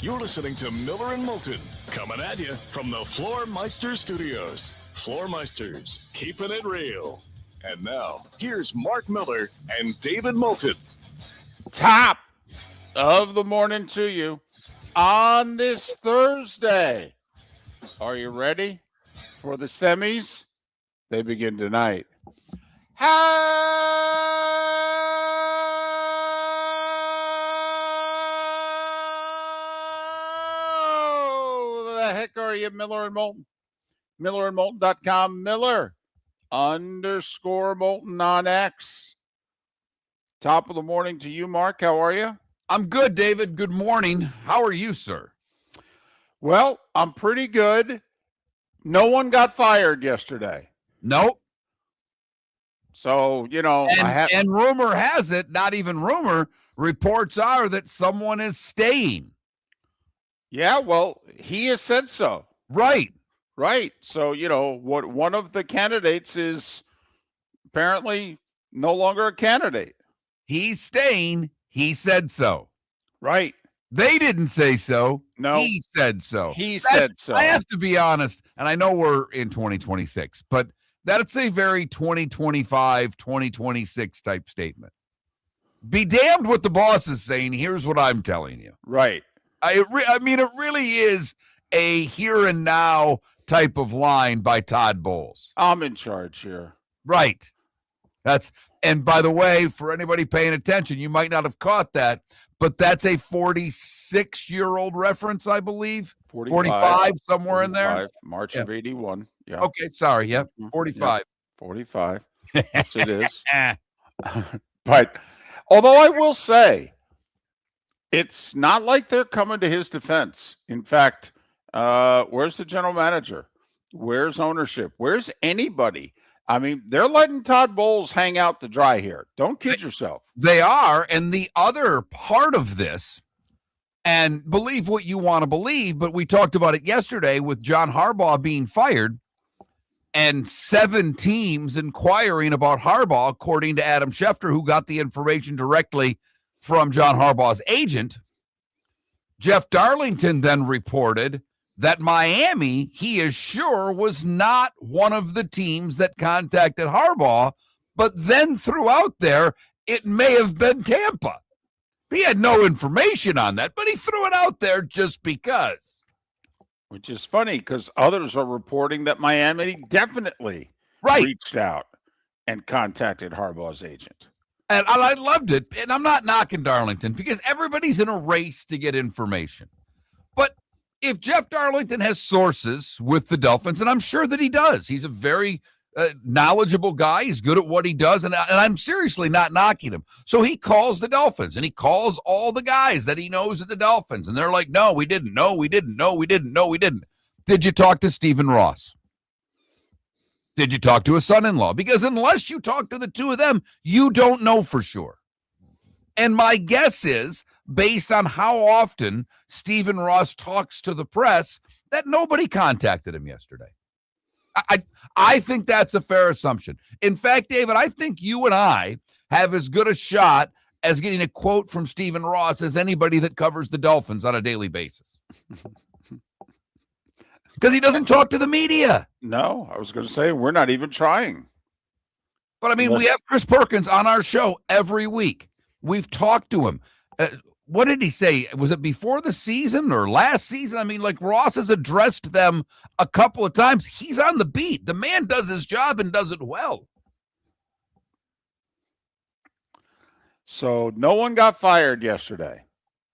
You're listening to Miller and Moulton, coming at you from the Floor Meister Studios. Floor Meisters, keeping it real. And now, here's Mark Miller and David Moulton. Top of the morning to you on this Thursday. Are you ready for the semis? They begin tonight. How the heck are you, Miller and Moulton? MillerandMoulton.com. Miller_Moulton on X. Top of the morning to you, Mark. How are you? I'm good, David. Good morning. How are you, sir? Well, I'm pretty good. No one got fired yesterday. Nope. So, and rumor has it, not even rumor, reports are that someone is staying. Yeah, well, he has said so. Right. So, what one of the candidates is apparently no longer a candidate. He's staying. He said so. Right. They didn't say so. No. He said so. Said so. I have to be honest, and I know we're in 2026, but that's a very 2025, 2026 type statement. Be damned what the boss is saying. Here's what I'm telling you. Right. I mean, it really is a here and now type of line by Todd Bowles. I'm in charge here. Right. And by the way, for anybody paying attention, you might not have caught that, but that's a 46-year-old reference, I believe. 45, somewhere 45, in there. March of 81. Yeah. Okay, sorry. Yep. 45. Yep. 45. Yes, it is. But although I will say, it's not like they're coming to his defense. In fact, where's the general manager? Where's ownership? Where's anybody? I mean, they're letting Todd Bowles hang out to dry here. Don't kid yourself. They are. And the other part of this, and believe what you want to believe, but we talked about it yesterday with John Harbaugh being fired and 7 teams inquiring about Harbaugh, according to Adam Schefter, who got the information directly from John Harbaugh's agent. Jeff Darlington then reported that Miami, he is sure, was not one of the teams that contacted Harbaugh, but then threw out there it may have been Tampa. He had no information on that, but he threw it out there just because. Which is funny because others are reporting that Miami definitely reached out and contacted Harbaugh's agent. And I loved it. And I'm not knocking Darlington because everybody's in a race to get information. But if Jeff Darlington has sources with the Dolphins, and I'm sure that he does, he's a very knowledgeable guy. He's good at what he does. And I'm seriously not knocking him. So he calls the Dolphins and he calls all the guys that he knows at the Dolphins. And they're like, no, we didn't. No, we didn't. No, we didn't. No, we didn't. Did you talk to Stephen Ross? Did you talk to his son-in-law? Because unless you talk to the two of them, you don't know for sure. And my guess is, based on how often Stephen Ross talks to the press, that nobody contacted him yesterday. I think that's a fair assumption. In fact, David, I think you and I have as good a shot as getting a quote from Stephen Ross as anybody that covers the Dolphins on a daily basis. Because he doesn't talk to the media. No, I was going to say, we're not even trying. But, I mean, we have Chris Perkins on our show every week. We've talked to him. What did he say? Was it before the season or last season? I mean, like Ross has addressed them a couple of times. He's on the beat. The man does his job and does it well. So no one got fired yesterday,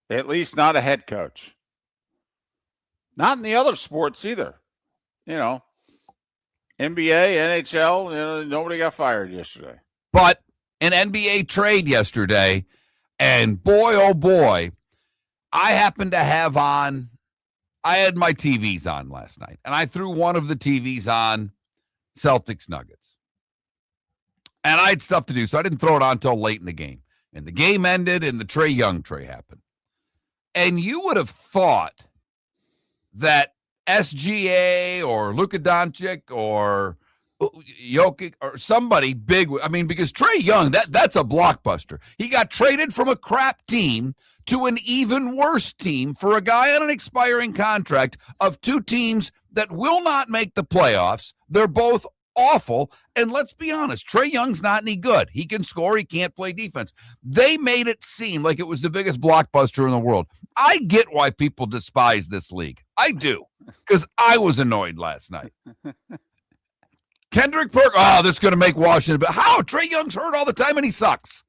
at least not a head coach. Not in the other sports either. NBA, NHL, nobody got fired yesterday. But an NBA trade yesterday, and boy, oh boy, I happened to have on, I had my TVs on last night, and I threw one of the TVs on Celtics Nuggets. And I had stuff to do, so I didn't throw it on until late in the game. And the game ended, and the Trae Young trade happened. And you would have thought that SGA or Luka Doncic or Jokic or somebody big, because Trae Young, that's a blockbuster. He got traded from a crap team to an even worse team for a guy on an expiring contract of two teams that will not make the playoffs. They're both awful. And let's be honest, Trae Young's not any good. He can score. He can't play defense. They made it seem like it was the biggest blockbuster in the world. I get why people despise this league. I do, because I was annoyed last night. Kendrick Perkins, this is going to make Washington. But how? Trae Young's hurt all the time and he sucks.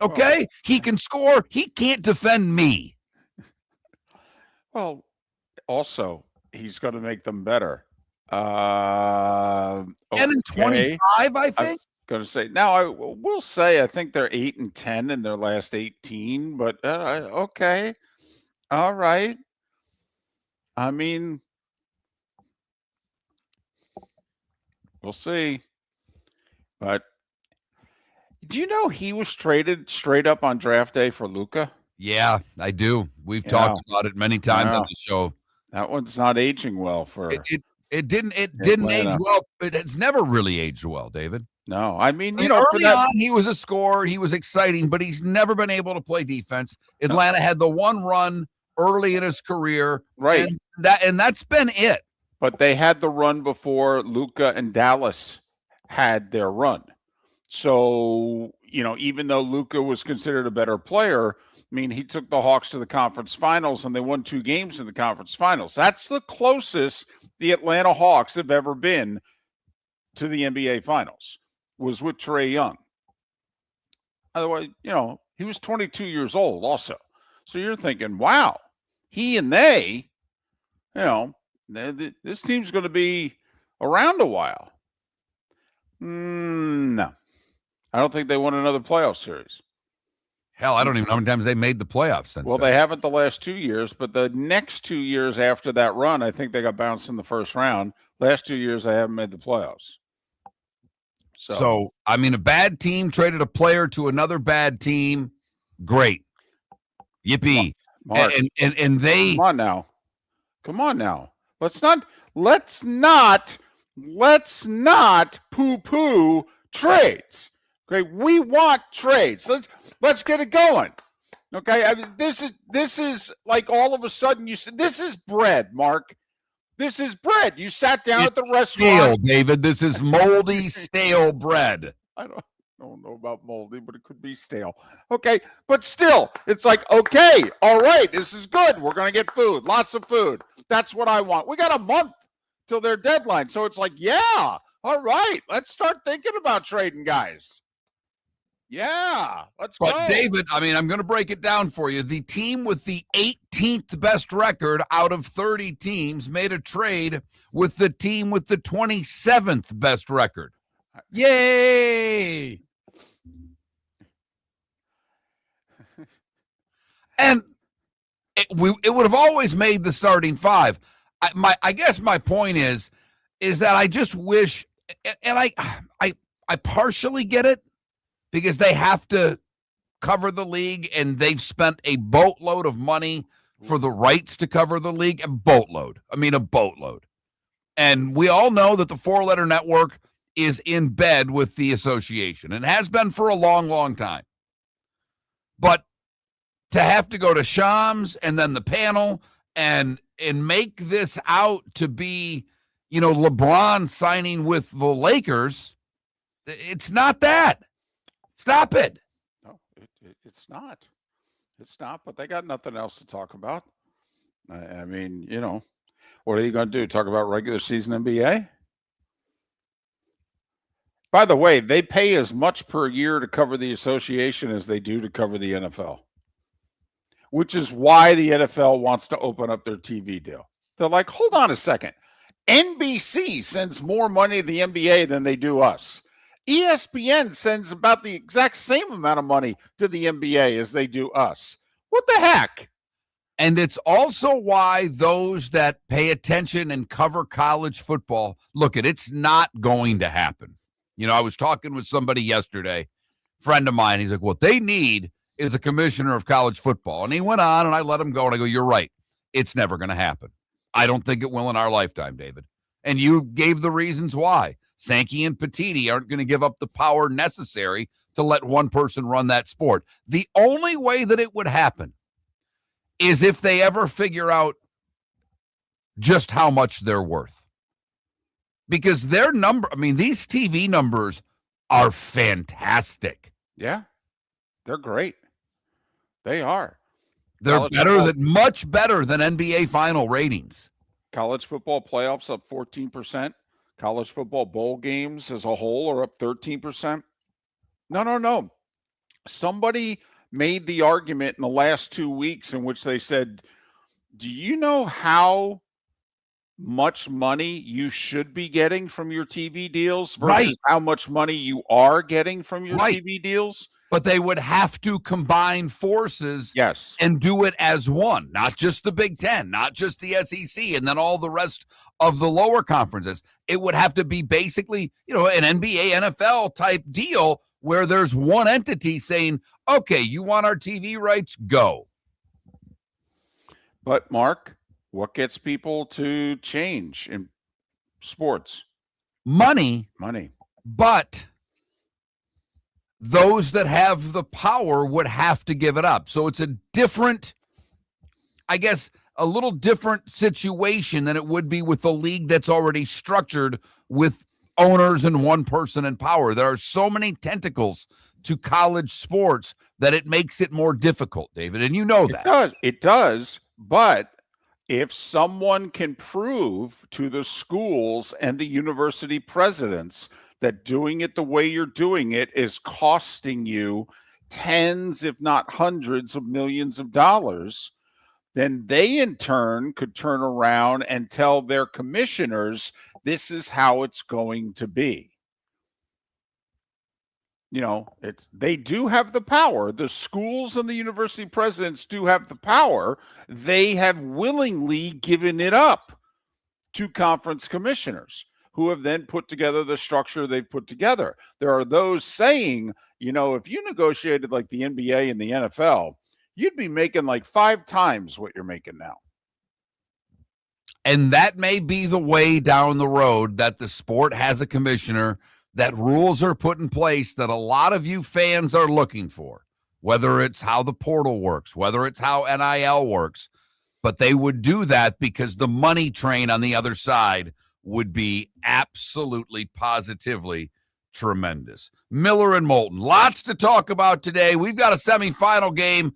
Okay? Well, he can score. He can't defend me. Well, also, he's going to make them better. Okay. And in 25, I think. I'm going to say, now I will say, I think they're 8-10 in their last 18, but okay. All right. I mean, we'll see. But do you know he was traded straight up on draft day for Luka? Yeah, I do. We've talked about it many times on the show. That one's not aging well for it didn't age well. It's never really aged well, David. No, I mean, early on he was a scorer, he was exciting, but he's never been able to play defense. Atlanta had the one run early in his career, right? And that's been it. But they had the run before Luka and Dallas had their run. So, even though Luka was considered a better player, I mean, he took the Hawks to the conference finals and they won 2 games in the conference finals. That's the closest the Atlanta Hawks have ever been to the NBA finals, was with Trae Young. Otherwise, he was 22 years old also. So you're thinking, wow, he and they, this team's going to be around a while. No. I don't think they won another playoff series. Hell, I don't even know how many times they made the playoffs since. Well, they haven't the last 2 years, but the next 2 years after that run, I think they got bounced in the first round. Last 2 years, they haven't made the playoffs. So, I mean, a bad team traded a player to another bad team. Great. Yippee. Mark, and they Come on now. Let's not poo-poo trades. Okay, we want trades. Let's get it going. Okay, I mean, this is like all of a sudden you said this is bread, Mark. This is bread. You sat down at the restaurant. Stale, David. This is moldy, stale bread. I don't know about moldy, but it could be stale. Okay, but still, it's like, okay, all right, this is good. We're going to get food, lots of food. That's what I want. We got a month till their deadline. So it's like, yeah, all right, let's start thinking about trading guys. Yeah, let's go. But David, I mean, I'm going to break it down for you. The team with the 18th best record out of 30 teams made a trade with the team with the 27th best record. Yay! And it would have always made the starting 5. I guess my point is that I just wish, and I partially get it, because they have to cover the league and they've spent a boatload of money for the rights to cover the league. A boatload. And we all know that the 4-letter network is in bed with the association and has been for a long, long time. But to have to go to Shams and then the panel and make this out to be, LeBron signing with the Lakers, it's not that. Stop it. No, it's not. It's not, but they got nothing else to talk about. I mean, what are you going to do? Talk about regular season NBA? By the way, they pay as much per year to cover the association as they do to cover the NFL, which is why the NFL wants to open up their TV deal. They're like, hold on a second. NBC sends more money to the NBA than they do us. ESPN sends about the exact same amount of money to the NBA as they do us. What the heck? And it's also why those that pay attention and cover college football, look, it's not going to happen. I was talking with somebody yesterday, friend of mine. He's like, what they need is a commissioner of college football. And he went on and I let him go. And I go, you're right. It's never going to happen. I don't think it will in our lifetime, David. And you gave the reasons why. Sankey and Petiti aren't going to give up the power necessary to let one person run that sport. The only way that it would happen is if they ever figure out just how much they're worth. Because their these TV numbers are fantastic. Yeah, they're great. They are. They're much better than NBA final ratings. College football playoffs up 14%. College football bowl games as a whole are up 13%. No. Somebody made the argument in the last 2 weeks in which they said, do you know how much money you should be getting from your TV deals versus how much money you are getting from your TV deals? But they would have to combine forces and do it as one, not just the Big Ten, not just the SEC, and then all the rest of the lower conferences. It would have to be basically, an NBA, NFL type deal where there's one entity saying, okay, you want our TV rights? Go. But, Mark, what gets people to change in sports? Money. But those that have the power would have to give it up. So it's a different, a little different situation than it would be with the league that's already structured with owners and one person in power. There are so many tentacles to college sports that it makes it more difficult, David, and you know that. It does, but if someone can prove to the schools and the university presidents that doing it the way you're doing it is costing you tens, if not hundreds of millions of dollars, then they in turn could turn around and tell their commissioners, this is how it's going to be. They do have the power. The schools and the university presidents do have the power. They have willingly given it up to conference commissioners who have then put together the structure they've put together. There are those saying, if you negotiated like the NBA and the NFL, you'd be making like 5 times what you're making now. And that may be the way down the road that the sport has a commissioner, that rules are put in place that a lot of you fans are looking for, whether it's how the portal works, whether it's how NIL works. But they would do that because the money train on the other side would be absolutely, positively tremendous. Miller and Moulton, lots to talk about today. We've got a semifinal game.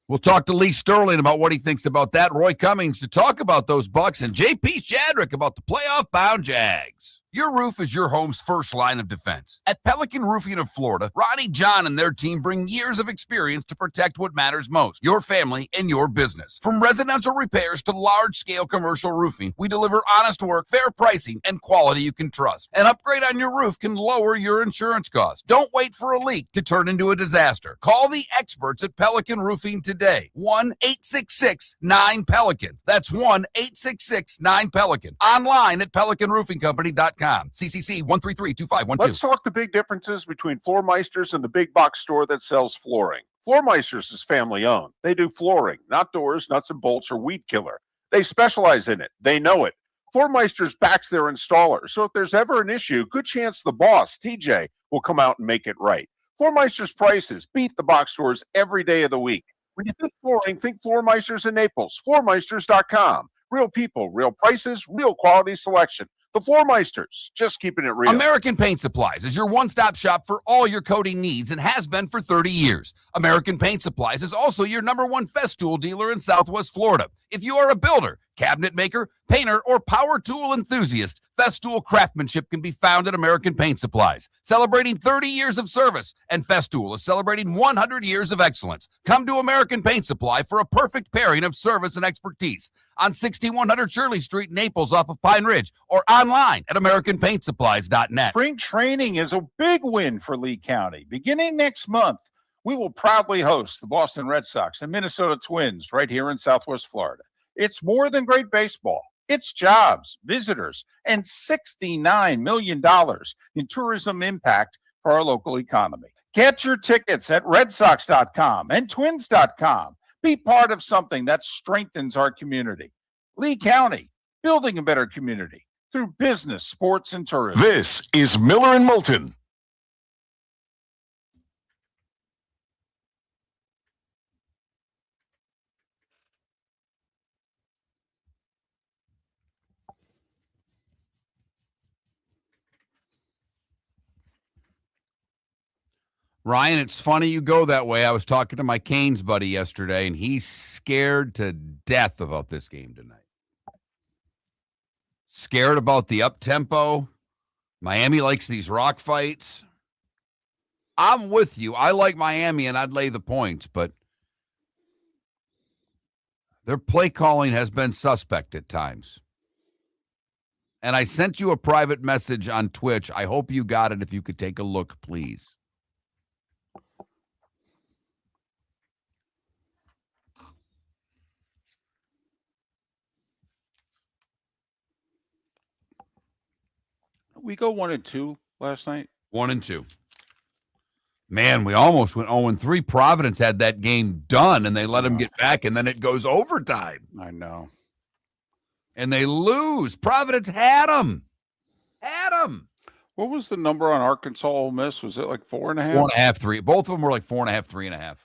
We'll talk to Lee Sterling about what he thinks about that. Roy Cummings to talk about those Bucs, and JP Shadrick about the playoff-bound Jags. Your roof is your home's first line of defense. At Pelican Roofing of Florida, Ronnie, John, and their team bring years of experience to protect what matters most, your family and your business. From residential repairs to large-scale commercial roofing, we deliver honest work, fair pricing, and quality you can trust. An upgrade on your roof can lower your insurance costs. Don't wait for a leak to turn into a disaster. Call the experts at Pelican Roofing today. 1-866-9-PELICAN. That's 1-866-9-PELICAN. Online at pelicanroofingcompany.com. CCC 1332512. Let's talk the big differences between Floor Meisters and the big box store that sells flooring. Floor Meisters is family owned. They do flooring, not doors, nuts and bolts, or weed killer. They specialize in it. They know it. Floor Meisters backs their installer. So if there's ever an issue, good chance the boss, TJ, will come out and make it right. Floor Meisters prices beat the box stores every day of the week. When you think flooring, think Floor Meisters in Naples. Floormeisters.com. Real people, real prices, real quality selection. The Floor Meisters, just keeping it real. American Paint Supplies is your one-stop shop for all your coating needs and has been for 30 years. American Paint Supplies is also your #1 Festool dealer in Southwest Florida. If you are a builder, cabinet maker, painter, or power tool enthusiast, Festool craftsmanship can be found at American Paint Supplies. Celebrating 30 years of service, and Festool is celebrating 100 years of excellence. Come to American Paint Supply for a perfect pairing of service and expertise on 6100 Shirley Street, Naples, off of Pine Ridge, or online at AmericanPaintSupplies.net. Spring training is a big win for Lee County. Beginning next month, we will proudly host the Boston Red Sox and Minnesota Twins right here in Southwest Florida. It's more than great baseball. It's jobs, visitors, and $69 million in tourism impact for our local economy. Get your tickets at redsox.com and twins.com. Be part of something that strengthens our community. Lee County, building a better community through business, sports, and tourism. This is Miller and Moulton. Ryan, it's funny you go that way. I was talking to my Canes buddy yesterday, and he's scared to death about this game tonight. Scared about the up-tempo. Miami likes these rock fights. I'm with you. I like Miami, and I'd lay the points, but their play calling has been suspect at times. And I sent you a private message on Twitch. I hope you got it. If you could take a look, please. We go 1-2 last night. 1-2. Man, we almost went 0-3. Providence had that game done, and they let them get back, and then it goes overtime. I know. And they lose. Providence had them. What was the number on Arkansas Ole Miss? Was it like 4.5? 4.5, 3. Both of them were like 4.5, 3.5.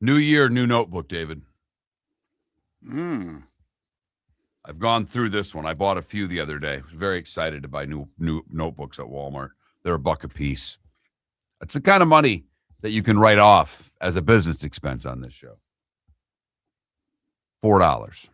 New year, new notebook, David. I've gone through this one. I bought a few the other day. I was very excited to buy new notebooks at Walmart. They're $1 a piece. That's the kind of money that you can write off as a business expense on this show. $4.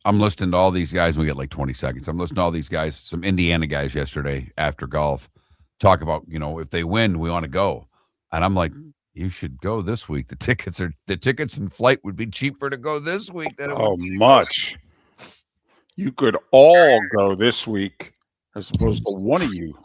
I'm listening to all these guys. We get like 20 seconds. I'm listening to all these guys, some Indiana guys yesterday after golf, talk about, if they win, we want to go. And I'm like, you should go this week. The tickets and flight would be cheaper to go this week than it would be much. You could all go this week as opposed to one of you.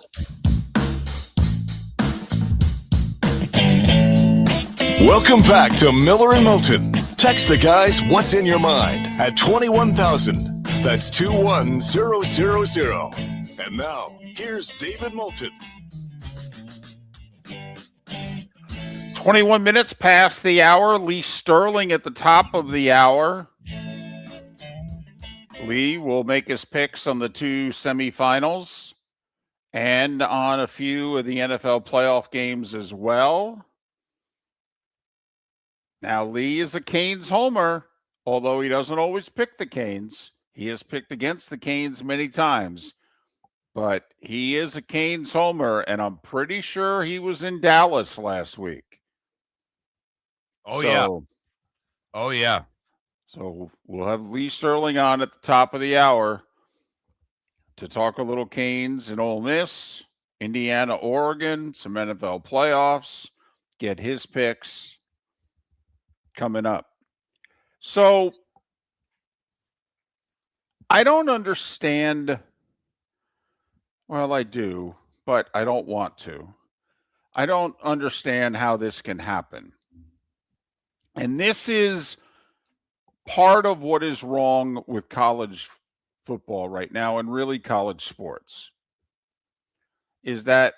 Welcome back to Miller and Moulton. Text the guys what's in your mind at 21,000. That's 21000. And now, here's David Moulton. 21 minutes past the hour. Lee Sterling at the top of the hour. Lee will make his picks on the two semifinals and on a few of the NFL playoff games as well. Now, Lee is a Canes homer, although he doesn't always pick the Canes. He has picked against the Canes many times, but he is a Canes homer, and I'm pretty sure he was in Dallas last week. Yeah. Oh, yeah. So we'll have Lee Sterling on at the top of the hour to talk a little Canes and Ole Miss, Indiana, Oregon, some NFL playoffs, get his picks coming up. So I don't understand. Well, I do, but I don't want to. I don't understand how this can happen. And this is part of what is wrong with college football right now, and really college sports, is that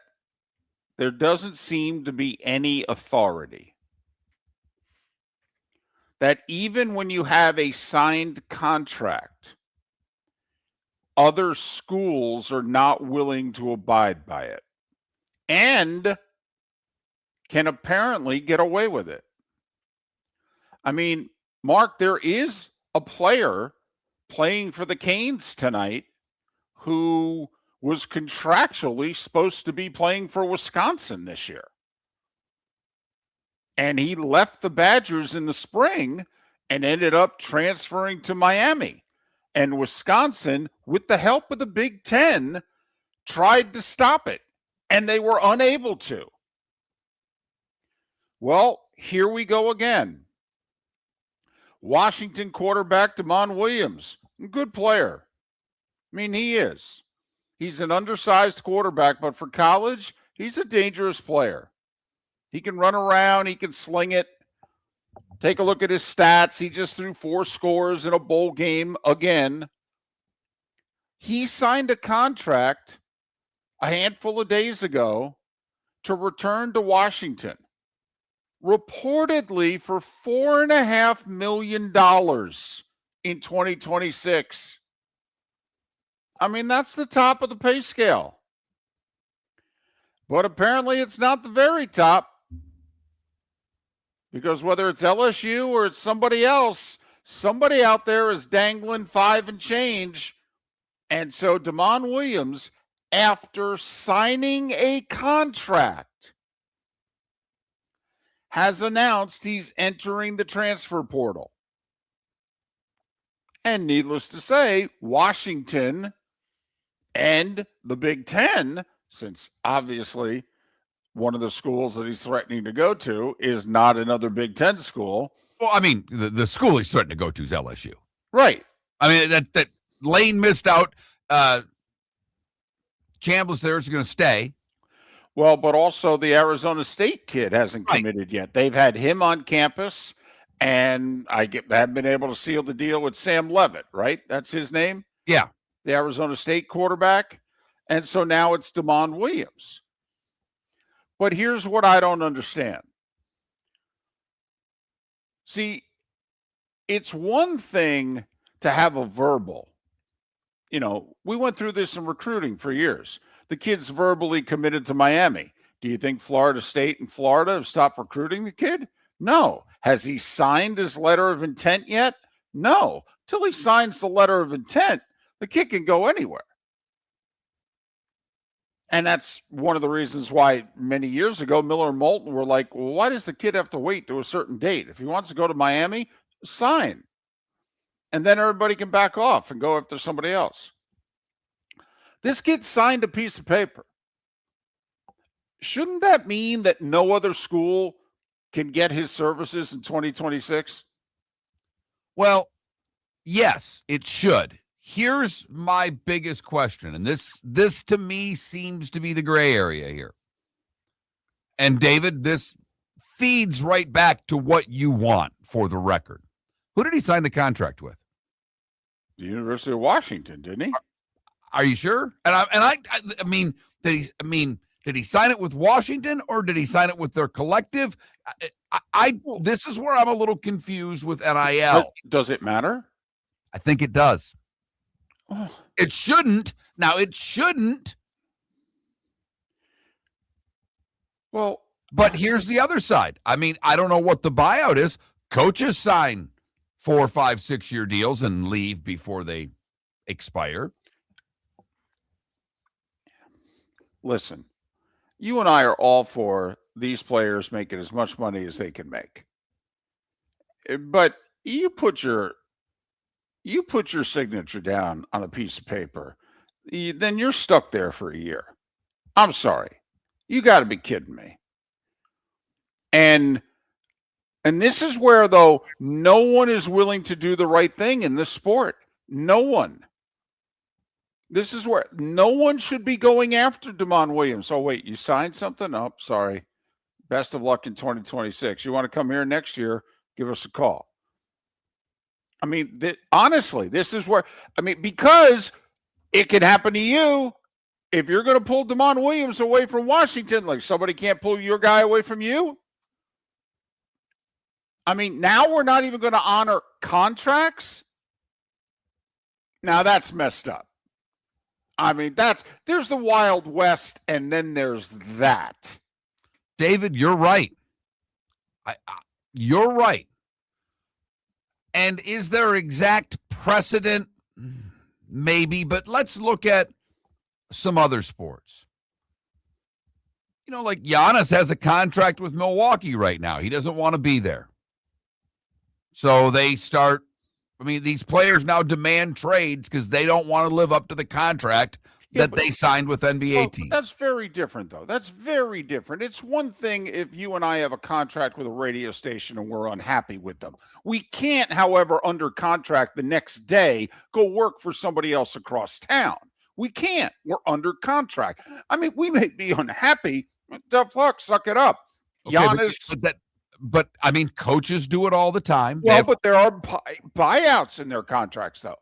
there doesn't seem to be any authority. That even when you have a signed contract, other schools are not willing to abide by it and can apparently get away with it. I mean, Mark, there is a player playing for the Canes tonight who was contractually supposed to be playing for Wisconsin this year. And he left the Badgers in the spring and ended up transferring to Miami. And Wisconsin, with the help of the Big Ten, tried to stop it, and they were unable to. Well, here we go again. Washington quarterback Damon Williams, good player. I mean, he is. He's an undersized quarterback, but for college, he's a dangerous player. He can run around. He can sling it. Take a look at his stats. He just threw 4 scores in a bowl game again. He signed a contract a handful of days ago to return to Washington, reportedly for $4.5 million in 2026. I mean, that's the top of the pay scale. But apparently it's not the very top. Because whether it's LSU or it's somebody else, somebody out there is dangling 5 and change. And so Damon Williams, after signing a contract, has announced he's entering the transfer portal. And needless to say, Washington and the Big Ten, since obviously one of the schools that he's threatening to go to is not another Big Ten school. Well, I mean, the school he's threatening to go to is LSU. Right. I mean, that Lane missed out. Chambliss there is going to stay. Well, but also the Arizona State kid hasn't committed yet. They've had him on campus, and haven't been able to seal the deal with Sam Levitt, right? That's his name? Yeah. The Arizona State quarterback. And so now it's Damon Williams. But here's what I don't understand. See, it's one thing to have a verbal. You know, we went through this in recruiting for years. The kid's verbally committed to Miami. Do you think Florida State and Florida have stopped recruiting the kid? No. Has he signed his letter of intent yet? No. Till he signs the letter of intent, the kid can go anywhere. And that's one of the reasons why many years ago, Miller and Moulton were like, well, why does the kid have to wait to a certain date? If he wants to go to Miami, sign. And then everybody can back off and go after somebody else. This kid signed a piece of paper. Shouldn't that mean that no other school can get his services in 2026? Well, yes, it should. Here's my biggest question, and this to me seems to be the gray area here. And David, this feeds right back to what you want for the record. Who did he sign the contract with? The University of Washington, didn't he? Are you sure? And I mean that he's. I mean, Did he sign it with Washington or did he sign it with their collective? This is where I'm a little confused with NIL. Does it matter? I think it does. Oh. It shouldn't. Now, it shouldn't. Well, but here's the other side. I mean, I don't know what the buyout is. Coaches sign 4, 5, 6-year deals and leave before they expire. Listen, you and I are all for these players making as much money as they can make. But you put your signature down on a piece of paper, then you're stuck there for a year. I'm sorry. You got to be kidding me. And this is where, though, no one is willing to do the right thing in this sport. No one. This is where no one should be going after Damon Williams. Oh, wait, you signed something? Oh, sorry. Best of luck in 2026. You want to come here next year, give us a call. I mean, honestly, this is where, because it could happen to you. If you're going to pull Damon Williams away from Washington, like somebody can't pull your guy away from you. I mean, now we're not even going to honor contracts. Now that's messed up. I mean, there's the Wild West, and then there's that. David, you're right. You're right. And is there exact precedent? Maybe, but let's look at some other sports. You know, like Giannis has a contract with Milwaukee right now. He doesn't want to be there. So they start, these players now demand trades because they don't want to live up to the contract that they signed with NBA teams. That's very different, though. That's very different. It's one thing if you and I have a contract with a radio station and we're unhappy with them. We can't, however, under contract the next day, go work for somebody else across town. We can't. We're under contract. I mean, we may be unhappy. Tough luck. Suck it up. Okay, Giannis. But coaches do it all the time. Well, but there are buyouts in their contracts, though.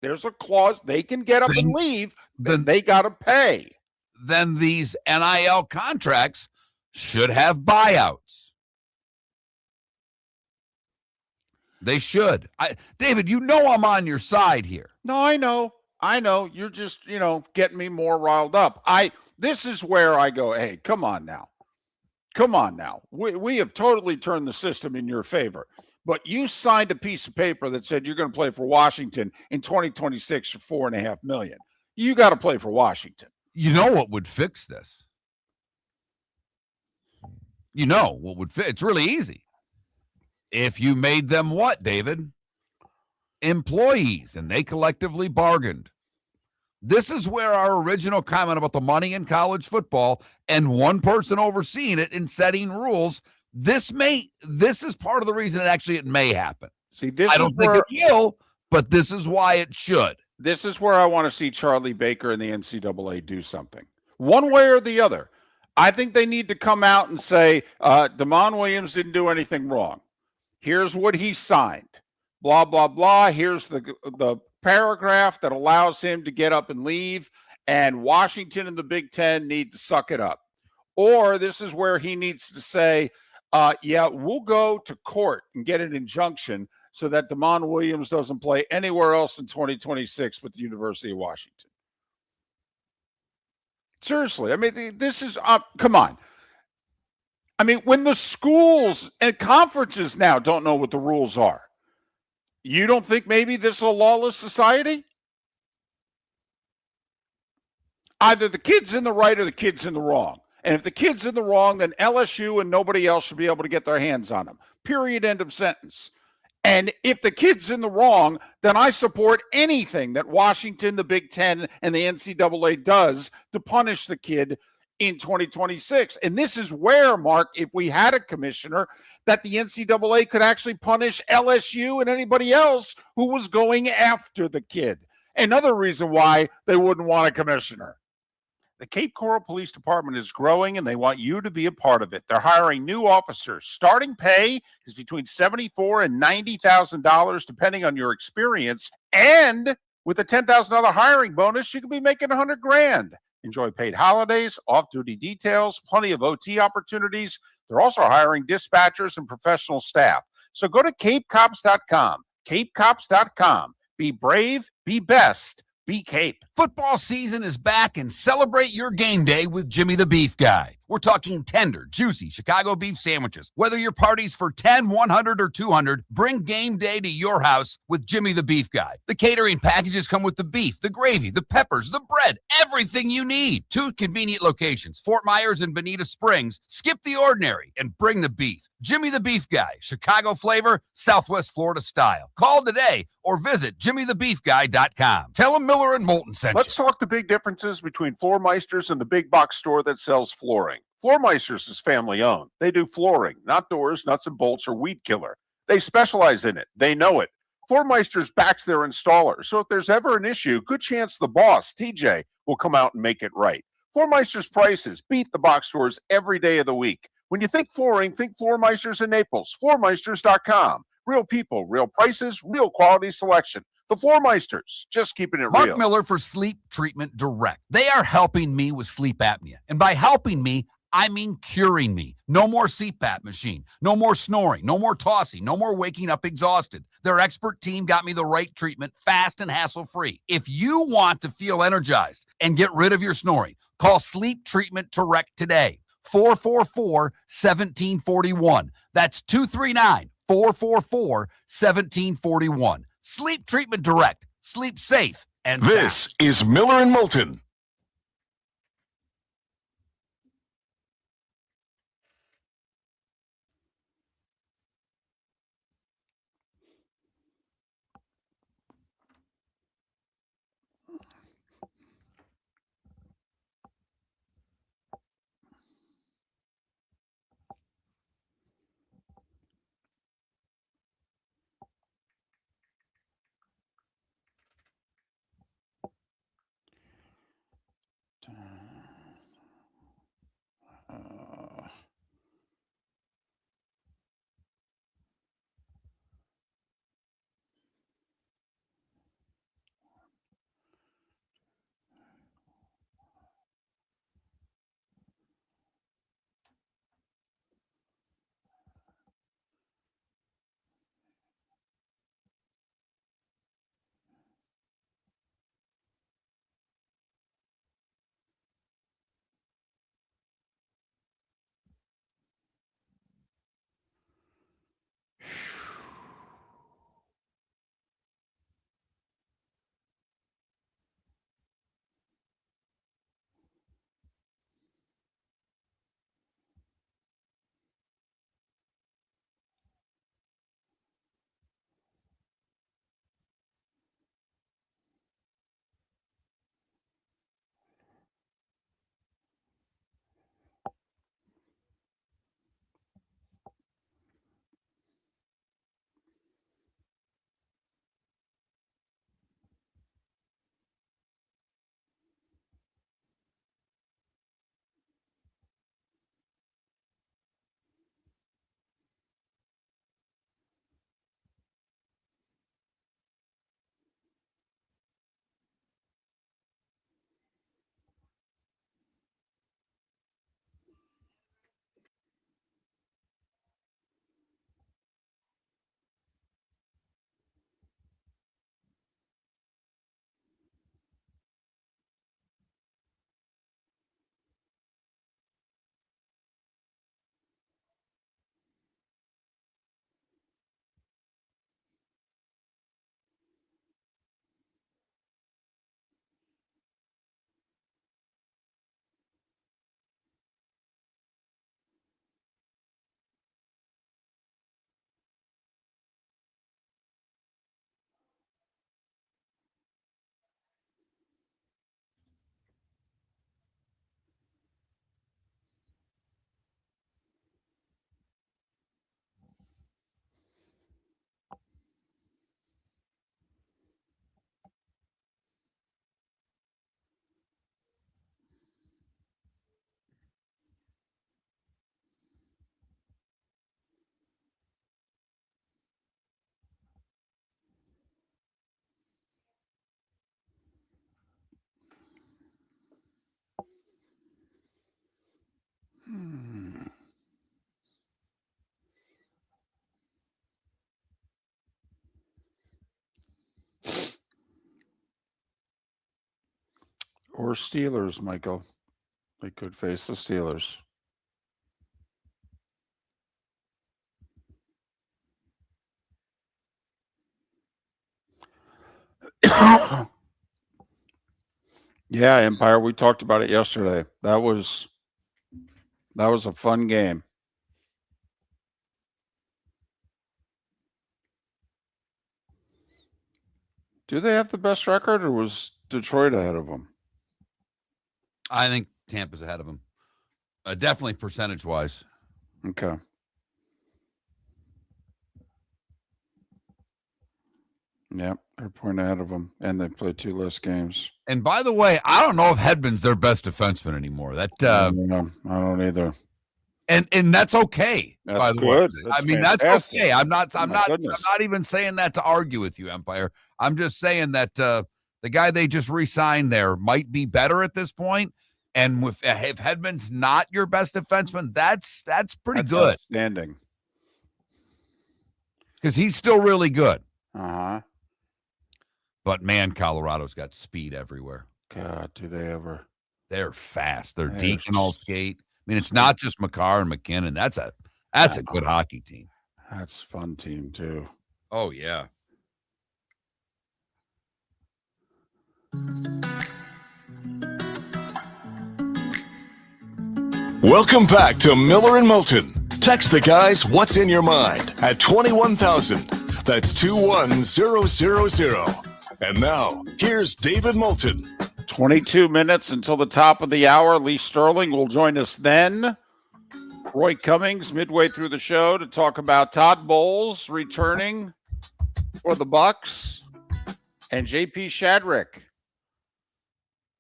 There's a clause they can get up and leave. Then they got to pay. Then these NIL contracts should have buyouts. They should. David, you know I'm on your side here. No, I know. You're just, getting me more riled up. This is where I go, hey, come on now. We have totally turned the system in your favor. But you signed a piece of paper that said you're going to play for Washington in 2026 for $4.5 million. You got to play for Washington. You know what would fix this? It's really easy. If you made them what, David? Employees, and they collectively bargained. This is where our original comment about the money in college football and one person overseeing it and setting rules, this is part of the reason it may happen. See, I don't think it will, but this is why it should. This is where I want to see Charlie Baker and the NCAA do something. One way or the other. I think they need to come out and say, Damon Williams didn't do anything wrong. Here's what he signed. Blah, blah, blah. Here's the paragraph that allows him to get up and leave, and Washington and the Big Ten need to suck it up. Or this is where he needs to say, we'll go to court and get an injunction so that Damon Williams doesn't play anywhere else in 2026 with the University of Washington. Seriously, this is come on. When the schools and conferences now don't know what the rules are, you don't think maybe this is a lawless society? Either the kid's in the right or the kid's in the wrong. And if the kid's in the wrong, then LSU and nobody else should be able to get their hands on him. Period. End of sentence. And if the kid's in the wrong, then I support anything that Washington, the Big Ten, and the NCAA does to punish the kid in 2026. And this is where, Mark, if we had a commissioner, that the NCAA could actually punish LSU and anybody else who was going after the kid. Another reason why they wouldn't want a commissioner. The Cape Coral Police Department is growing, and they want you to be a part of it. They're hiring new officers. Starting pay is between $74,000 and $90,000, depending on your experience. And with a $10,000 hiring bonus, you could be making $100,000. Enjoy paid holidays, off-duty details, plenty of OT opportunities. They're also hiring dispatchers and professional staff. So go to capecops.com, capecops.com. Be brave, be best, be Cape. Football season is back, and celebrate your game day with Jimmy the Beef Guy. We're talking tender, juicy Chicago beef sandwiches. Whether your party's for 10, 100, or 200, bring game day to your house with Jimmy the Beef Guy. The catering packages come with the beef, the gravy, the peppers, the bread, everything you need. 2 convenient locations, Fort Myers and Bonita Springs. Skip the ordinary and bring the beef. Jimmy the Beef Guy, Chicago flavor, Southwest Florida style. Call today or visit jimmythebeefguy.com. Tell him Miller and Moulton sent you. Let's talk the big differences between Floor Meisters and the big box store that sells flooring. Floor Meisters is family owned. They do flooring, not doors, nuts and bolts, or weed killer. They specialize in it. They know it. Floor Meisters backs their installer, so if there's ever an issue, good chance the boss, TJ, will come out and make it right. Floor Meisters prices beat the box stores every day of the week. When you think flooring, think Floor Meisters in Naples. Floormeisters.com. Real people, real prices, real quality selection. The Floor Meisters, just keeping it Mark real. Miller for Sleep Treatment Direct. They are helping me with sleep apnea. And by helping me, I mean curing me. No more CPAP machine. No more snoring. No more tossing. No more waking up exhausted. Their expert team got me the right treatment, fast and hassle-free. If you want to feel energized and get rid of your snoring, call Sleep Treatment Direct today. 444-1741. That's 239-444-1741. Sleep Treatment Direct. Sleep safe and sound. This is Miller and Moulton. Or Steelers, Michael. They could face the Steelers. Yeah, Empire. We talked about it yesterday. That was a fun game. Do they have the best record, or was Detroit ahead of them? I think Tampa's ahead of them. Definitely percentage-wise. Okay. Yep, they're a point ahead of them, and they play 2 less games. And by the way, I don't know if Hedman's their best defenseman anymore. That I don't either. And that's okay. That's by the good. way. That's that's fantastic. okay. I'm not Goodness. even saying that to argue with you, Empire. I'm just saying that the guy they just re-signed there might be better at this point. And if Hedman's not your best defenseman, that's pretty good. Outstanding. Because he's still really good. Uh-huh. But man, Colorado's got speed everywhere. God, do they ever? They're fast. They're deep and all skate. I mean, it's not just McCarr and McKinnon. That's a good hockey team. That's a fun team too. Oh yeah. Welcome back to Miller and Moulton. Text the guys what's in your mind at 21,000. That's 21000. And now, here's David Moulton. 22 minutes until the top of the hour. Lee Sterling will join us then. Roy Cummings midway through the show to talk about Todd Bowles returning for the Bucs and JP Shadrick.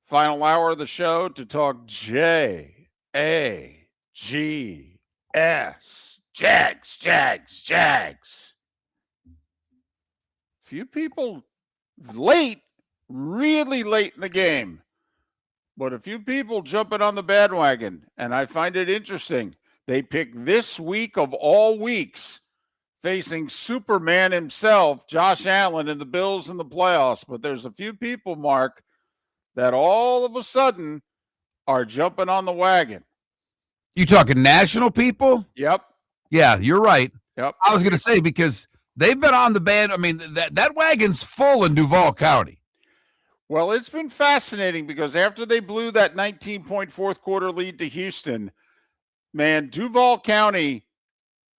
Final hour of the show to talk Jags. Jags. Few people late, really late in the game, but a few people jumping on the bandwagon, and I find it interesting. They pick this week of all weeks, facing Superman himself, Josh Allen, and the Bills in the playoffs. But there's a few people, Mark, that all of a sudden are jumping on the wagon. You talking national people? Yep. Yeah, you're right. Yep. I was going to say, because they've been on the band. I mean, that wagon's full in Duval County. Well, it's been fascinating because after they blew that 19-point fourth quarter lead to Houston, man, Duval County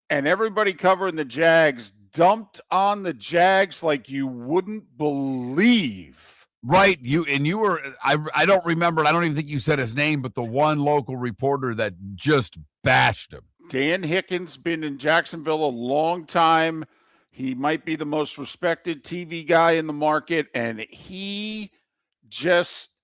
and everybody covering the Jags dumped on the Jags like you wouldn't believe. Right. You were, I don't remember. I don't even think you said his name, but the one local reporter that just bashed him. Dan Hickens, been in Jacksonville a long time. He might be the most respected TV guy in the market. And he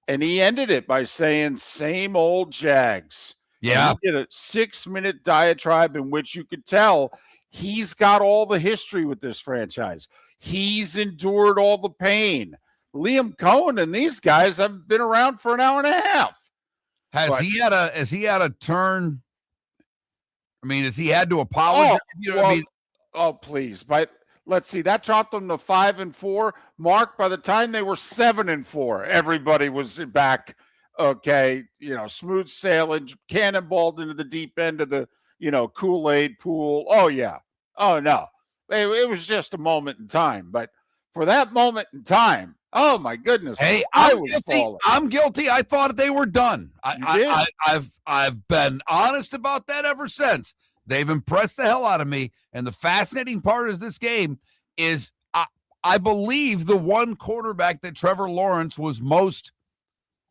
ended it by saying, same old Jags. Yeah. And he did a 6-minute diatribe in which you could tell he's got all the history with this franchise. He's endured all the pain. Liam Cohen and these guys have been around for an hour and a half. Has he had a turn? I mean, has he had to apologize? Please. Let's see. That dropped them to 5-4. Mark, by the time they were 7-4, everybody was back. Okay. Smooth sailing, cannonballed into the deep end of the, Kool-Aid pool. Oh yeah. Oh no. It was just a moment in time. But for that moment in time, oh my goodness. Hey, I'm guilty. I thought they were done. I've been honest about that ever since. They've impressed the hell out of me. And the fascinating part of this game is I believe the one quarterback that Trevor Lawrence was most,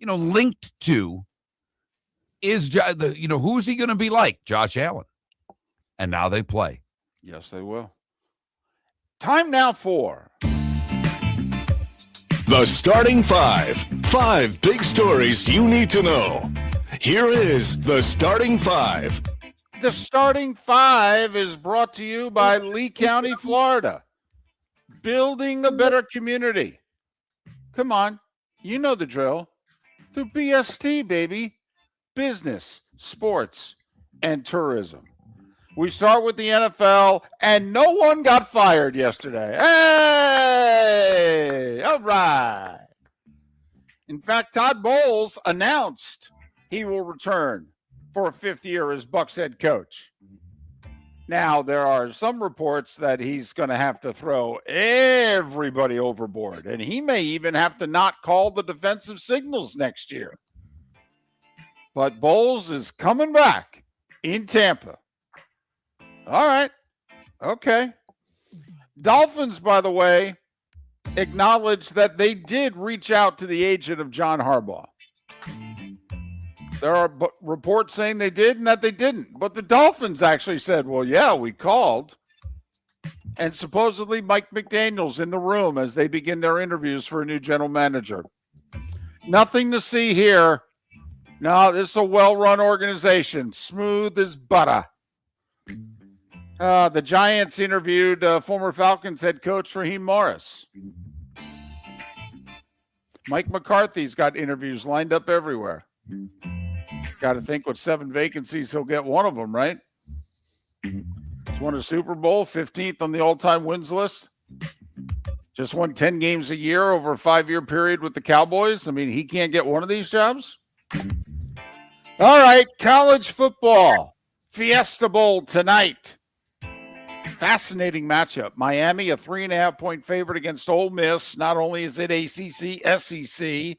linked to is, who's he going to be like? Josh Allen. And now they play. Yes, they will. Time now for the starting five. 5 big stories you need to know. Here is the starting five. The starting five is brought to you by Lee County, Florida. Building a better community. Come on. You know the drill. Through BST, baby. Business, sports, and tourism. We start with the NFL, and no one got fired yesterday. Hey! All right. In fact, Todd Bowles announced he will return for a 5th year as Bucs head coach. Now, there are some reports that he's going to have to throw everybody overboard, and he may even have to not call the defensive signals next year. But Bowles is coming back in Tampa. All right. Okay. Dolphins, by the way, acknowledged that they did reach out to the agent of John Harbaugh. There are reports saying they did and that they didn't. But the Dolphins actually said, well, yeah, we called. And supposedly Mike McDaniel's in the room as they begin their interviews for a new general manager. Nothing to see here. No, this is a well-run organization. Smooth as butter. The Giants interviewed former Falcons head coach Raheem Morris. Mike McCarthy's got interviews lined up everywhere. Got to think with 7 vacancies, he'll get one of them, right? He's won a Super Bowl, 15th on the all-time wins list. Just won 10 games a year over a 5-year period with the Cowboys. I mean, he can't get one of these jobs. All right, college football. Fiesta Bowl tonight. Fascinating matchup. Miami, a 3.5-point favorite against Ole Miss. Not only is it ACC, SEC,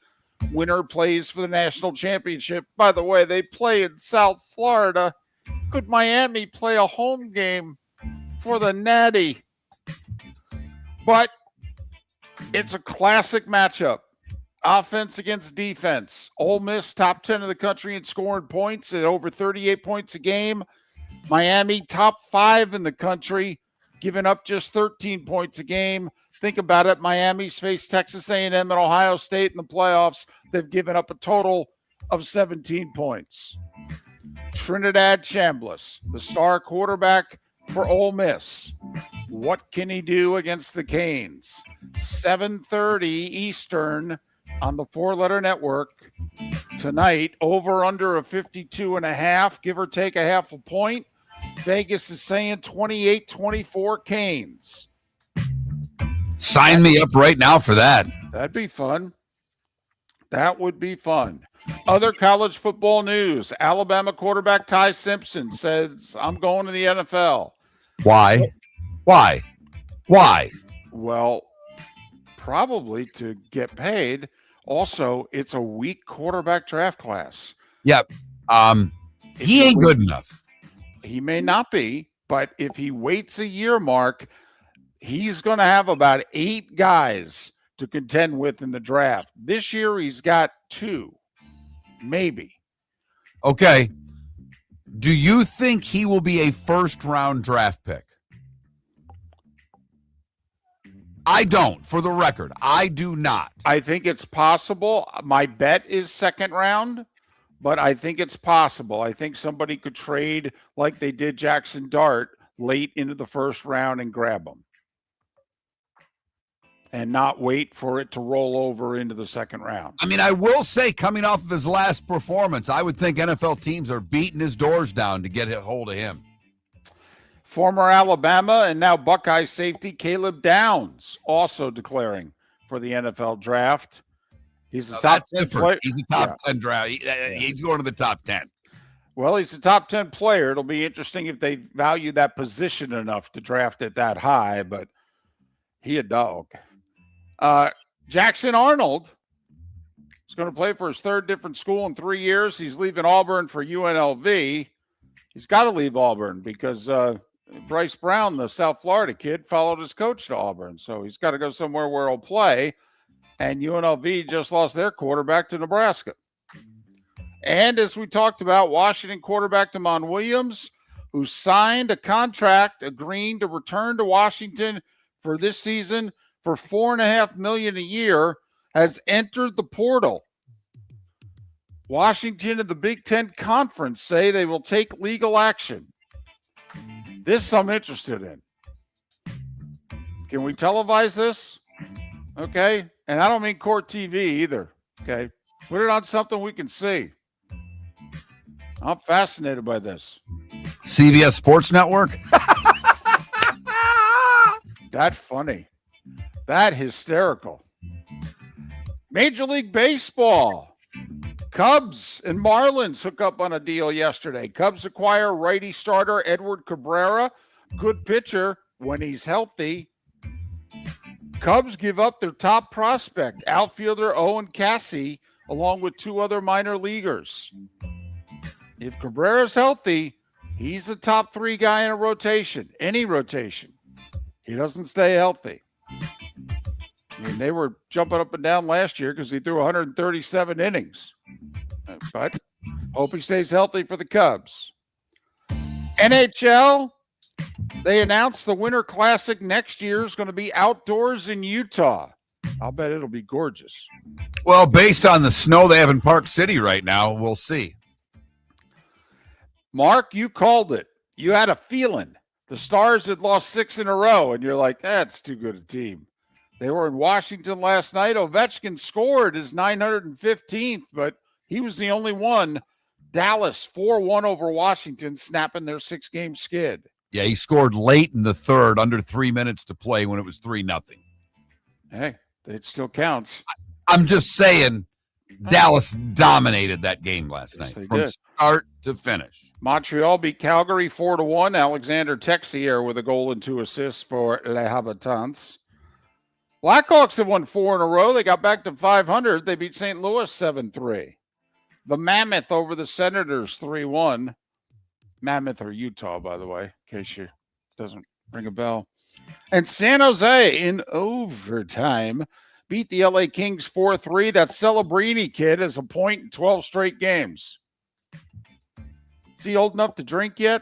winner plays for the national championship. By the way, they play in South Florida. Could Miami play a home game for the Natty? But it's a classic matchup. Offense against defense. Ole Miss, top 10 of the country in scoring points at over 38 points a game. Miami, top 5 in the country, giving up just 13 points a game. Think about it. Miami's faced Texas A&M and Ohio State in the playoffs. They've given up a total of 17 points. Trinidad Chambliss, the star quarterback for Ole Miss. What can he do against the Canes? 7:30 Eastern on the 4-letter network tonight. Over under a 52.5, give or take a half a point. Vegas is saying 28-24 Canes. Sign me up right now for that. That'd be fun. That would be fun. Other college football news. Alabama quarterback Ty Simpson says, I'm going to the NFL. Why? Well, probably to get paid. Also, it's a weak quarterback draft class. Yep. He ain't good enough. He may not be, but if he waits a year, Mark, he's going to have about 8 guys to contend with in the draft. This year, he's got 2, maybe. Okay. Do you think he will be a first-round draft pick? I don't, for the record. I do not. I think it's possible. My bet is second round, but I think it's possible. I think somebody could trade like they did Jackson Dart late into the first round and grab him and not wait for it to roll over into the second round. I mean, I will say, coming off of his last performance, I would think NFL teams are beating his doors down to get a hold of him. Former Alabama and now Buckeye safety Caleb Downs also declaring for the NFL draft. He's a top 10 player. He's a top 10 draft. He's going to the top 10. Well, he's a top 10 player. It'll be interesting if they value that position enough to draft it that high, but he a dog. Jackson Arnold is going to play for his 3rd different school in 3 years. He's leaving Auburn for UNLV. He's got to leave Auburn because Bryce Brown, the South Florida kid, followed his coach to Auburn. So he's got to go somewhere where he'll play. And UNLV just lost their quarterback to Nebraska. And as we talked about, Washington quarterback Damon Williams, who signed a contract agreeing to return to Washington for this season for $4.5 million a year, has entered the portal. Washington and the Big Ten Conference say they will take legal action. This I'm interested in. Can we televise this? Okay. And I don't mean court TV either. Okay. Put it on something we can see. I'm fascinated by this. CBS Sports Network? That funny. That hysterical. Major League Baseball. Cubs and Marlins hook up on a deal yesterday. Cubs acquire righty starter Edward Cabrera. Good pitcher when he's healthy. Cubs give up their top prospect, outfielder Owen Cassey, along with 2 other minor leaguers. If Cabrera's healthy, he's the top 3 guy in a rotation, any rotation. He doesn't stay healthy. I mean, they were jumping up and down last year because he threw 137 innings. But hope he stays healthy for the Cubs. NHL, they announced the Winter Classic next year is going to be outdoors in Utah. I'll bet it'll be gorgeous. Well, based on the snow they have in Park City right now, we'll see. Mark, you called it. You had a feeling. The Stars had lost 6 in a row, and you're like, that's too good a team. They were in Washington last night. Ovechkin scored his 915th, but he was the only one. Dallas 4-1 over Washington, snapping their 6-game skid. Yeah, he scored late in the third, under 3 minutes to play when it was 3-0. Hey, it still counts. I'm just saying, Dallas dominated that game last night from start to finish. Montreal beat Calgary 4-1. Alexander Texier with a goal and 2 assists for Les Habitants. Blackhawks have won 4 in a row. They got back to 500. They beat St. Louis 7-3. The Mammoth over the Senators 3-1. Mammoth or Utah, by the way, in case you doesn't ring a bell. And San Jose in overtime beat the LA Kings 4-3. That Celebrini kid has a point in 12 straight games. Is he old enough to drink yet?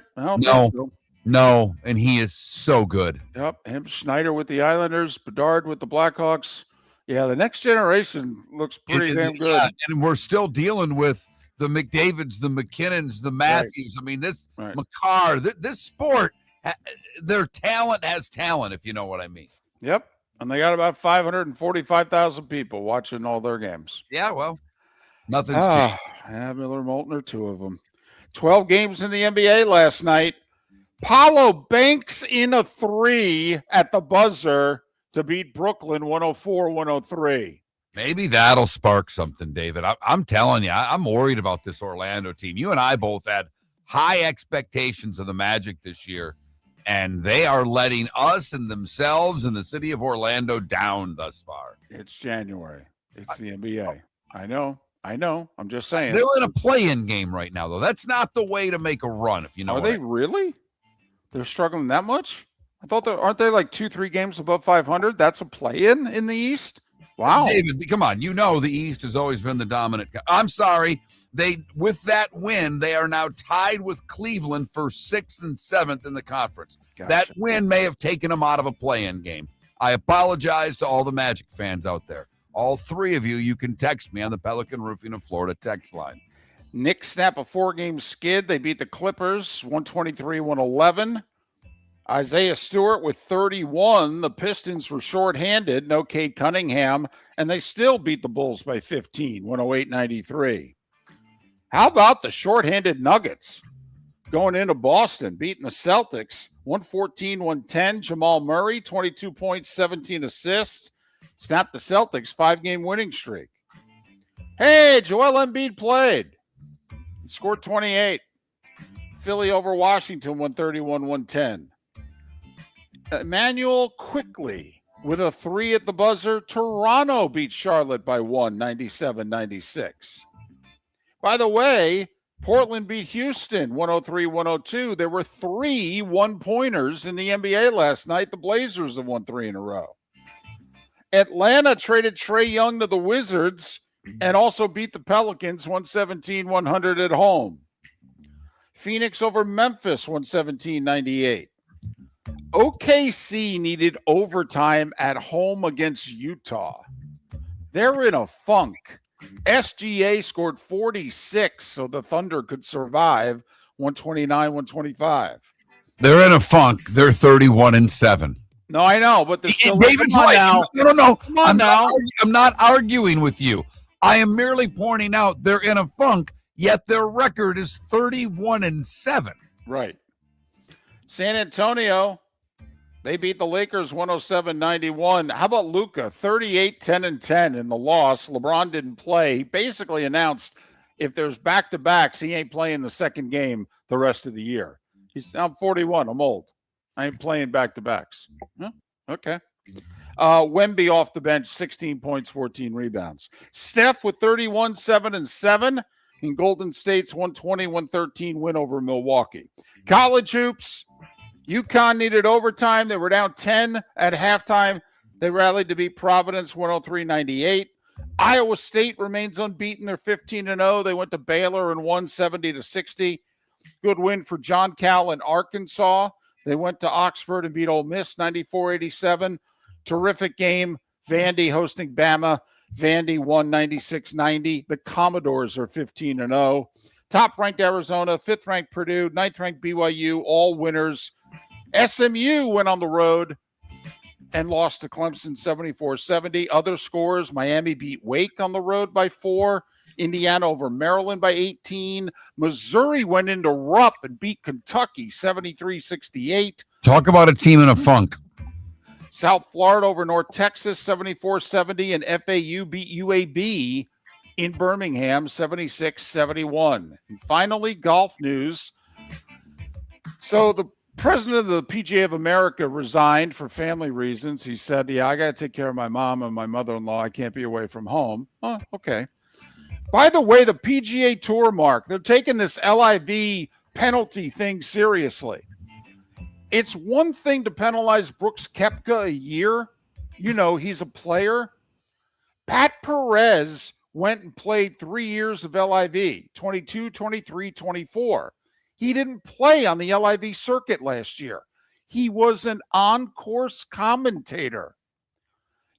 No, and he is so good. Yep, him, Schneider with the Islanders, Bedard with the Blackhawks. Yeah, the next generation looks pretty damn good. Yeah, and we're still dealing with the McDavids, the McKinnons, the Matthews. Right. I mean, this McCarr, this sport, their talent has talent, if you know what I mean. Yep, and they got about 545,000 people watching all their games. Yeah, well, nothing's changed. Yeah, Miller, Moulton are 2 of them. 12 games in the NBA last night. Paolo banks in a 3 at the buzzer to beat Brooklyn 104-103. Maybe that'll spark something, David. I'm telling you, I'm worried about this Orlando team. You and I both had high expectations of the Magic this year, and they are letting us and themselves and the city of Orlando down thus far. It's January. It's the NBA. I know. I'm just saying. They're in a play-in game right now, though. That's not the way to make a run, if you know. Are they really? They're struggling that much? I thought aren't they like 2-3 games above 500? That's a play-in in the East? Wow. David, come on. You know the East has always been the dominant. I'm sorry. With that win, they are now tied with Cleveland for 6th and 7th in the conference. Gotcha. That win may have taken them out of a play-in game. I apologize to all the Magic fans out there. All 3 of you can text me on the Pelican Roofing of Florida text line. Knicks snap a 4-game skid. They beat the Clippers 123-111. Isaiah Stewart with 31. The Pistons were shorthanded. No Cade Cunningham. And they still beat the Bulls by 15, 108-93. How about the shorthanded Nuggets going into Boston, beating the Celtics 114-110. Jamal Murray, 22 points, 17 assists. Snapped the Celtics' 5-game winning streak. Hey, Joel Embiid played. He scored 28. Philly over Washington, 131-110. Emmanuel Quickly with a 3 at the buzzer. Toronto beat Charlotte by 1, 97-96. By the way, Portland beat Houston 103-102. There were 3 one-pointers in the NBA last night. The Blazers have won 3 in a row. Atlanta traded Trae Young to the Wizards and also beat the Pelicans 117-100 at home. Phoenix over Memphis 117-98. OKC needed overtime at home against Utah. They're in a funk. SGA scored 46 so the Thunder could survive 129-125. They're in a funk. They're 31-7. No, I know, but they're still David's right. Now. No. I'm not arguing with you. I am merely pointing out they're in a funk, yet their record is 31-7. Right. San Antonio They beat the Lakers 107-91. How about Luka? 38-10-10 in the loss. LeBron didn't play. He basically announced if there's back-to-backs, he ain't playing the second game the rest of the year. I'm 41. I'm old. I ain't playing back-to-backs. Okay. Wemby off the bench, 16 points, 14 rebounds. Steph with 31, 7 and 7 in Golden State's 120-113 win over Milwaukee. College hoops. UConn needed overtime. They were down 10 at halftime. They rallied to beat Providence 103-98. Iowa State remains unbeaten. They're 15-0. They went to Baylor and won 70-60. Good win for John Cal in Arkansas. They went to Oxford and beat Ole Miss 94-87. Terrific game. Vandy hosting Bama. Vandy won 96-90. The Commodores are 15-0. Top-ranked Arizona, 5th-ranked Purdue, 9th-ranked BYU, all winners. SMU went on the road and lost to Clemson 74-70. Other scores, Miami beat Wake on the road by 4. Indiana over Maryland by 18. Missouri went into Rupp and beat Kentucky 73-68. Talk about a team in a funk. South Florida over North Texas 74-70, and FAU beat UAB in Birmingham 76-71. And finally, golf news. So the president of the PGA of America resigned for family reasons. He said, I got to take care of my mom and my mother-in-law. I can't be away from home. Oh, okay. By the way, the PGA Tour, Mark, they're taking this LIV penalty thing seriously. It's one thing to penalize Brooks Koepka a year. You know, he's a player. Pat Perez went and played 3 years of LIV, 22, 23, 24. He didn't play on the LIV circuit last year. He was an on-course commentator.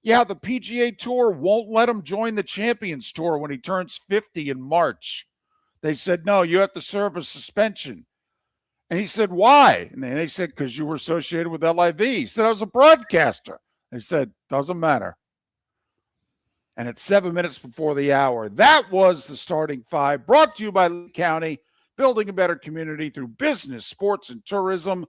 Yeah, the PGA Tour won't let him join the Champions Tour when he turns 50 in March. They said, no, you have to serve a suspension. And he said, why? And they said, because you were associated with LIV. He said, I was a broadcaster. They said, doesn't matter. And it's 7 minutes before the hour. That was the starting five, brought to you by Lee County, building a better community through business, sports, and tourism.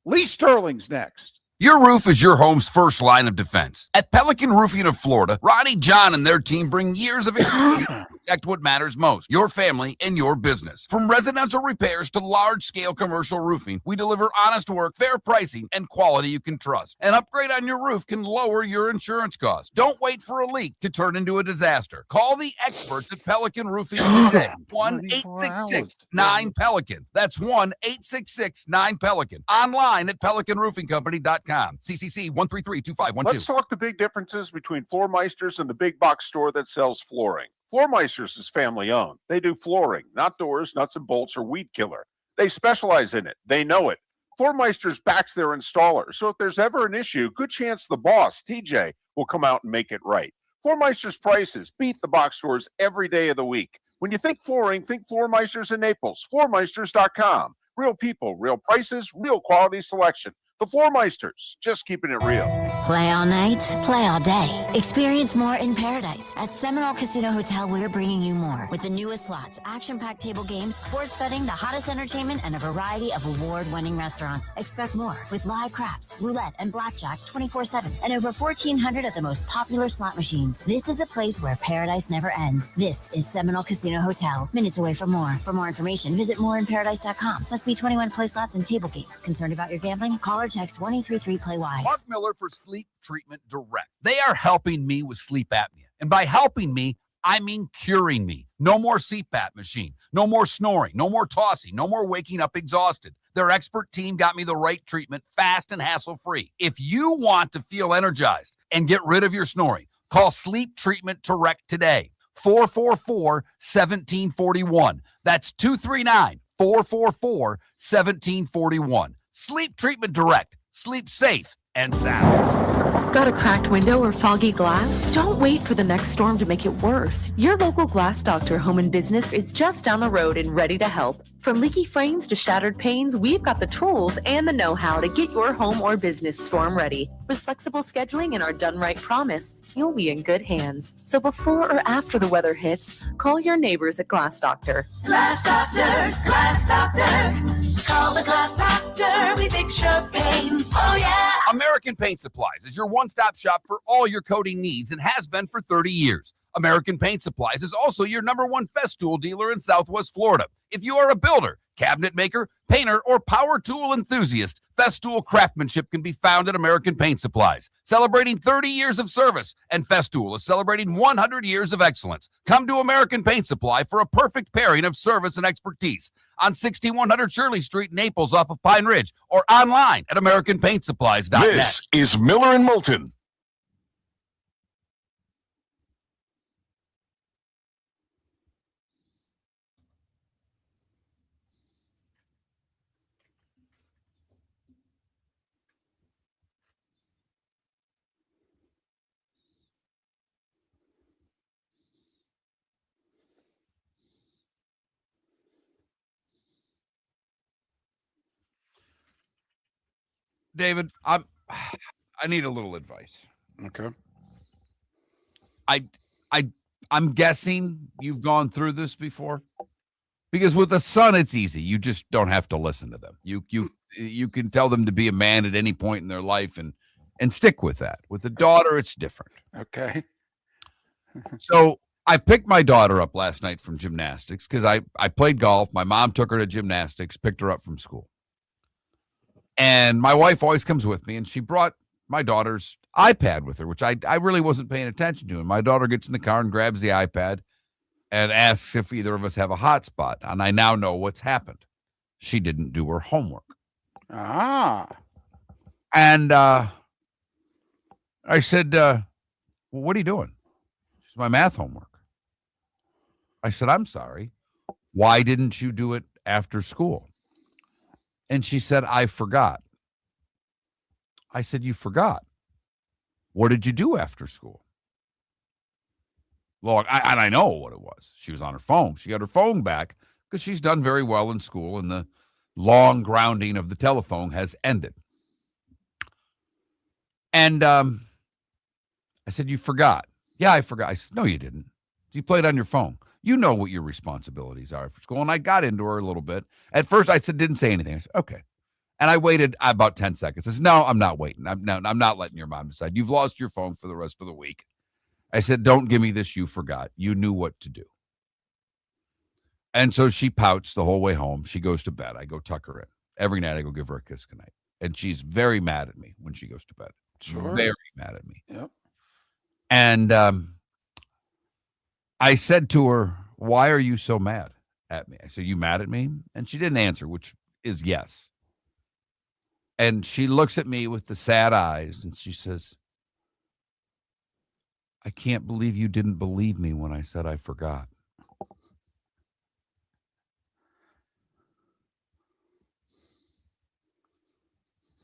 Lee Sterling's next. Your roof is your home's first line of defense. At Pelican Roofing of Florida, Ronnie John and their team bring years of experience to protect what matters most, your family and your business. From residential repairs to large-scale commercial roofing, we deliver honest work, fair pricing, and quality you can trust. An upgrade on your roof can lower your insurance costs. Don't wait for a leak to turn into a disaster. Call the experts at Pelican Roofing today. 1-866-9-PELICAN. That's 1-866-9-PELICAN. Online at PelicanRoofingCompany.com. CCC 1332512. Let's talk the big differences between Floormeisters and the big box store that sells flooring. Floormeisters is family owned. They do flooring, not doors, nuts and bolts, or weed killer. They specialize in it. They know it. Floormeisters backs their installer. So if there's ever an issue, good chance the boss, TJ, will come out and make it right. Floormeisters prices beat the box stores every day of the week. When you think flooring, think Floormeisters in Naples. Floormeisters.com. Real people, real prices, real quality selection. The Floormeisters, just keeping it real. Play all night, play all day. Experience more in paradise. At Seminole Casino Hotel, we're bringing you more. With the newest slots, action-packed table games, sports betting, the hottest entertainment, and a variety of award-winning restaurants. Expect more with live craps, roulette, and blackjack 24/7. And over 1,400 of the most popular slot machines. This is the place where paradise never ends. This is Seminole Casino Hotel. Minutes away from more. For more information, visit moreinparadise.com. Must be 21 play slots and table games. Concerned about your gambling? Call or text 1-833-PLAY-WISE. Mark Miller for Sleep Treatment Direct. They are helping me with sleep apnea. And by helping me, I mean curing me. No more CPAP machine. No more snoring. No more tossing. No more waking up exhausted. Their expert team got me the right treatment, fast and hassle-free. If you want to feel energized and get rid of your snoring, call Sleep Treatment Direct today. 444-1741. That's 239-444-1741. Sleep Treatment Direct. Sleep safe and sound. Got a cracked window or foggy glass? Don't wait for the next storm to make it worse. Your local Glass Doctor Home and Business is just down the road and ready to help. From leaky frames to shattered panes, we've got the tools and the know-how to get your home or business storm ready. With flexible scheduling and our done right promise, you'll be in good hands. So before or after the weather hits, call your neighbors at Glass Doctor. Glass Doctor, Glass Doctor. Call the Glass Doctor, we fix your pains. Oh yeah. American Paint Supplies is your one-stop shop for all your coating needs and has been for 30 years. American Paint Supplies is also your #1 Festool dealer in Southwest Florida. If you are a builder, cabinet maker, painter, or power tool enthusiast, Festool craftsmanship can be found at American Paint Supplies. Celebrating 30 years of service, and Festool is celebrating 100 years of excellence. Come to American Paint Supply for a perfect pairing of service and expertise on 6100 Shirley Street, Naples, off of Pine Ridge, or online at AmericanPaintSupplies.net. This is Miller and Moulton. David, I need a little advice. Okay. I'm guessing you've gone through this before, because with a son it's easy. You just don't have to listen to them. You can tell them to be a man at any point in their life and stick with that. With a daughter, it's different. Okay. So I picked my daughter up last night from gymnastics because I played golf. My mom took her to gymnastics, picked her up from school. And my wife always comes with me, and she brought my daughter's iPad with her, which I really wasn't paying attention to. And my daughter gets in the car and grabs the iPad and asks if either of us have a hotspot. And I now know what's happened. She didn't do her homework. Ah. And I said, well, what are you doing? She said, my math homework. I said, I'm sorry. Why didn't you do it after school? And she said, I forgot. I said, you forgot? What did you do after school? Well, I know what it was. She was on her phone. She got her phone back because she's done very well in school, and the long grounding of the telephone has ended. And I said, you forgot. Yeah, I forgot. I said, no, you didn't. You played on your phone. You know what your responsibilities are for school. And I got into her a little bit. At first, I said, didn't say anything. I said, okay. And I waited about 10 seconds. I said, no, I'm not waiting. I'm not letting your mom decide. You've lost your phone for the rest of the week. I said, don't give me this. You forgot. You knew what to do. And so she pouts the whole way home. She goes to bed. I go tuck her in. Every night I go give her a kiss goodnight. And she's very mad at me when she goes to bed. Sure. Very mad at me. Yep. And I said to her, why are you so mad at me? I said, you mad at me? And she didn't answer, which is yes. And she looks at me with the sad eyes and she says, I can't believe you didn't believe me when I said I forgot.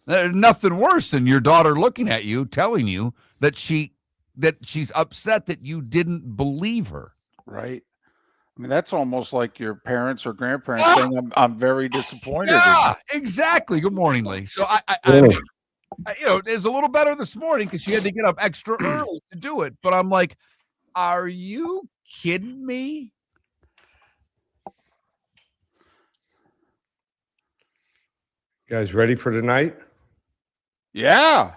There's nothing worse than your daughter looking at you, telling you that she's upset that you didn't believe her. Right. I mean, that's almost like your parents or grandparents saying, I'm very disappointed. Yeah, exactly. Good morning, Lee. So I mean, it's a little better this morning because she had to get up extra early to do it. But I'm like, are you kidding me? Guys ready for tonight? Yeah.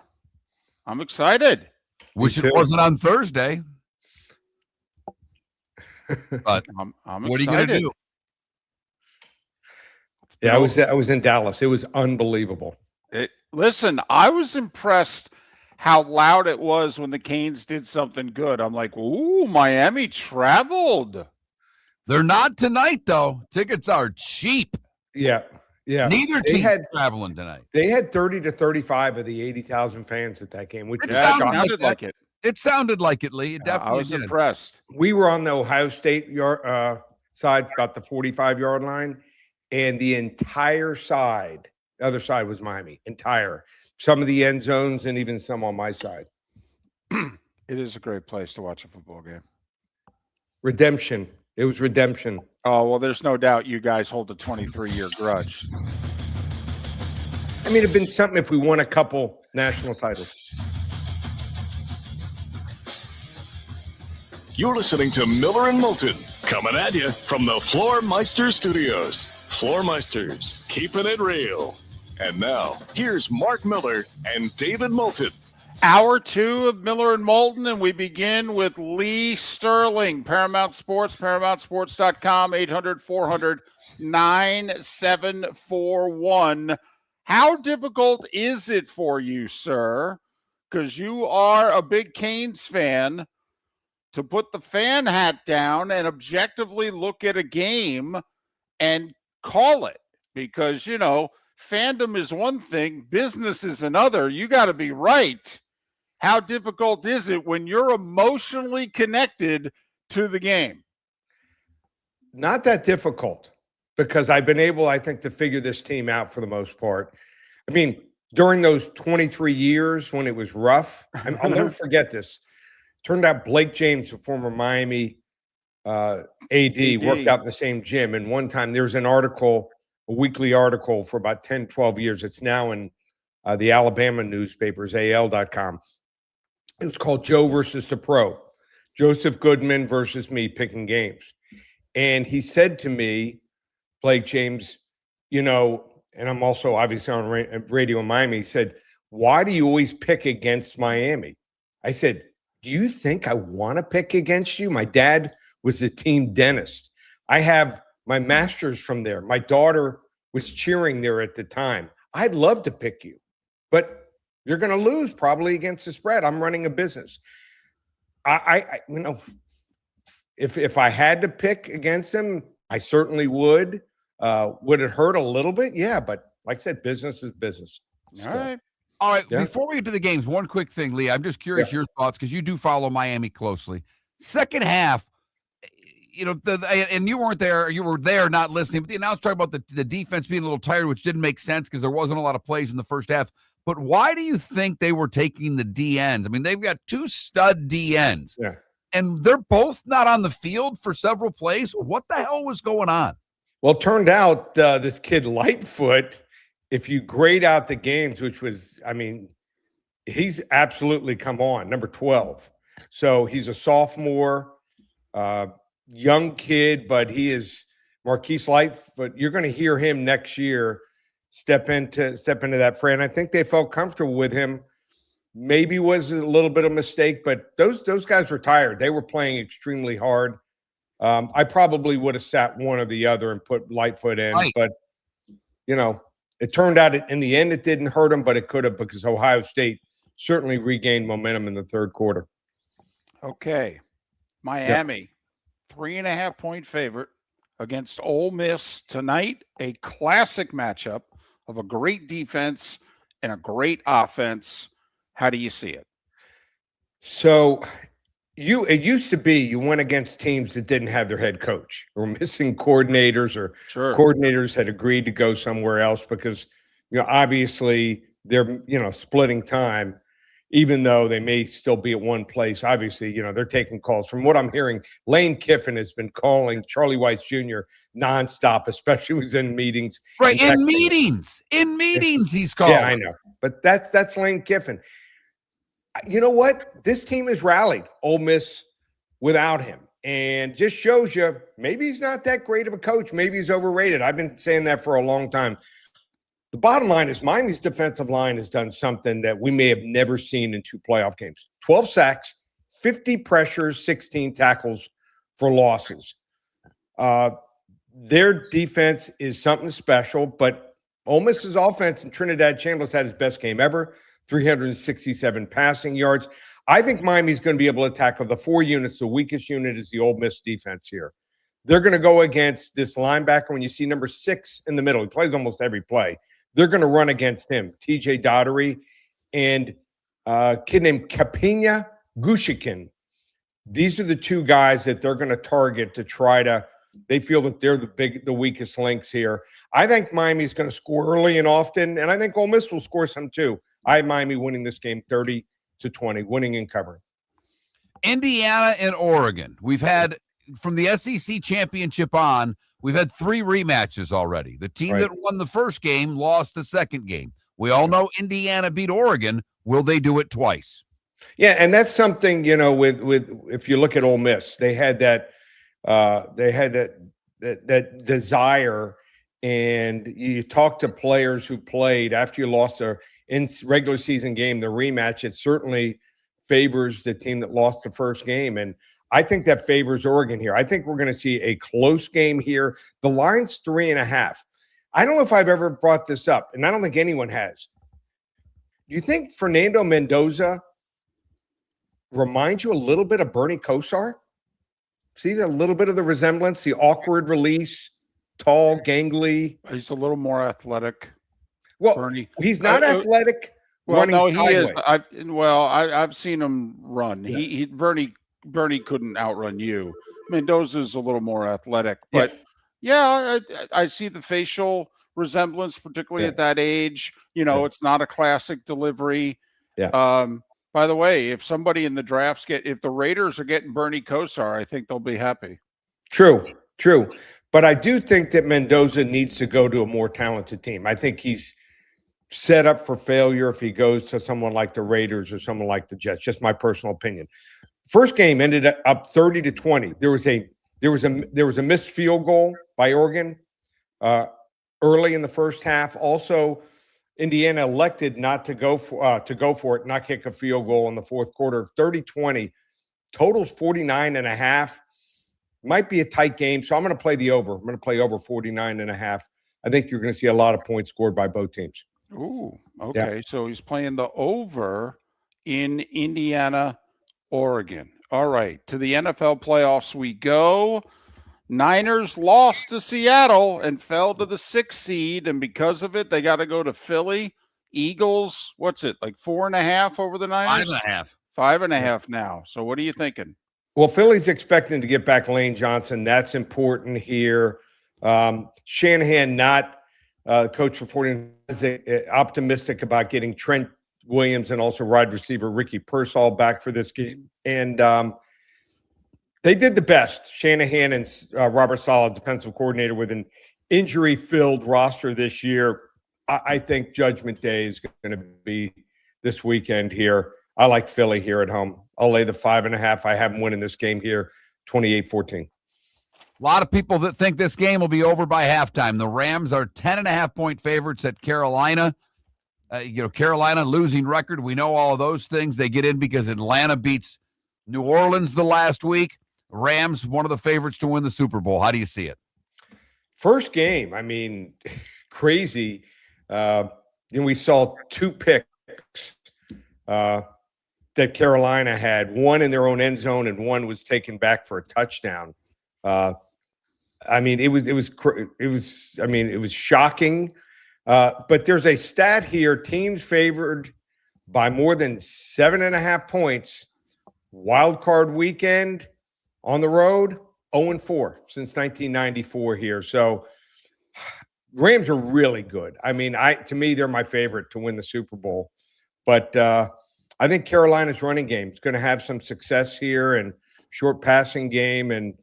I'm excited. Wish it wasn't on Thursday. But I'm what are excited. you going to do? Yeah, I was in Dallas. It was unbelievable. Listen, I was impressed how loud it was when the Canes did something good. I'm like, ooh, Miami traveled. They're not tonight, though. Tickets are cheap. Yeah. Neither team had traveling tonight. They had 30 to 35 of the 80,000 fans at that game, which sounded like it. It sounded like it, Lee. It definitely I was did. impressed. We were on the Ohio State side, about the 45-yard line, and the entire side, the other side was Miami, entire. Some of the end zones and even some on my side. It is a great place to watch a football game. Redemption. It was redemption. Oh, well, there's no doubt you guys hold a 23-year grudge. I mean, it'd been something if we won a couple national titles. You're listening to Miller and Moulton, coming at you from the Floor Meister Studios. Floor Meisters, keeping it real. And now, here's Mark Miller and David Moulton. Hour 2 of Miller and Moulton, and we begin with Lee Sterling, Paramount Sports, ParamountSports.com, 800-400-9741. How difficult is it for you, sir, because you are a big Canes fan, to put the fan hat down and objectively look at a game and call it? Because, you know, fandom is one thing, business is another. You got to be right. How difficult is it when you're emotionally connected to the game? Not that difficult, because I've been able, I think, to figure this team out for the most part. I mean, during those 23 years when it was rough, I'll never forget this. Turned out Blake James, a former Miami AD, worked out in the same gym. And one time there was an article, a weekly article for about 10, 12 years. It's now in the Alabama newspapers, AL.com. It was called Joe versus the Pro. Joseph Goodman versus me picking games. And he said to me, Blake James, you know, and I'm also obviously on radio in Miami, he said, why do you always pick against Miami? I said, do you think I want to pick against you? My dad was a team dentist. I have my master's from there. My daughter was cheering there at the time. I'd love to pick you, but you're going to lose probably against the spread. I'm running a business. I you know, if I had to pick against them, I certainly would. Would it hurt a little bit? Yeah, but like I said, business is business. All right. All right. Yeah. Before we get to the games, one quick thing, Lee. I'm just curious your thoughts, because you do follow Miami closely. Second half, you know, and you weren't there. You were there, not listening. But the announcer talked about the defense being a little tired, which didn't make sense because there wasn't a lot of plays in the first half. But why do you think they were taking the DNs? I mean, they've got two stud DNs. Yeah. And they're both not on the field for several plays. What the hell was going on? Well, it turned out this kid Lightfoot, if you grade out the games, which was, I mean, he's absolutely come on, number 12. So he's a sophomore, young kid, but he is Marquise Lightfoot. You're going to hear him next year step into that fray. And I think they felt comfortable with him. Maybe was a little bit of a mistake, but those guys were tired. They were playing extremely hard. I probably would have sat one or the other and put Lightfoot in, right. But you know, it turned out in the end it didn't hurt him, but it could have, because Ohio State certainly regained momentum in the third quarter. Okay. Miami, 3.5-point favorite against Ole Miss tonight. A classic matchup of a great defense and a great offense. How do you see it? So it used to be you went against teams that didn't have their head coach or missing coordinators, or coordinators had agreed to go somewhere else because, you know, obviously they're, you know, splitting time, even though they may still be at one place. Obviously, you know, they're taking calls. From what I'm hearing, Lane Kiffin has been calling Charlie Weiss Jr. nonstop, especially when he's in meetings. Right, in meetings, he's calling. Yeah, I know. But that's Lane Kiffin. You know what? This team has rallied Ole Miss without him, and just shows you maybe he's not that great of a coach. Maybe he's overrated. I've been saying that for a long time. The bottom line is Miami's defensive line has done something that we may have never seen in two playoff games. 12 sacks, 50 pressures, 16 tackles for losses. Their defense is something special, but Ole Miss's offense, and Trinidad Chandler's had his best game ever, 367 passing yards. I think Miami's going to be able to tackle the four units. The weakest unit is the Ole Miss defense here. They're going to go against this linebacker. When you see number 6 in the middle, he plays almost every play. They're going to run against him, TJ Daugherty, and a kid named Kapina Gushikin. These are the two guys that they're going to target to try to – they feel that they're the weakest links here. I think Miami's going to score early and often, and I think Ole Miss will score some too. I have Miami winning this game 30-20, winning and covering. Indiana and Oregon. We've had, from the SEC championship on, we've had 3 rematches already. The team that won the first game lost the second game. We all know Indiana beat Oregon. Will they do it twice? Yeah, and that's something, you know, with if you look at Ole Miss, they had that desire, and you talk to players who played after you lost a regular season game, the rematch, it certainly favors the team that lost the first game. And I think that favors Oregon here. I think we're going to see a close game here. The line's 3.5. I don't know if I've ever brought this up, and I don't think anyone has. Do you think Fernando Mendoza reminds you a little bit of Bernie Kosar? See a little bit of the resemblance, the awkward release, tall, gangly. He's a little more athletic. Well, Bernie. he's not athletic. Well, no, sideways. he is. I've seen him run. Yeah. Bernie couldn't outrun you. Mendoza's a little more athletic, but I see the facial resemblance, particularly at that age. It's not a classic delivery. Yeah. By the way, if somebody in the drafts if the Raiders are getting Bernie Kosar, I think they'll be happy. True. But I do think that Mendoza needs to go to a more talented team. I think he's set up for failure if he goes to someone like the Raiders or someone like the Jets. Just my personal opinion. First game ended up 30-20. There was a missed field goal by Oregon early in the first half. Also, Indiana elected not to go for it, not kick a field goal in the fourth quarter. 30-20. Totals 49.5. Might be a tight game, so I'm going to play the over. I'm going to play over 49.5. I think you're going to see a lot of points scored by both teams. Ooh, okay. Yeah. So he's playing the over in Indiana, Oregon. All right, to the NFL playoffs we go. Niners lost to Seattle and fell to the 6th seed, and because of it, they got to go to Philly. Eagles, what's it, like 4.5 over the Niners? 5.5. 5.5 now. So what are you thinking? Well, Philly's expecting to get back Lane Johnson. That's important here. Shanahan, not coach for 49, is optimistic about getting Trent Williams and also wide receiver Ricky Pearsall back for this game. And they did the best. Shanahan and Robert Saleh, defensive coordinator, with an injury-filled roster this year. I think Judgment Day is going to be this weekend here. I like Philly here at home. I'll lay the 5.5. I have them winning this game here, 28-14. A lot of people that think this game will be over by halftime. The Rams are 10.5-point favorites at Carolina. Carolina losing record. We know all of those things. They get in because Atlanta beats New Orleans the last week. Rams, one of the favorites to win the Super Bowl. How do you see it? First game, I mean, crazy. We saw 2 picks that Carolina had, one in their own end zone and one was taken back for a touchdown. It was shocking. But there's a stat here: teams favored by more than 7.5 points. Wild card weekend on the road, 0-4 since 1994 here. So Rams are really good. To me, they're my favorite to win the Super Bowl. But I think Carolina's running game is going to have some success here, and short passing game and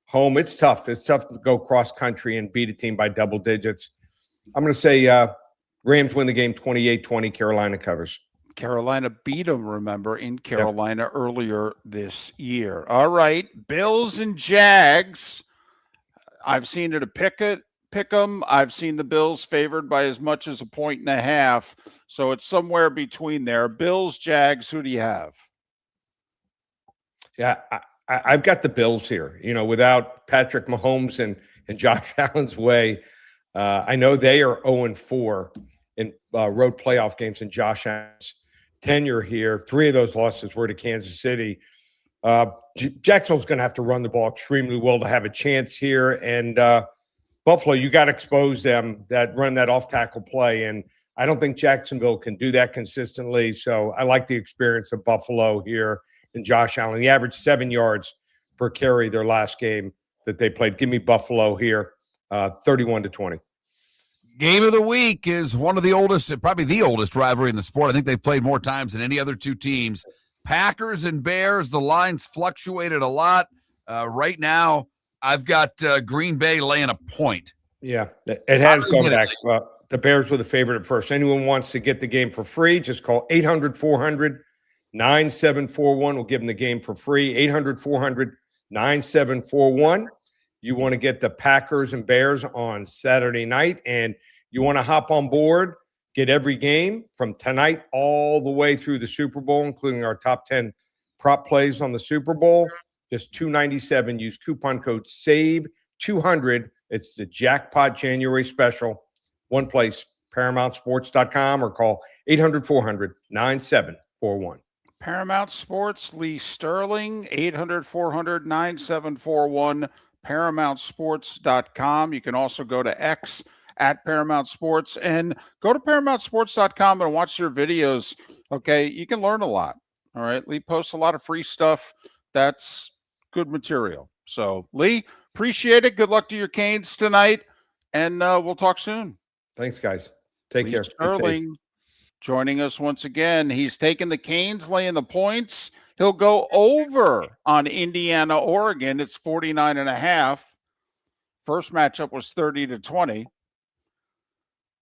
home. It's tough. It's tough to go cross country and beat a team by double digits. I'm going to say Rams win the game 28-20. Carolina covers. Carolina beat them, remember, in Carolina earlier this year. All right, Bills and Jags. I've seen it pick them. I've seen the Bills favored by as much as 1.5. So it's somewhere between there. Bills, Jags, who do you have? Yeah, I've got the Bills here. Without Patrick Mahomes and Josh Allen's way, I know they are 0-4 in road playoff games in Josh Allen's tenure here. 3 of those losses were to Kansas City. Jacksonville's going to have to run the ball extremely well to have a chance here. And Buffalo, you got to expose them, run that off-tackle play. And I don't think Jacksonville can do that consistently. So I like the experience of Buffalo here and Josh Allen. He averaged 7 yards per carry their last game that they played. Give me Buffalo here, 31-20. Game of the week is one of the oldest, probably the oldest rivalry in the sport. I think they've played more times than any other 2 teams. Packers and Bears, the lines fluctuated a lot. Right now, I've got Green Bay laying a point. Yeah, it has gone back. The Bears were the favorite at first. Anyone wants to get the game for free, just call 800-400-9741. We'll give them the game for free, 800-400-9741. you want to get the Packers and Bears on Saturday night, and you want to hop on board, get every game from tonight all the way through the Super Bowl, including our top 10 prop plays on the Super Bowl, just $297. Use coupon code SAVE200. It's the Jackpot January special. One place, ParamountSports.com, or call 800-400-9741. Paramount Sports, Lee Sterling, 800-400-9741, ParamountSports.com. You can also go to X at Paramount Sports and go to ParamountSports.com and watch your videos. Okay, you can learn a lot. All right, Lee posts a lot of free stuff. That's good material. So, Lee, appreciate it. Good luck to your Canes tonight, and we'll talk soon. Thanks, guys. Take Lee care. Sterling joining us once again. He's taking the Canes, laying the points. He'll go over on Indiana, Oregon. It's 49.5. First matchup was 30-20.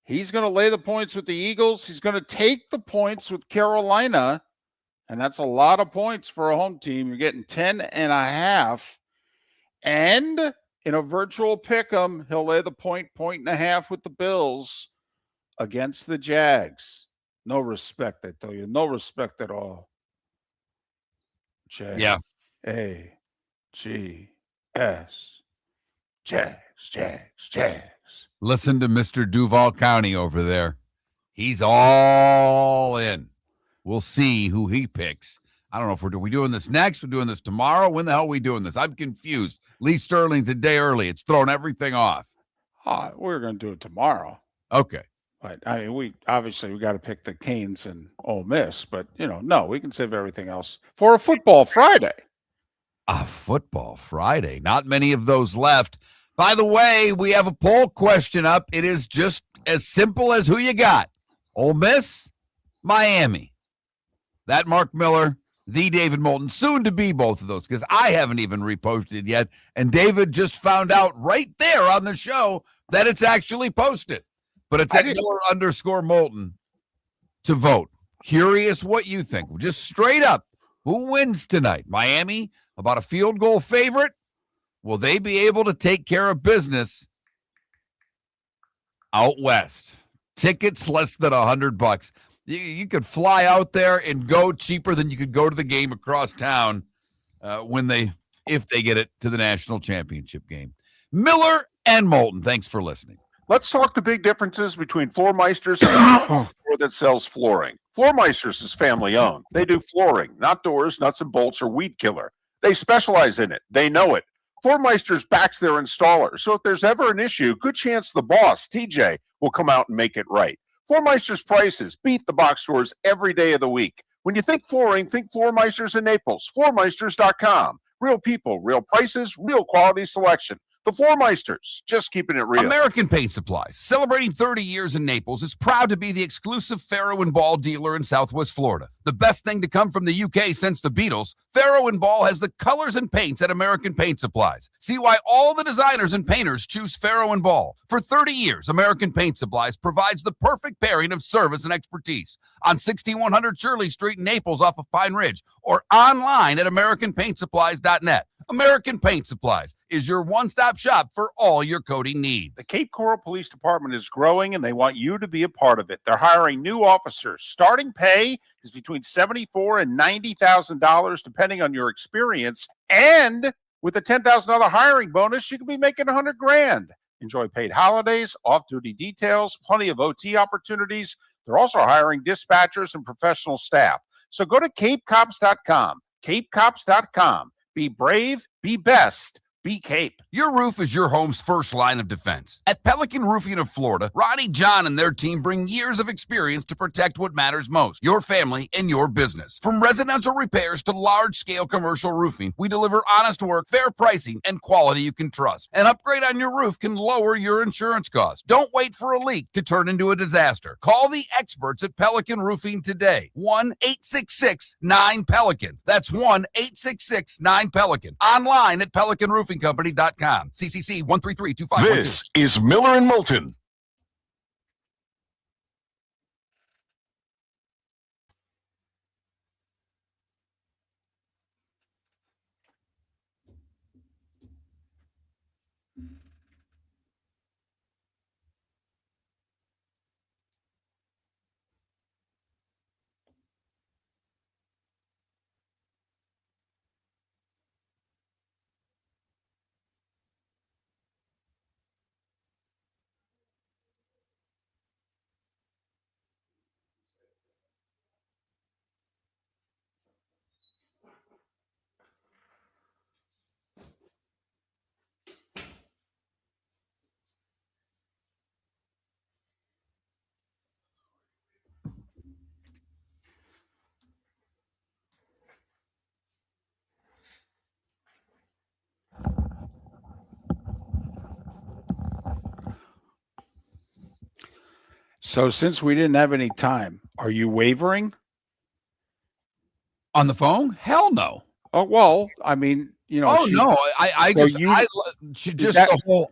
He's going to lay the points with the Eagles. He's going to take the points with Carolina, and that's a lot of points for a home team. You're getting 10.5. And in a virtual pick'em, he'll lay the point and a half with the Bills against the Jags. No respect, I tell you. No respect at all. Yeah. J-A-G-S. Jags. Listen to Mr. Duval County over there. He's all in. We'll see who he picks. I don't know if we doing this next. We're doing this tomorrow. When the hell are we doing this? I'm confused. Lee Sterling's a day early. It's thrown everything off. We're going to do it tomorrow. Okay. But I mean, we got to pick the Canes and Ole Miss, but no, we can save everything else for a football Friday. A football Friday. Not many of those left. By the way, we have a poll question up. It is just as simple as who you got. Ole Miss, Miami. That Mark Miller, the David Moulton, soon to be both of those, because I haven't even reposted yet. And David just found out right there on the show that it's actually posted. But it's at Miller_Moulton to vote. Curious what you think. Just straight up, who wins tonight? Miami, about a field goal favorite? Will they be able to take care of business out west? Tickets less than $100. You could fly out there and go cheaper than you could go to the game across town if they get it to the national championship game. Miller and Moulton, thanks for listening. Let's talk the big differences between Floormeisters and a store that sells flooring. Floormeisters is family owned. They do flooring, not doors, nuts and bolts, or weed killer. They specialize in it. They know it. Floormeisters backs their installer. So if there's ever an issue, good chance the boss, TJ, will come out and make it right. Floormeister's prices beat the box stores every day of the week. When you think flooring, think Floormeisters in Naples. Floormeisters.com. Real people, real prices, real quality selection. The Floormeisters, just keeping it real. American Paint Supplies, celebrating 30 years in Naples, is proud to be the exclusive Farrow & Ball dealer in Southwest Florida. The best thing to come from the UK since the Beatles, Farrow & Ball has the colors and paints at American Paint Supplies. See why all the designers and painters choose Farrow & Ball. For 30 years, American Paint Supplies provides the perfect pairing of service and expertise. On 6100 Shirley Street in Naples off of Pine Ridge, or online at AmericanPaintSupplies.net. American Paint Supplies is your one-stop shop for all your coating needs. The Cape Coral Police Department is growing, and they want you to be a part of it. They're hiring new officers. Starting pay is between $74,000 and $90,000, depending on your experience. And with a $10,000 hiring bonus, you could be making $100,000. Enjoy paid holidays, off-duty details, plenty of OT opportunities. They're also hiring dispatchers and professional staff. So go to CapeCops.com. CapeCops.com. Be brave, be best, be Cape. Your roof is your home's first line of defense. At Pelican Roofing of Florida, Ronnie John and their team bring years of experience to protect what matters most, your family and your business. From residential repairs to large-scale commercial roofing, we deliver honest work, fair pricing, and quality you can trust. An upgrade on your roof can lower your insurance costs. Don't wait for a leak to turn into a disaster. Call the experts at Pelican Roofing today. 1-866-9-PELICAN. That's 1-866-9-PELICAN. Online at PelicanRoofingCompany.com. CCC 1332512. This is Miller and Moulton. So since we didn't have any time, are you wavering? On the phone? Hell no. Oh, well, I mean, Oh no, she just that- the whole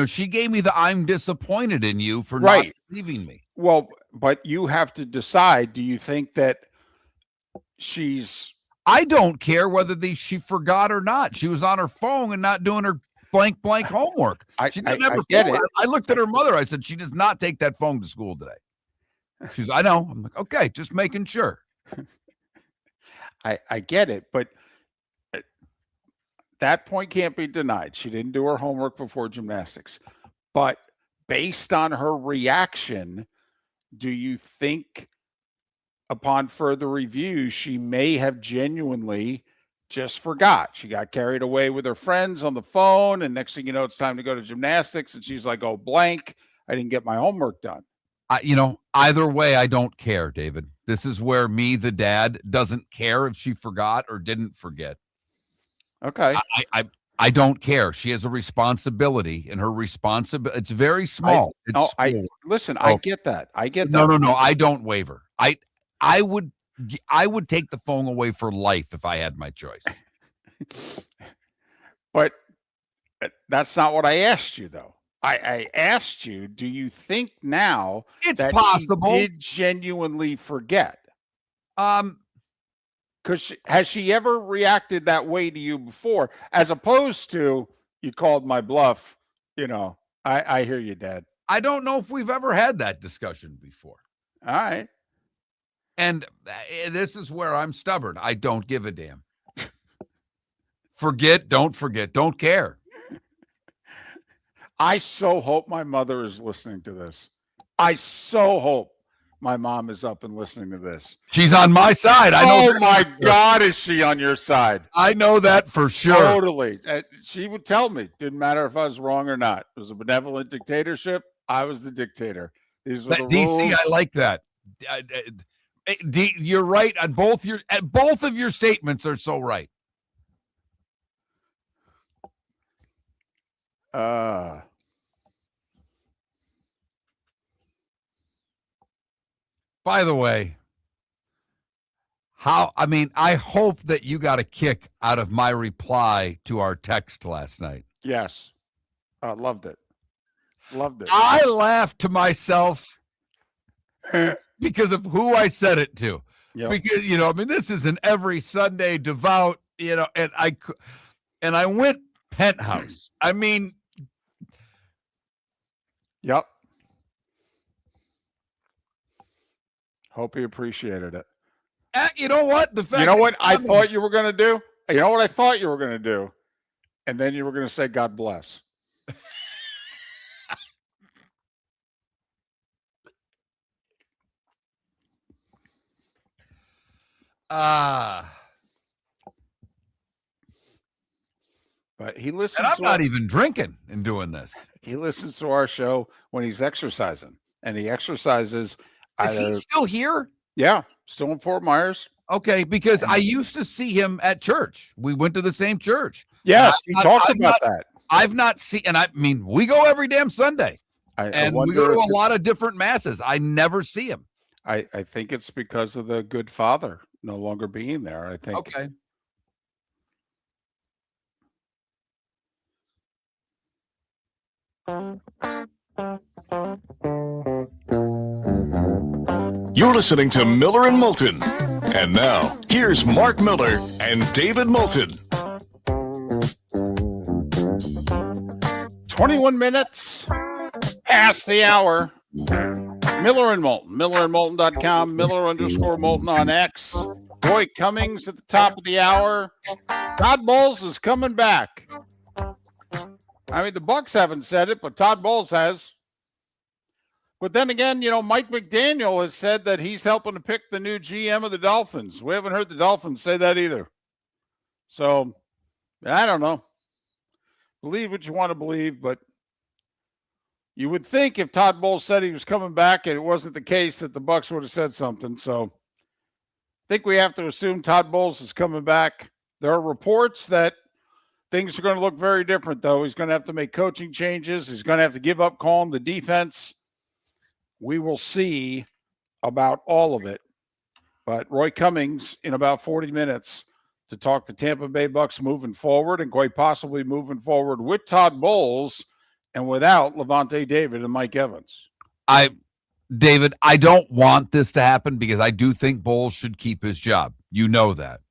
she gave me the I'm disappointed in you for not Right. leaving me. Well, but you have to decide, do you think that I don't care whether she forgot or not. She was on her phone and not doing her blank homework. She doesn't have her get phone. it. I looked at her mother. I said, she does not take that phone to school today. She's, I know. I'm like, okay, just making sure. I get it, but that point can't be denied. She didn't do her homework before gymnastics. But based on her reaction, do you think upon further review, she may have genuinely just forgot? She got carried away with her friends on the phone, and next thing you know, it's time to go to gymnastics, and she's like, oh, blank, I didn't get my homework done. Either way, I don't care, David. This is where me, the dad, doesn't care if she forgot or didn't forget. Okay. I don't care. She has a responsibility, and her responsibility, it's very small. Listen, I get that. I get that. No. I don't waver. I would take the phone away for life if I had my choice. But that's not what I asked you, though. I asked you, do you think now It's that possible. she did genuinely forget? Because has she ever reacted that way to you before, as opposed to, you called my bluff? I hear you, Dad. I don't know if we've ever had that discussion before. All right. And this is where I'm stubborn. I don't give a damn. Forget, don't care. I so hope my mother is listening to this. I so hope my mom is up and listening to this. She's on my side. I know. Oh my God, is she on your side? I know that for sure. Totally. She would tell me. Didn't matter if I was wrong or not. It was a benevolent dictatorship. I was the dictator. These were the DC, rules. I like that. You're right on both of your statements are so right. By the way, I hope that you got a kick out of my reply to our text last night. Yes. Loved it. I laughed to myself because of who I said it to. Yep. Because, this is an every Sunday devout, and I went penthouse. Yep. Hope he appreciated it. You know what? I thought you were going to do? You know what I thought you were going to do? And then you were going to say, God bless. But he listens. And I'm not even drinking and doing this. He listens to our show when he's exercising, and he exercises. Is he still here? Yeah, still in Fort Myers. Okay, because I used to see him at church. We went to the same church. Yes, we talked about that. I've not seen, and we go every damn Sunday, and we go to a lot of different masses. I never see him. I think it's because of the good father no longer being there. I think. Okay. You're listening to Miller and Moulton. And now, here's Mark Miller and David Moulton. 21 minutes past the hour. Miller and Moulton. MillerandMoulton.com. Miller_Moulton on X. Boy Cummings at the top of the hour. Todd Bowles is coming back. The Bucs haven't said it, but Todd Bowles has. But then again, Mike McDaniel has said that he's helping to pick the new GM of the Dolphins. We haven't heard the Dolphins say that either. So, I don't know. Believe what you want to believe, but you would think if Todd Bowles said he was coming back and it wasn't the case that the Bucs would have said something. So, I think we have to assume Todd Bowles is coming back. There are reports that things are going to look very different, though. He's going to have to make coaching changes. He's going to have to give up calling the defense. we will see about all of it. But Roy Cummings in about 40 minutes to talk the Tampa Bay Bucs moving forward and quite possibly moving forward with Todd Bowles and without Levante David and Mike Evans. David, I don't want this to happen because I do think Bowles should keep his job. You know that.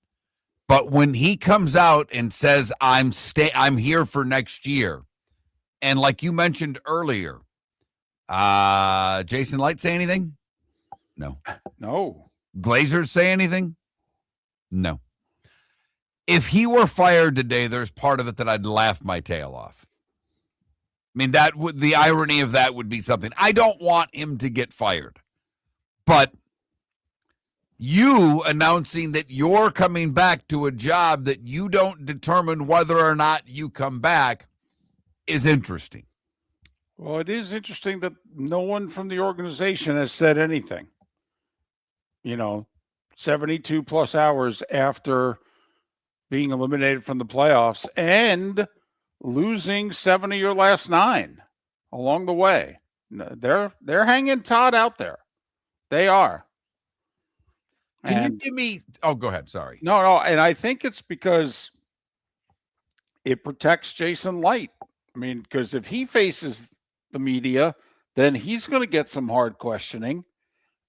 But when he comes out and says, I'm here for next year, and like you mentioned earlier, Jason Light say anything? No. Glazers say anything? No. If he were fired today, there's part of it that I'd laugh my tail off. I mean, the irony of that would be something. I don't want him to get fired. But you announcing that you're coming back to a job that you don't determine whether or not you come back is interesting. Well, it is interesting that no one from the organization has said anything. 72 plus hours after being eliminated from the playoffs and losing 7 of your last 9 along the way. They're hanging Todd out there. They are. Can you give me – oh, go ahead. Sorry. No. And I think it's because it protects Jason Light. I mean, because if he faces the media, then he's going to get some hard questioning.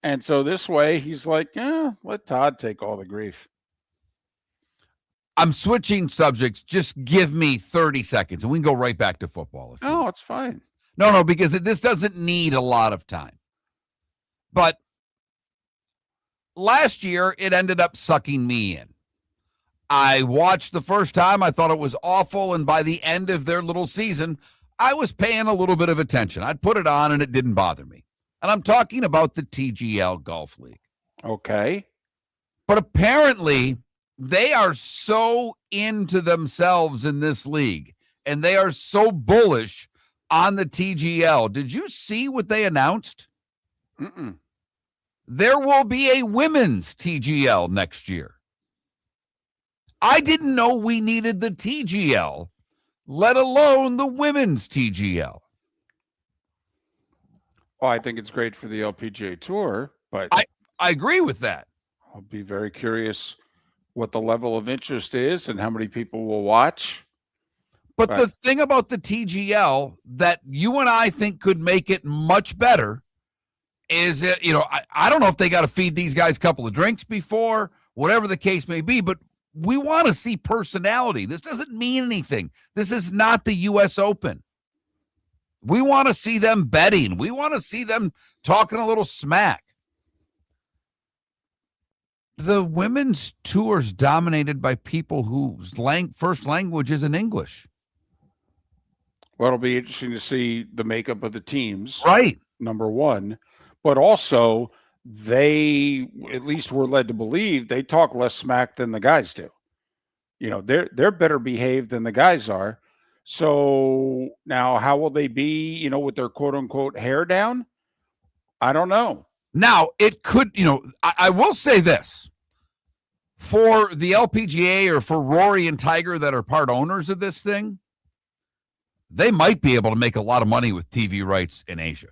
And so this way, he's like, let Todd take all the grief. I'm switching subjects. Just give me 30 seconds, and we can go right back to football. No, it's fine. No, because this doesn't need a lot of time. But last year, it ended up sucking me in. I watched the first time. I thought it was awful, and by the end of their little season, I was paying a little bit of attention. I'd put it on, and it didn't bother me. And I'm talking about the TGL Golf League. Okay. But apparently, they are so into themselves in this league, and they are so bullish on the TGL. Did you see what they announced? Mm-mm. There will be a women's TGL next year. I didn't know we needed the TGL, let alone the women's TGL. Well, I think it's great for the LPGA Tour, but I agree with that. I'll be very curious what the level of interest is and how many people will watch. But the thing about the TGL that you and I think could make it much better is that, I don't know if they got to feed these guys a couple of drinks before, whatever the case may be, but we want to see personality. This doesn't mean anything. This is not the U.S. Open. We want to see them betting. We want to see them talking a little smack. The women's tour is dominated by people whose first language isn't English. Well, it'll be interesting to see the makeup of the teams. Right. Number one. But also, they, at least we're led to believe, they talk less smack than the guys do. They're better behaved than the guys are. So now how will they be, with their quote unquote hair down? I don't know. Now, it could, I will say this. For the LPGA or for Rory and Tiger that are part owners of this thing, they might be able to make a lot of money with TV rights in Asia.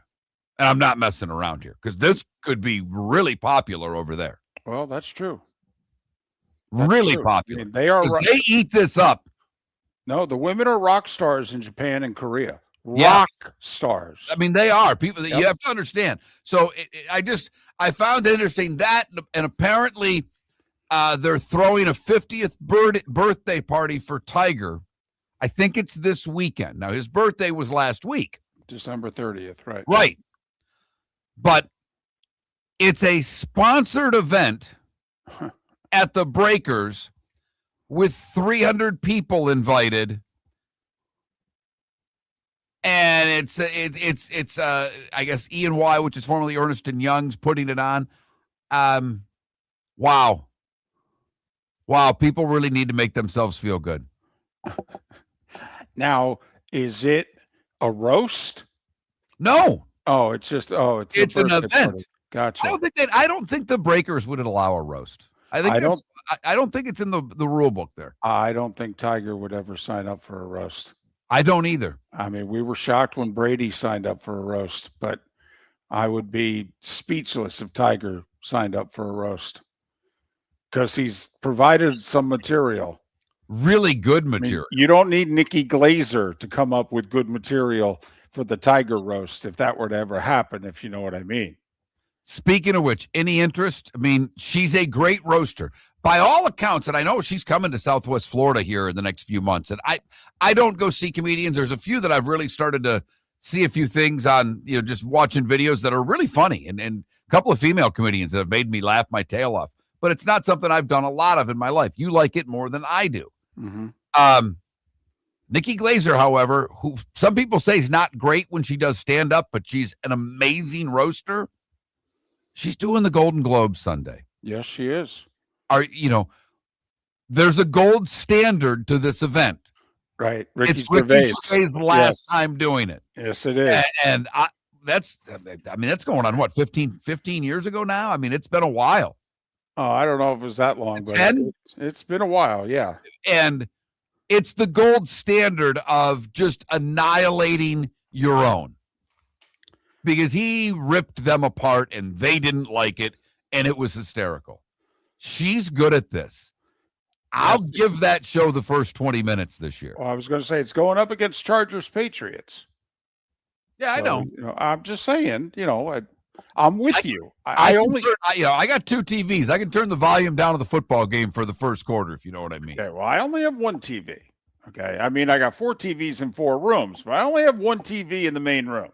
And I'm not messing around here because this could be really popular over there. Well, that's true. Really true. Popular. I mean, they are. They eat this up. No, the women are rock stars in Japan and Korea. Rock stars. I mean, they are people that you have to understand. So I found it interesting that, and apparently they're throwing a 50th birthday party for Tiger. I think it's this weekend. Now, his birthday was last week. December 30th, right. Right. But it's a sponsored event at the Breakers with 300 people invited. And it's I guess E&Y, which is formerly Ernst & Young's, putting it on. Wow. People really need to make themselves feel good. Now, is it a roast? No. Oh, it's just it's an event. Party. Gotcha. I don't think the Breakers would allow a roast. I don't think it's in the rule book there. I don't think Tiger would ever sign up for a roast. I don't either. I mean, we were shocked when Brady signed up for a roast, but I would be speechless if Tiger signed up for a roast because he's provided some material. Really good I mean, material. you don't need Nikki Glazer to come up with good material for the Tiger roast if that were to ever happen, if you know what I mean. Speaking of which, any interest? I mean, she's a great roaster. By all accounts, and I know she's coming to Southwest Florida here in the next few months, and I don't go see comedians. There's a few that I've really started to see a few things on, just watching videos that are really funny, and a couple of female comedians that have made me laugh my tail off. But it's not something I've done a lot of in my life. You like it more than I do. Mm-hmm. Nikki Glazer, however, who some people say is not great when she does stand up, but she's an amazing roaster. She's doing the Golden Globes Sunday. Yes, she is. There's a gold standard to this event. Right. Ricky It's Ricky Gervais' last time doing it. Yes, it is. And that's going on, what, 15 years ago now? I mean, it's been a while. Oh, I don't know if it was that long, but 10? it's been a while, yeah. And it's the gold standard of just annihilating your own. Because he ripped them apart and they didn't like it, and it was hysterical. She's good at this. I'll give that show the first 20 minutes this year. Well, I was going to say it's going up against Chargers Patriots. Yeah, I know. I'm just saying, I'm with you. I got two TVs. I can turn the volume down of the football game for the first quarter, if you know what I mean. Okay, well, I only have one TV. Okay. I mean, I got 4 TVs in 4 rooms, but I only have one TV in the main room.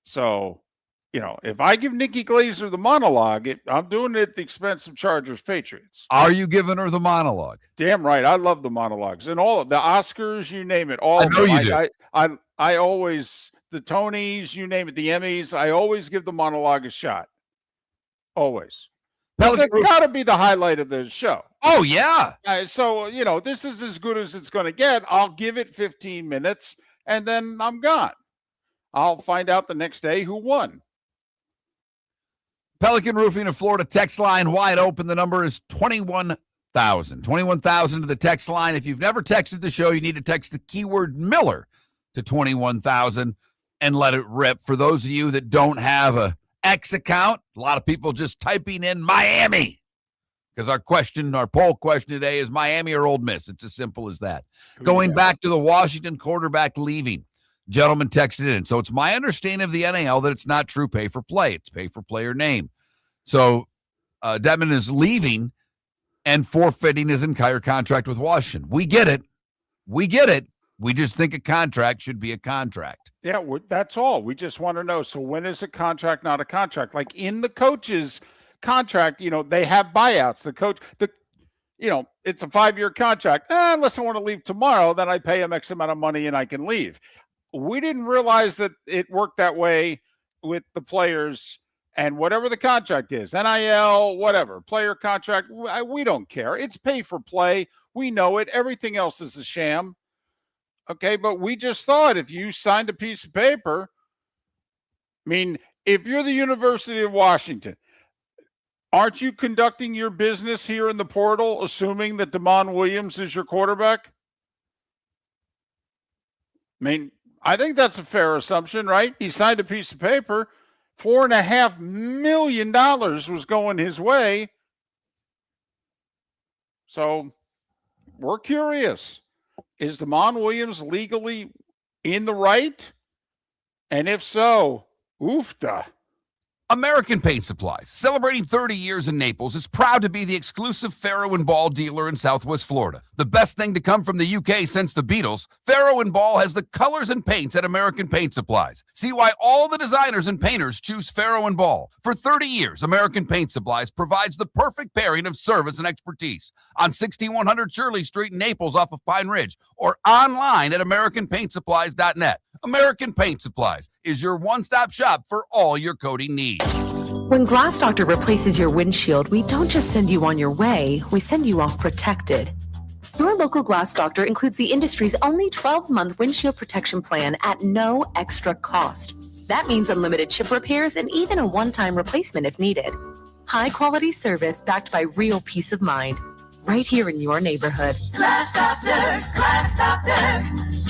So, if I give Nikki Glazer the monologue, I'm doing it at the expense of Chargers Patriots. Are you giving her the monologue? Damn right. I love the monologues and all of the Oscars, you name it. All I know you do. I always, the Tonys, you name it, the Emmys, I always give the monologue a shot. Always. It's got to be the highlight of the show. Oh, yeah. So, this is as good as it's going to get. I'll give it 15 minutes and then I'm gone. I'll find out the next day who won. Pelican Roofing of Florida text line wide open. The number is 21,000. 21,000 to the text line. If you've never texted the show, you need to text the keyword Miller to 21,000 and let it rip. For those of you that don't have a X account, a lot of people just typing in Miami because our poll question today is Miami or Ole Miss. It's as simple as that. Going back to the Washington quarterback leaving. Gentleman texted in. So it's my understanding of the NAL that it's not true pay for play. It's pay for player name. So Detman is leaving and forfeiting his entire contract with Washington. We get it. We just think a contract should be a contract. Yeah, that's all. We just want to know. So when is a contract not a contract? Like in the coach's contract, they have buyouts. The coach, it's a 5-year contract. Unless I want to leave tomorrow, then I pay him X amount of money and I can leave. We didn't realize that it worked that way with the players and whatever the contract is, NIL, whatever, player contract, we don't care. It's pay for play. We know it. Everything else is a sham. Okay, but we just thought if you signed a piece of paper, if you're the University of Washington, aren't you conducting your business here in the portal, assuming that Damon Williams is your quarterback? I think that's a fair assumption, right? He signed a piece of paper. $4.5 million was going his way. So we're curious. Is Damon Williams legally in the right? And if so, oofta. American Paint Supplies, celebrating 30 years in Naples, is proud to be the exclusive Farrow & Ball dealer in Southwest Florida. The best thing to come from the UK since the Beatles, Farrow & Ball has the colors and paints at American Paint Supplies. See why all the designers and painters choose Farrow & Ball. For 30 years, American Paint Supplies provides the perfect pairing of service and expertise on 6100 Shirley Street in Naples off of Pine Ridge or online at AmericanPaintSupplies.net. American Paint Supplies is your one-stop shop for all your coating needs. When Glass Doctor replaces your windshield, we don't just send you on your way, we send you off protected. Your local Glass Doctor includes the industry's only 12-month windshield protection plan at no extra cost. That means unlimited chip repairs and even a one-time replacement if needed. High-quality service backed by real peace of mind. Right here in your neighborhood. Glass Doctor, Glass Doctor.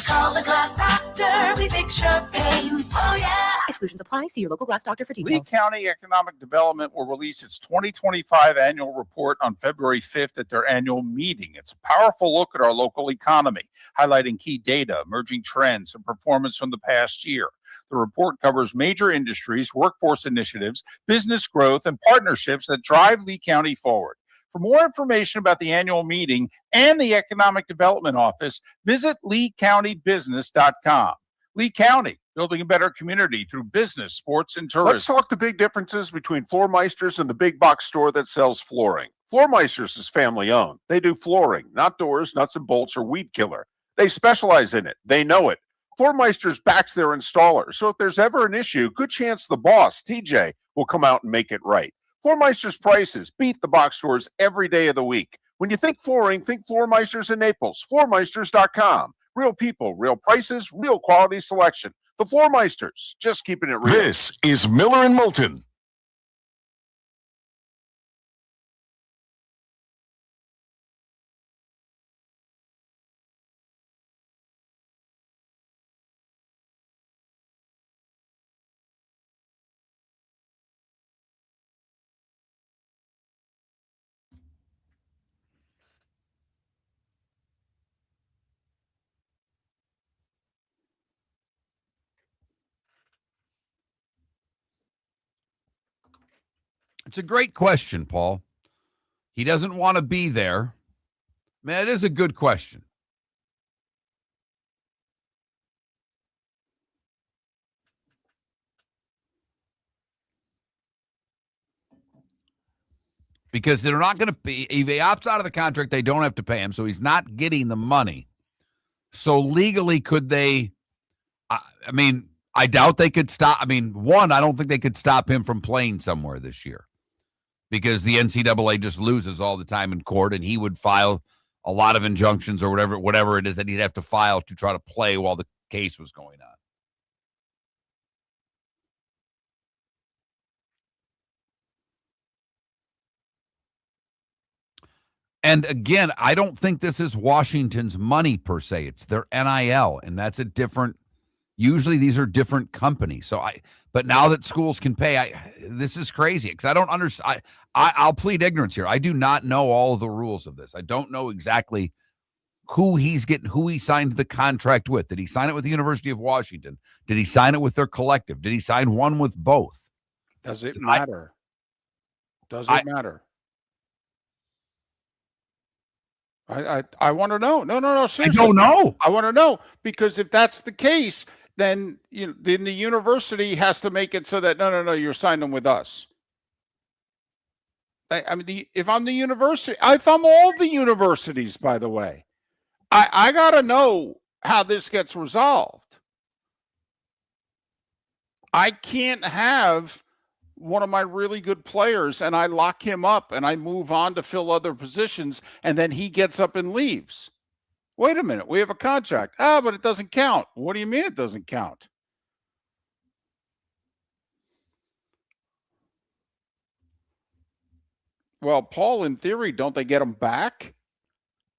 Call the Glass Doctor, we fix your pains. Oh yeah. Exclusions Restrictions apply. See your local glass doctor for Lee details. County Economic Development will release its 2025 annual report on February 5th at their annual meeting. It's a powerful look at our local economy, highlighting key data, emerging trends, and performance from the past year. The report covers major industries, workforce initiatives, business growth, and partnerships that drive Lee County forward. For more information about the annual meeting and the Economic Development Office, visit leecountybusiness.com. Lee County, building a better community through business, sports, and tourism. Let's talk the big differences between Floormeisters and the big box store that sells flooring. Floormeisters is family owned. They do flooring, not doors, nuts and bolts, or weed killer. They specialize in it. They know it. Floormeisters backs their installer, so if there's ever an issue, good chance the boss, TJ, will come out and make it right. Floormeisters prices beat the box stores every day of the week. When you think flooring, think Floormeisters in Naples. Floormeisters.com. Real people, real prices, real quality selection. The Floormeisters, just keeping it real. This is Miller and Moulton. It's a great question, Paul. He doesn't want to be there. Man, it is a good question. Because they're not going to be, if he opts out of the contract, they don't have to pay him, so he's not getting the money. So legally, could they, I mean, I doubt they could stop. I mean, one, I don't think they could stop him from playing somewhere this year because the NCAA just loses all the time in court, and he would file a lot of injunctions or whatever it is that he'd have to file to try to play while the case was going on. And again, I don't think this is Washington's money per se. It's their NIL, and that's a different. Usually, these are different companies. But now that schools can pay, this is crazy because I don't understand. I'll plead ignorance here. I do not know all of the rules of this. I don't know exactly who he signed the contract with. Did he sign it with the University of Washington? Did he sign it with their collective? Did he sign one with both? Does it matter? Does it matter? I want to know. No. Seriously. I don't know. I want to know because if that's the case, then then the university has to make it so that no, you're signing with us. I mean, if I'm the university, if I'm all the universities, by the way, I got to know how this gets resolved. I can't have one of my really good players and I lock him up and I move on to fill other positions and then he gets up and leaves. Wait a minute, we have a contract. But it doesn't count. What do you mean it doesn't count? Well, Paul, in theory, don't they get him back?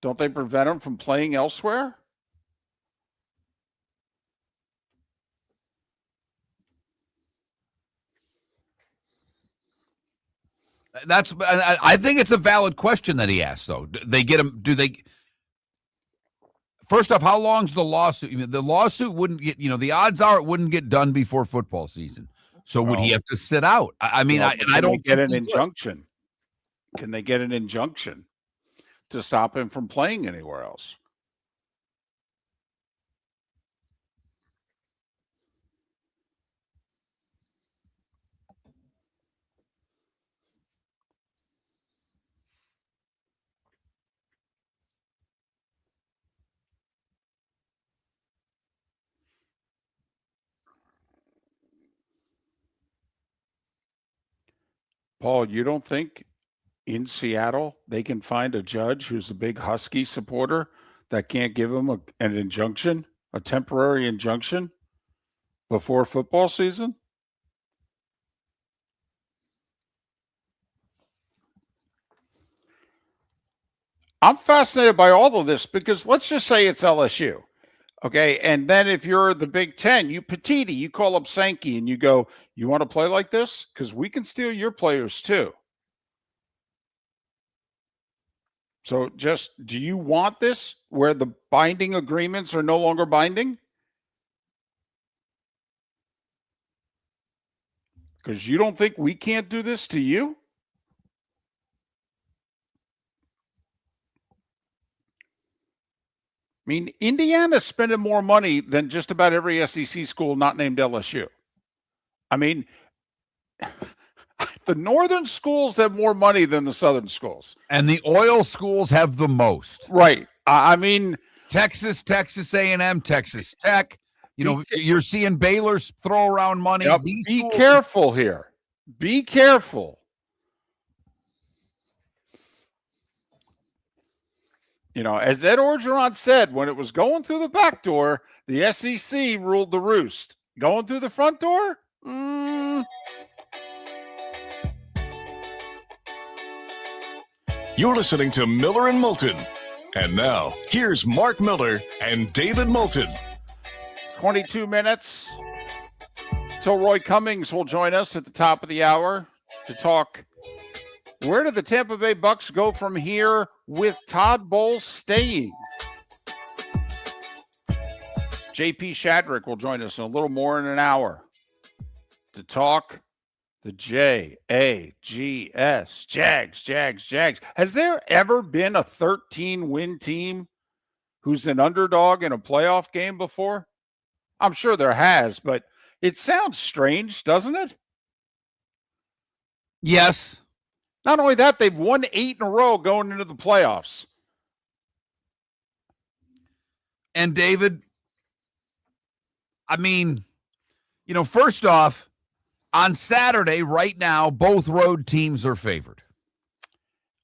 Don't they prevent him from playing elsewhere? I think it's a valid question that he asked, though. They get him. First off, how long's the lawsuit? The lawsuit wouldn't get, the odds are it wouldn't get done before football season. So would he have to sit out? I mean, I don't get an injunction. Can they get an injunction to stop him from playing anywhere else? Paul, you don't think in Seattle they can find a judge who's a big Husky supporter that can't give him an injunction, a temporary injunction before football season? I'm fascinated by all of this because let's just say it's LSU. Okay, and then if you're the Big Ten, you Petiti, you call up Sankey and you go, you want to play like this? Because we can steal your players too. So just, do you want this where the binding agreements are no longer binding? Because you don't think we can't do this to you? I mean, Indiana's spending more money than just about every SEC school not named LSU. I mean, the northern schools have more money than the southern schools. And the oil schools have the most. Right. I mean, Texas A&M, Texas Tech. You know, you're seeing Baylor throw around money. Yep, be careful here. Be careful. You know, as Ed Orgeron said, when it was going through the back door, the SEC ruled the roost. Going through the front door? You're listening to Miller and Moulton. And now, here's Mark Miller and David Moulton. 22 minutes till Roy Cummings will join us at the top of the hour to talk. Where do the Tampa Bay Bucs go from here with Todd Bowles staying? JP Shadrick will join us in a little more than an hour to talk the Jags. Jags. Has there ever been a 13-win team who's an underdog in a playoff game before? I'm sure there has, but it sounds strange, doesn't it? Yes. Not only that, they've won 8 in a row going into the playoffs. And David, I mean, you know, first off, on Saturday, right now, both road teams are favored.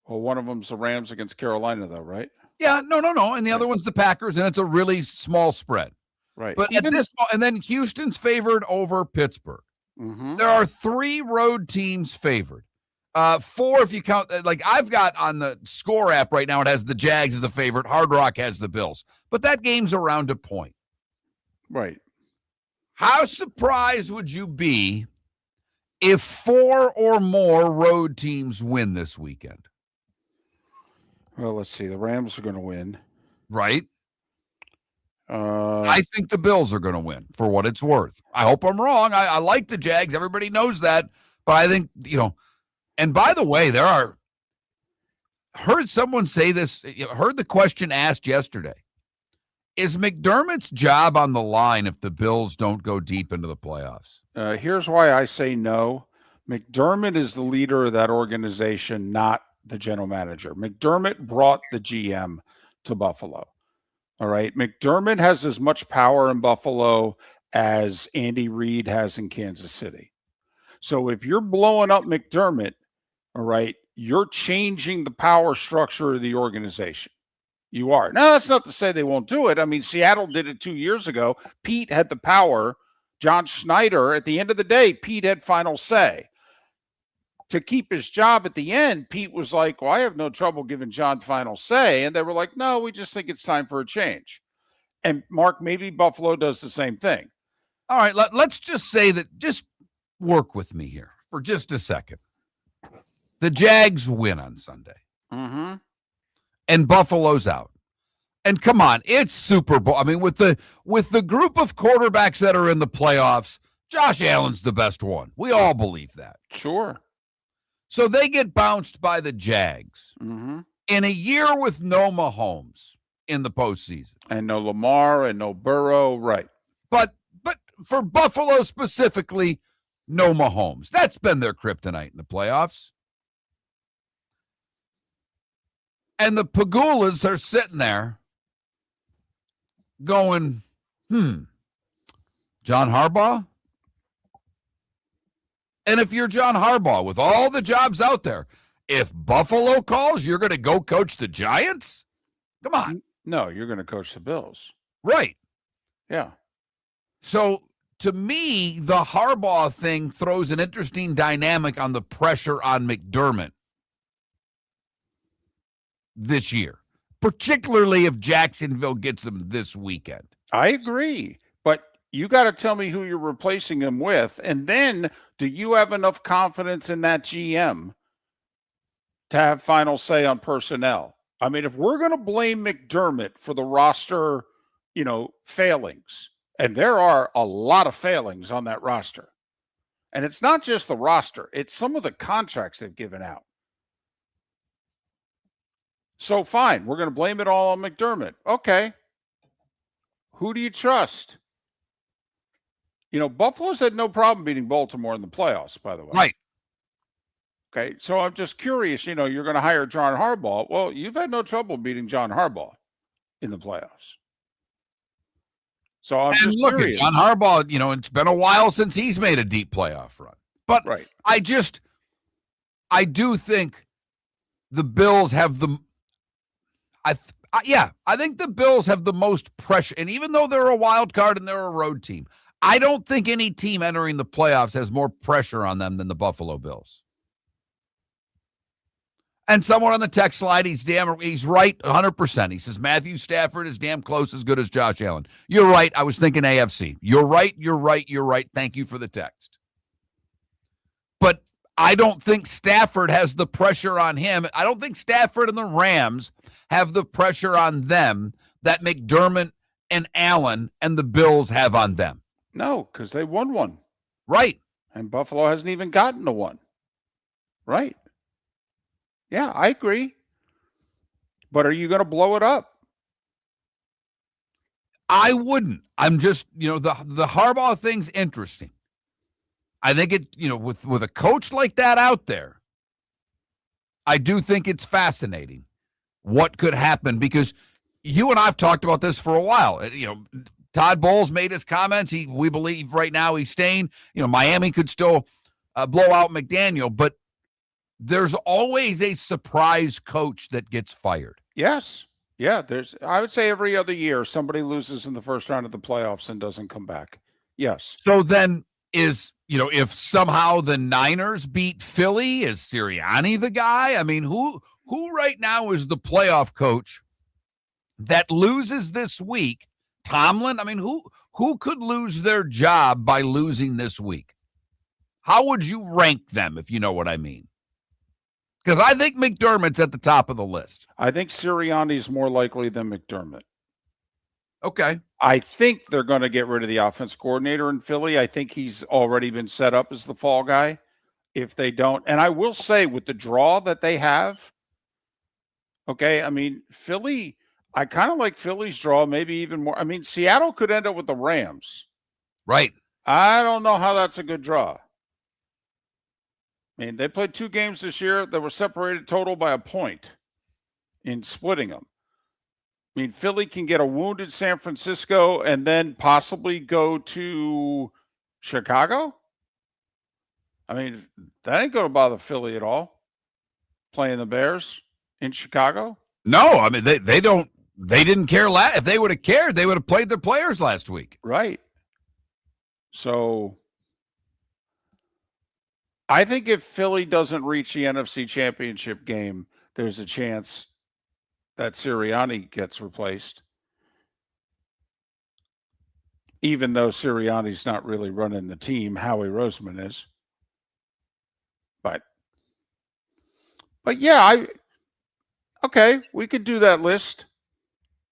Well, one of them's the Rams against Carolina, though, right? Yeah, no. And the other one's the Packers, and it's a really small spread. Right. But and then Houston's favored over Pittsburgh. Mm-hmm. There are 3 road teams favored. 4 if you count, like I've got on the Score app right now, it has the Jags as a favorite. Hard Rock has the Bills. But that game's around a point. Right. How surprised would you be if 4 or more road teams win this weekend? Well, let's see. The Rams are going to win. Right? I think the Bills are going to win, for what it's worth. I hope I'm wrong. I like the Jags. Everybody knows that. But I think, you know, and by the way, heard someone say this, heard the question asked yesterday. Is McDermott's job on the line if the Bills don't go deep into the playoffs? Here's why I say no. McDermott is the leader of that organization, not the general manager. McDermott brought the GM to Buffalo. All right. McDermott has as much power in Buffalo as Andy Reid has in Kansas City. So if you're blowing up McDermott, all right, you're changing the power structure of the organization. You are. Now, that's not to say they won't do it. I mean, Seattle did it 2 years ago. Pete had the power. John Schneider, at the end of the day, Pete had final say. To keep his job at the end, Pete was like, well, I have no trouble giving John final say. And they were like, no, we just think it's time for a change. And Mark, maybe Buffalo does the same thing. All right, let's just say that, just work with me here for just a second. The Jags win on Sunday. Mm-hmm. And Buffalo's out. And come on, it's Super Bowl. I mean, with the group of quarterbacks that are in the playoffs, Josh Allen's the best one. We all believe that. Sure. So they get bounced by the Jags Mm-hmm. in a year with no Mahomes in the postseason. And no Lamar and no Burrow, right. But for Buffalo specifically, no Mahomes. That's been their kryptonite in the playoffs. And the Pagulas are sitting there going, John Harbaugh? And if you're John Harbaugh, with all the jobs out there, if Buffalo calls, you're going to go coach the Giants? Come on. No, you're going to coach the Bills. Right. Yeah. So, to me, the Harbaugh thing throws an interesting dynamic on the pressure on McDermott this year, particularly if Jacksonville gets him this weekend. I agree. But you got to tell me who you're replacing him with. And then do you have enough confidence in that GM to have final say on personnel? I mean, if we're going to blame McDermott for the roster, failings, and there are a lot of failings on that roster, and it's not just the roster, it's some of the contracts they've given out. So fine, we're going to blame it all on McDermott. Okay. Who do you trust? Buffalo's had no problem beating Baltimore in the playoffs, by the way. Right. Okay, so I'm just curious, you're going to hire John Harbaugh. Well, you've had no trouble beating John Harbaugh in the playoffs. So I'm just curious. John Harbaugh, it's been a while since he's made a deep playoff run. But right. I do think the Bills have I think the Bills have the most pressure. And even though they're a wild card and they're a road team, I don't think any team entering the playoffs has more pressure on them than the Buffalo Bills. And someone on the text line, he's right 100%. He says, Matthew Stafford is damn close as good as Josh Allen. You're right. I was thinking AFC. You're right. Thank you for the text. But I don't think Stafford has the pressure on him. I don't think Stafford and the Rams have the pressure on them that McDermott and Allen and the Bills have on them. No, because they won one. Right. And Buffalo hasn't even gotten to one. Right. Yeah, I agree. But are you going to blow it up? I wouldn't. I'm just, the Harbaugh thing's interesting. I think it, with a coach like that out there, I do think it's fascinating what could happen, because you and I've talked about this for a while. Todd Bowles made his comments. We believe right now he's staying. Miami could still blow out McDaniel, but there's always a surprise coach that gets fired. Yes. Yeah, I would say every other year somebody loses in the first round of the playoffs and doesn't come back. Yes. So then if somehow the Niners beat Philly, is Sirianni the guy? I mean, who right now is the playoff coach that loses this week? Tomlin? I mean, who could lose their job by losing this week? How would you rank them, if you know what I mean? Because I think McDermott's at the top of the list. I think Sirianni's more likely than McDermott. Okay. I think they're going to get rid of the offense coordinator in Philly. I think he's already been set up as the fall guy. If they don't, and I will say with the draw that they have, okay, I mean, Philly, I kind of like Philly's draw, maybe even more. I mean, Seattle could end up with the Rams. Right. I don't know how that's a good draw. I mean, they played 2 games this year that were separated total by a point in splitting them. I mean, Philly can get a wounded San Francisco and then possibly go to Chicago. I mean, that ain't going to bother Philly at all, playing the Bears in Chicago. No, I mean, they didn't care. If they would have cared, they would have played their players last week. Right. So I think if Philly doesn't reach the NFC Championship game, there's a chance that Sirianni gets replaced. Even though Sirianni's not really running the team, Howie Roseman is. But yeah, okay, we could do that list.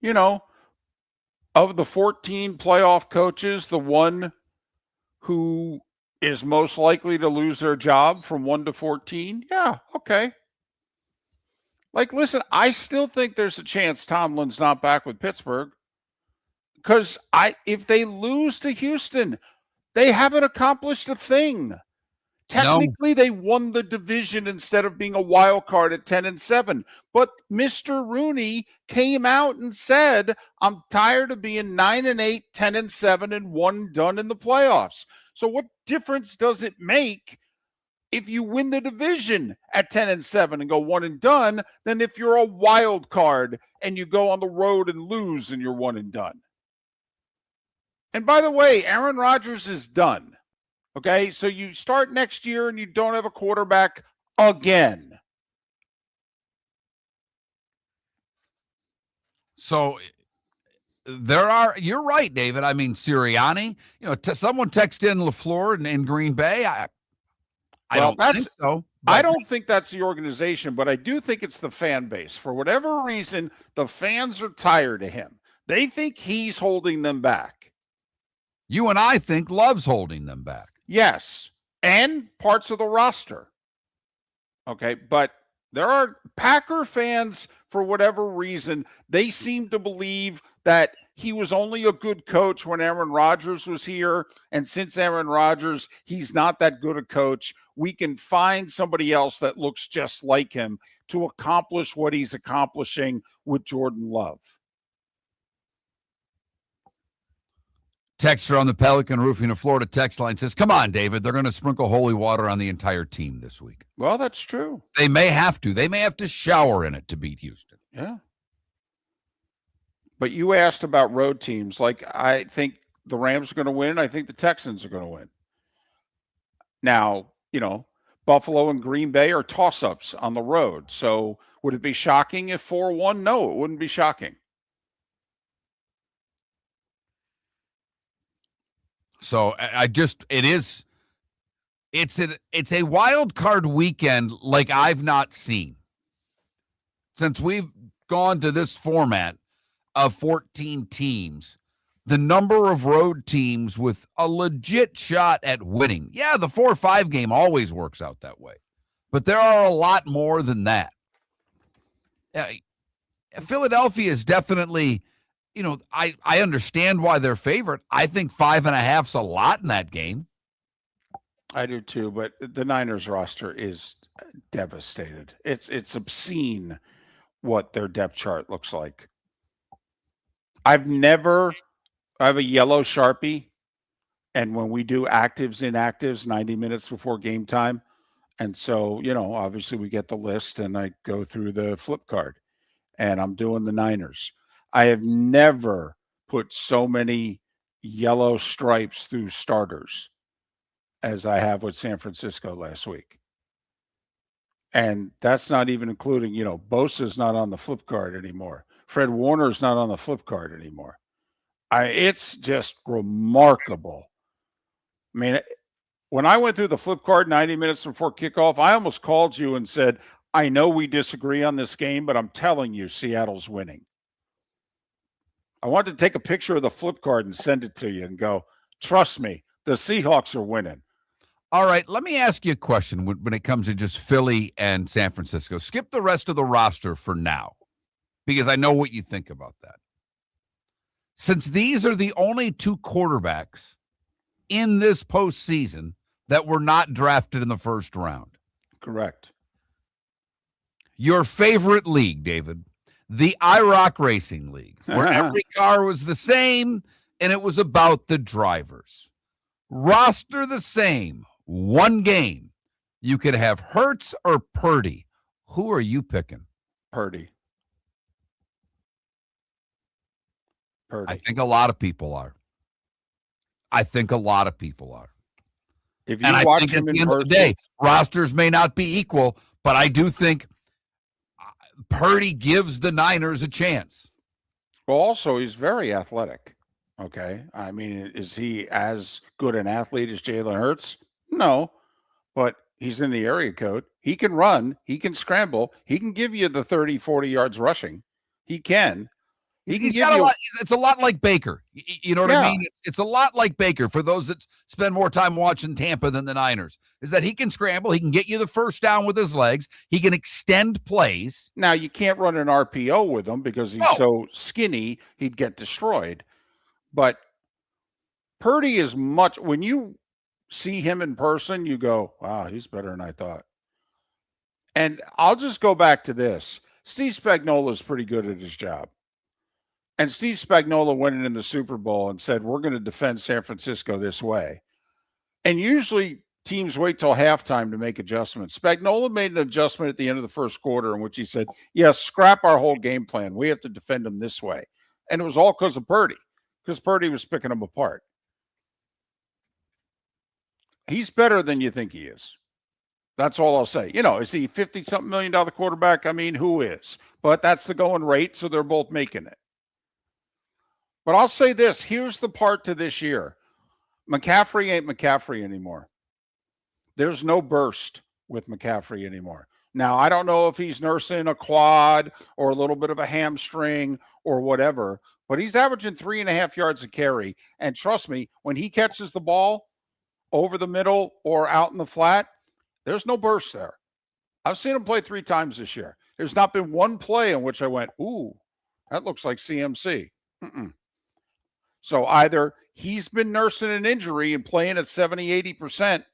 Of the 14 playoff coaches, the one who is most likely to lose their job from 1 to 14. Yeah, okay. Listen, I still think there's a chance Tomlin's not back with Pittsburgh, because if they lose to Houston, they haven't accomplished a thing. Technically, They won the division instead of being a wild card at 10-7. But Mr. Rooney came out and said, I'm tired of being 9-8, 10-7, and 1 done in the playoffs. So what difference does it make if you win the division at 10-7 and go 1 and done than if you're a wild card and you go on the road and lose and you're 1 and done? And by the way, Aaron Rodgers is done. Okay, so you start next year and you don't have a quarterback again. So You're right, David. I mean, Sirianni, someone text in LaFleur in Green Bay. I don't think so. I don't think that's the organization, but I do think it's the fan base. For whatever reason, the fans are tired of him. They think he's holding them back. You and I think Love's holding them back. Yes, and parts of the roster. Okay, but there are Packer fans, for whatever reason, they seem to believe that he was only a good coach when Aaron Rodgers was here. And since Aaron Rodgers, he's not that good a coach. We can find somebody else that looks just like him to accomplish what he's accomplishing with Jordan Love. Texter on the Pelican Roofing of Florida text line says, come on, David, they're going to sprinkle holy water on the entire team this week. Well, that's true. They may have to. They may have to shower in it to beat Houston. Yeah. But you asked about road teams. Like, I think the Rams are going to win. I think the Texans are going to win. Now, Buffalo and Green Bay are toss-ups on the road. So would it be shocking if 4-1? No, it wouldn't be shocking. So it's a wild card weekend like I've not seen since we've gone to this format of 14 teams. The number of road teams with a legit shot at winning. Yeah, the 4-5 game always works out that way, but there are a lot more than that. Philadelphia is definitely, I understand why they're favorite. I think 5.5's a lot in that game. I do too, but the Niners roster is devastated. It's obscene what their depth chart looks like. I have a yellow Sharpie, and when we do actives, inactives, 90 minutes before game time, and so, obviously we get the list, and I go through the flip card, and I'm doing the Niners. I have never put so many yellow stripes through starters as I have with San Francisco last week. And that's not even including, Bosa's not on the flip card anymore. Fred Warner's not on the flip card anymore. It's just remarkable. I mean, when I went through the flip card 90 minutes before kickoff, I almost called you and said, I know we disagree on this game, but I'm telling you, Seattle's winning. I wanted to take a picture of the flip card and send it to you and go, trust me, the Seahawks are winning. All right, let me ask you a question when it comes to just Philly and San Francisco. Skip the rest of the roster for now, because I know what you think about that. Since these are the only two quarterbacks in this postseason that were not drafted in the first round. Correct. Your favorite league, David, the IROC Racing League, where every car was the same and it was about the drivers. Roster the same, one game. You could have Hurts or Purdy. Who are you picking? Purdy. I think a lot of people are. If you watch him at the end of the day, rosters may not be equal, but I do think Purdy gives the Niners a chance. Well, also, he's very athletic. Okay. I mean, is he as good an athlete as Jalen Hurts? No, but he's in the area code. He can run. He can scramble. He can give you the 30, 40 yards rushing. He can. It's a lot like Baker. You know what I mean? It's a lot like Baker for those that spend more time watching Tampa than the Niners, is that he can scramble. He can get you the first down with his legs. He can extend plays. Now, you can't run an RPO with him because he's so skinny, he'd get destroyed. But Purdy is much, when you see him in person, you go, wow, he's better than I thought. And I'll just go back to this. Steve Spagnuolo is pretty good at his job. And Steve Spagnuolo went in the Super Bowl and said, we're going to defend San Francisco this way. And usually teams wait till halftime to make adjustments. Spagnuolo made an adjustment at the end of the first quarter in which he said, yes, scrap our whole game plan. We have to defend them this way. And it was all because of Purdy, because Purdy was picking them apart. He's better than you think he is. That's all I'll say. Is he $50-something million quarterback? I mean, who is? But that's the going rate, so they're both making it. But I'll say this. Here's the part to this year. McCaffrey ain't McCaffrey anymore. There's no burst with McCaffrey anymore. Now, I don't know if he's nursing a quad or a little bit of a hamstring or whatever, but he's averaging 3.5 yards a carry. And trust me, when he catches the ball over the middle or out in the flat, there's no burst there. I've seen him play 3 times this year. There's not been one play in which I went, ooh, that looks like CMC. So either he's been nursing an injury and playing at 70, 80%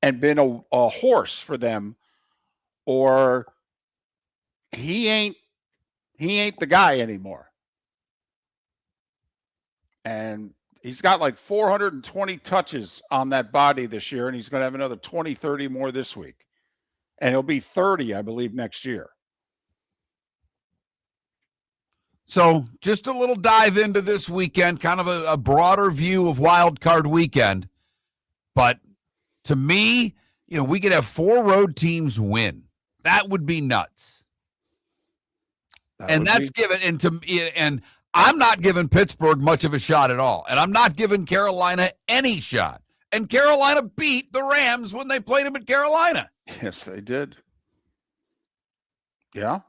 and been a horse for them, or he ain't the guy anymore. And he's got like 420 touches on that body this year, and he's going to have another 20, 30 more this week. And he'll be 30, I believe, next year. So just a little dive into this weekend, kind of a broader view of Wild Card Weekend. But to me, we could have 4 road teams win. That would be nuts. And I'm not giving Pittsburgh much of a shot at all. And I'm not giving Carolina any shot. And Carolina beat the Rams when they played them at Carolina. Yes, they did. Yeah.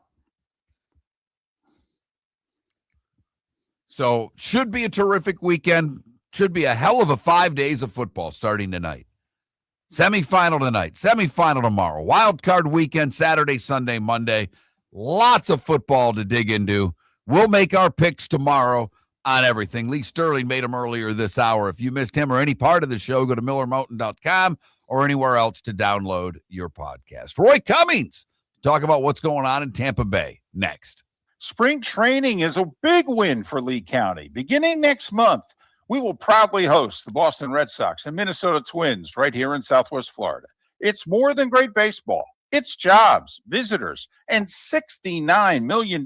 So should be a terrific weekend. Should be a hell of a 5 days of football starting tonight. Semifinal tonight, semifinal tomorrow, wild card weekend, Saturday, Sunday, Monday. Lots of football to dig into. We'll make our picks tomorrow on everything. Lee Sterling made them earlier this hour. If you missed him or any part of the show, go to MillerMountain.com or anywhere else to download your podcast. Roy Cummings, talk about what's going on in Tampa Bay next. Spring training is a big win for Lee County. Beginning next month, we will proudly host the Boston Red Sox and Minnesota Twins right here in Southwest Florida. It's more than great baseball. It's jobs, visitors, and $69 million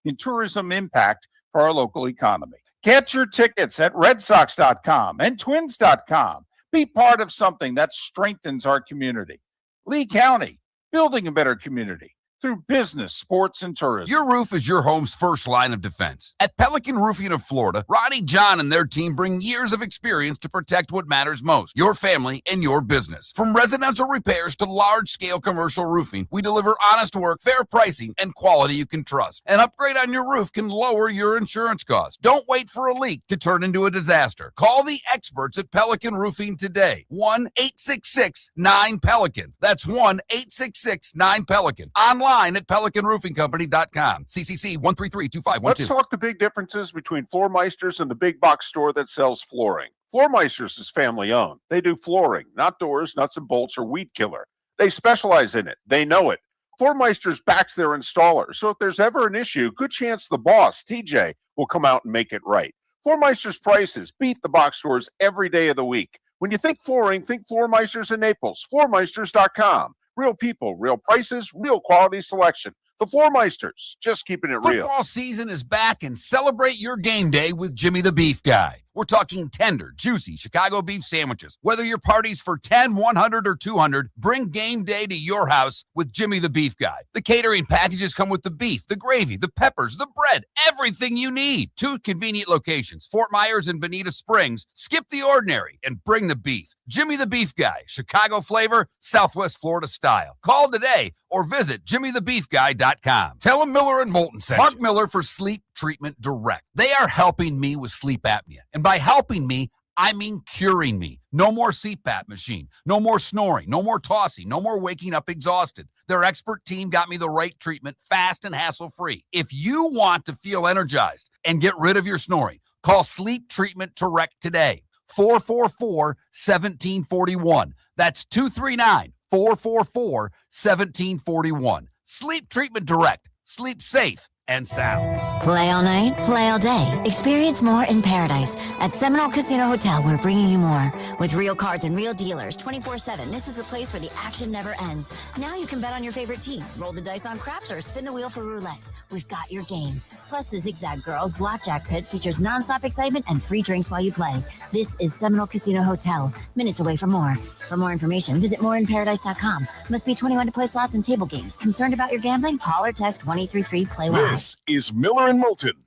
in tourism impact for our local economy. Get your tickets at redsox.com and twins.com. Be part of something that strengthens our community. Lee County, building a better community through business, sports, and tourism. Your roof is your home's first line of defense. At Pelican Roofing of Florida, Ronnie John and their team bring years of experience to protect what matters most, your family and your business. From residential repairs to large-scale commercial roofing, we deliver honest work, fair pricing, and quality you can trust. An upgrade on your roof can lower your insurance costs. Don't wait for a leak to turn into a disaster. Call the experts at Pelican Roofing today. 1-866-9-PELICAN. That's 1-866-9-PELICAN. Online at PelicanRoofingCompany.com. CCC 1332512. Let's talk the big differences between Floor Meisters and the big box store that sells flooring. Floor Meisters is family owned. They do flooring, not doors, nuts and bolts, or weed killer. They specialize in it. They know it. Floor Meisters backs their installer. So if there's ever an issue, good chance the boss, TJ, will come out and make it right. Floor Meisters prices beat the box stores every day of the week. When you think flooring, think Floor Meisters in Naples. FloorMeisters.com. Real people, real prices, real quality selection. The Floor Meisters, just keeping it real. Football season is back, and celebrate your game day with Jimmy the Beef Guy. We're talking tender, juicy Chicago beef sandwiches. Whether your party's for 10, 100, or 200, bring game day to your house with Jimmy the Beef Guy. The catering packages come with the beef, the gravy, the peppers, the bread, everything you need. 2 convenient locations, Fort Myers and Bonita Springs. Skip the ordinary and bring the beef. Jimmy the Beef Guy, Chicago flavor, Southwest Florida style. Call today or visit jimmythebeefguy.com. Tell him Miller and Moulton sent Mark Miller for Sleep Treatment Direct. They are helping me with sleep apnea. And by helping me, I mean curing me. No more CPAP machine, no more snoring, no more tossing, no more waking up exhausted. Their expert team got me the right treatment, fast and hassle-free. If you want to feel energized and get rid of your snoring, call Sleep Treatment Direct today. 444-1741. That's 239-444-1741. Sleep Treatment Direct. Sleep safe and sound. Play all night, play all day. Experience more in paradise. At Seminole Casino Hotel, we're bringing you more. With real cards and real dealers 24/7, this is the place where the action never ends. Now you can bet on your favorite team, roll the dice on craps, or spin the wheel for roulette. We've got your game. Plus, the Zigzag Girls Blackjack Pit features nonstop excitement and free drinks while you play. This is Seminole Casino Hotel, minutes away from more. For more information, visit moreinparadise.com. Must be 21 to play slots and table games. Concerned about your gambling? Call or text 1-833-PLAY-WISE. This is Miller and Moulton.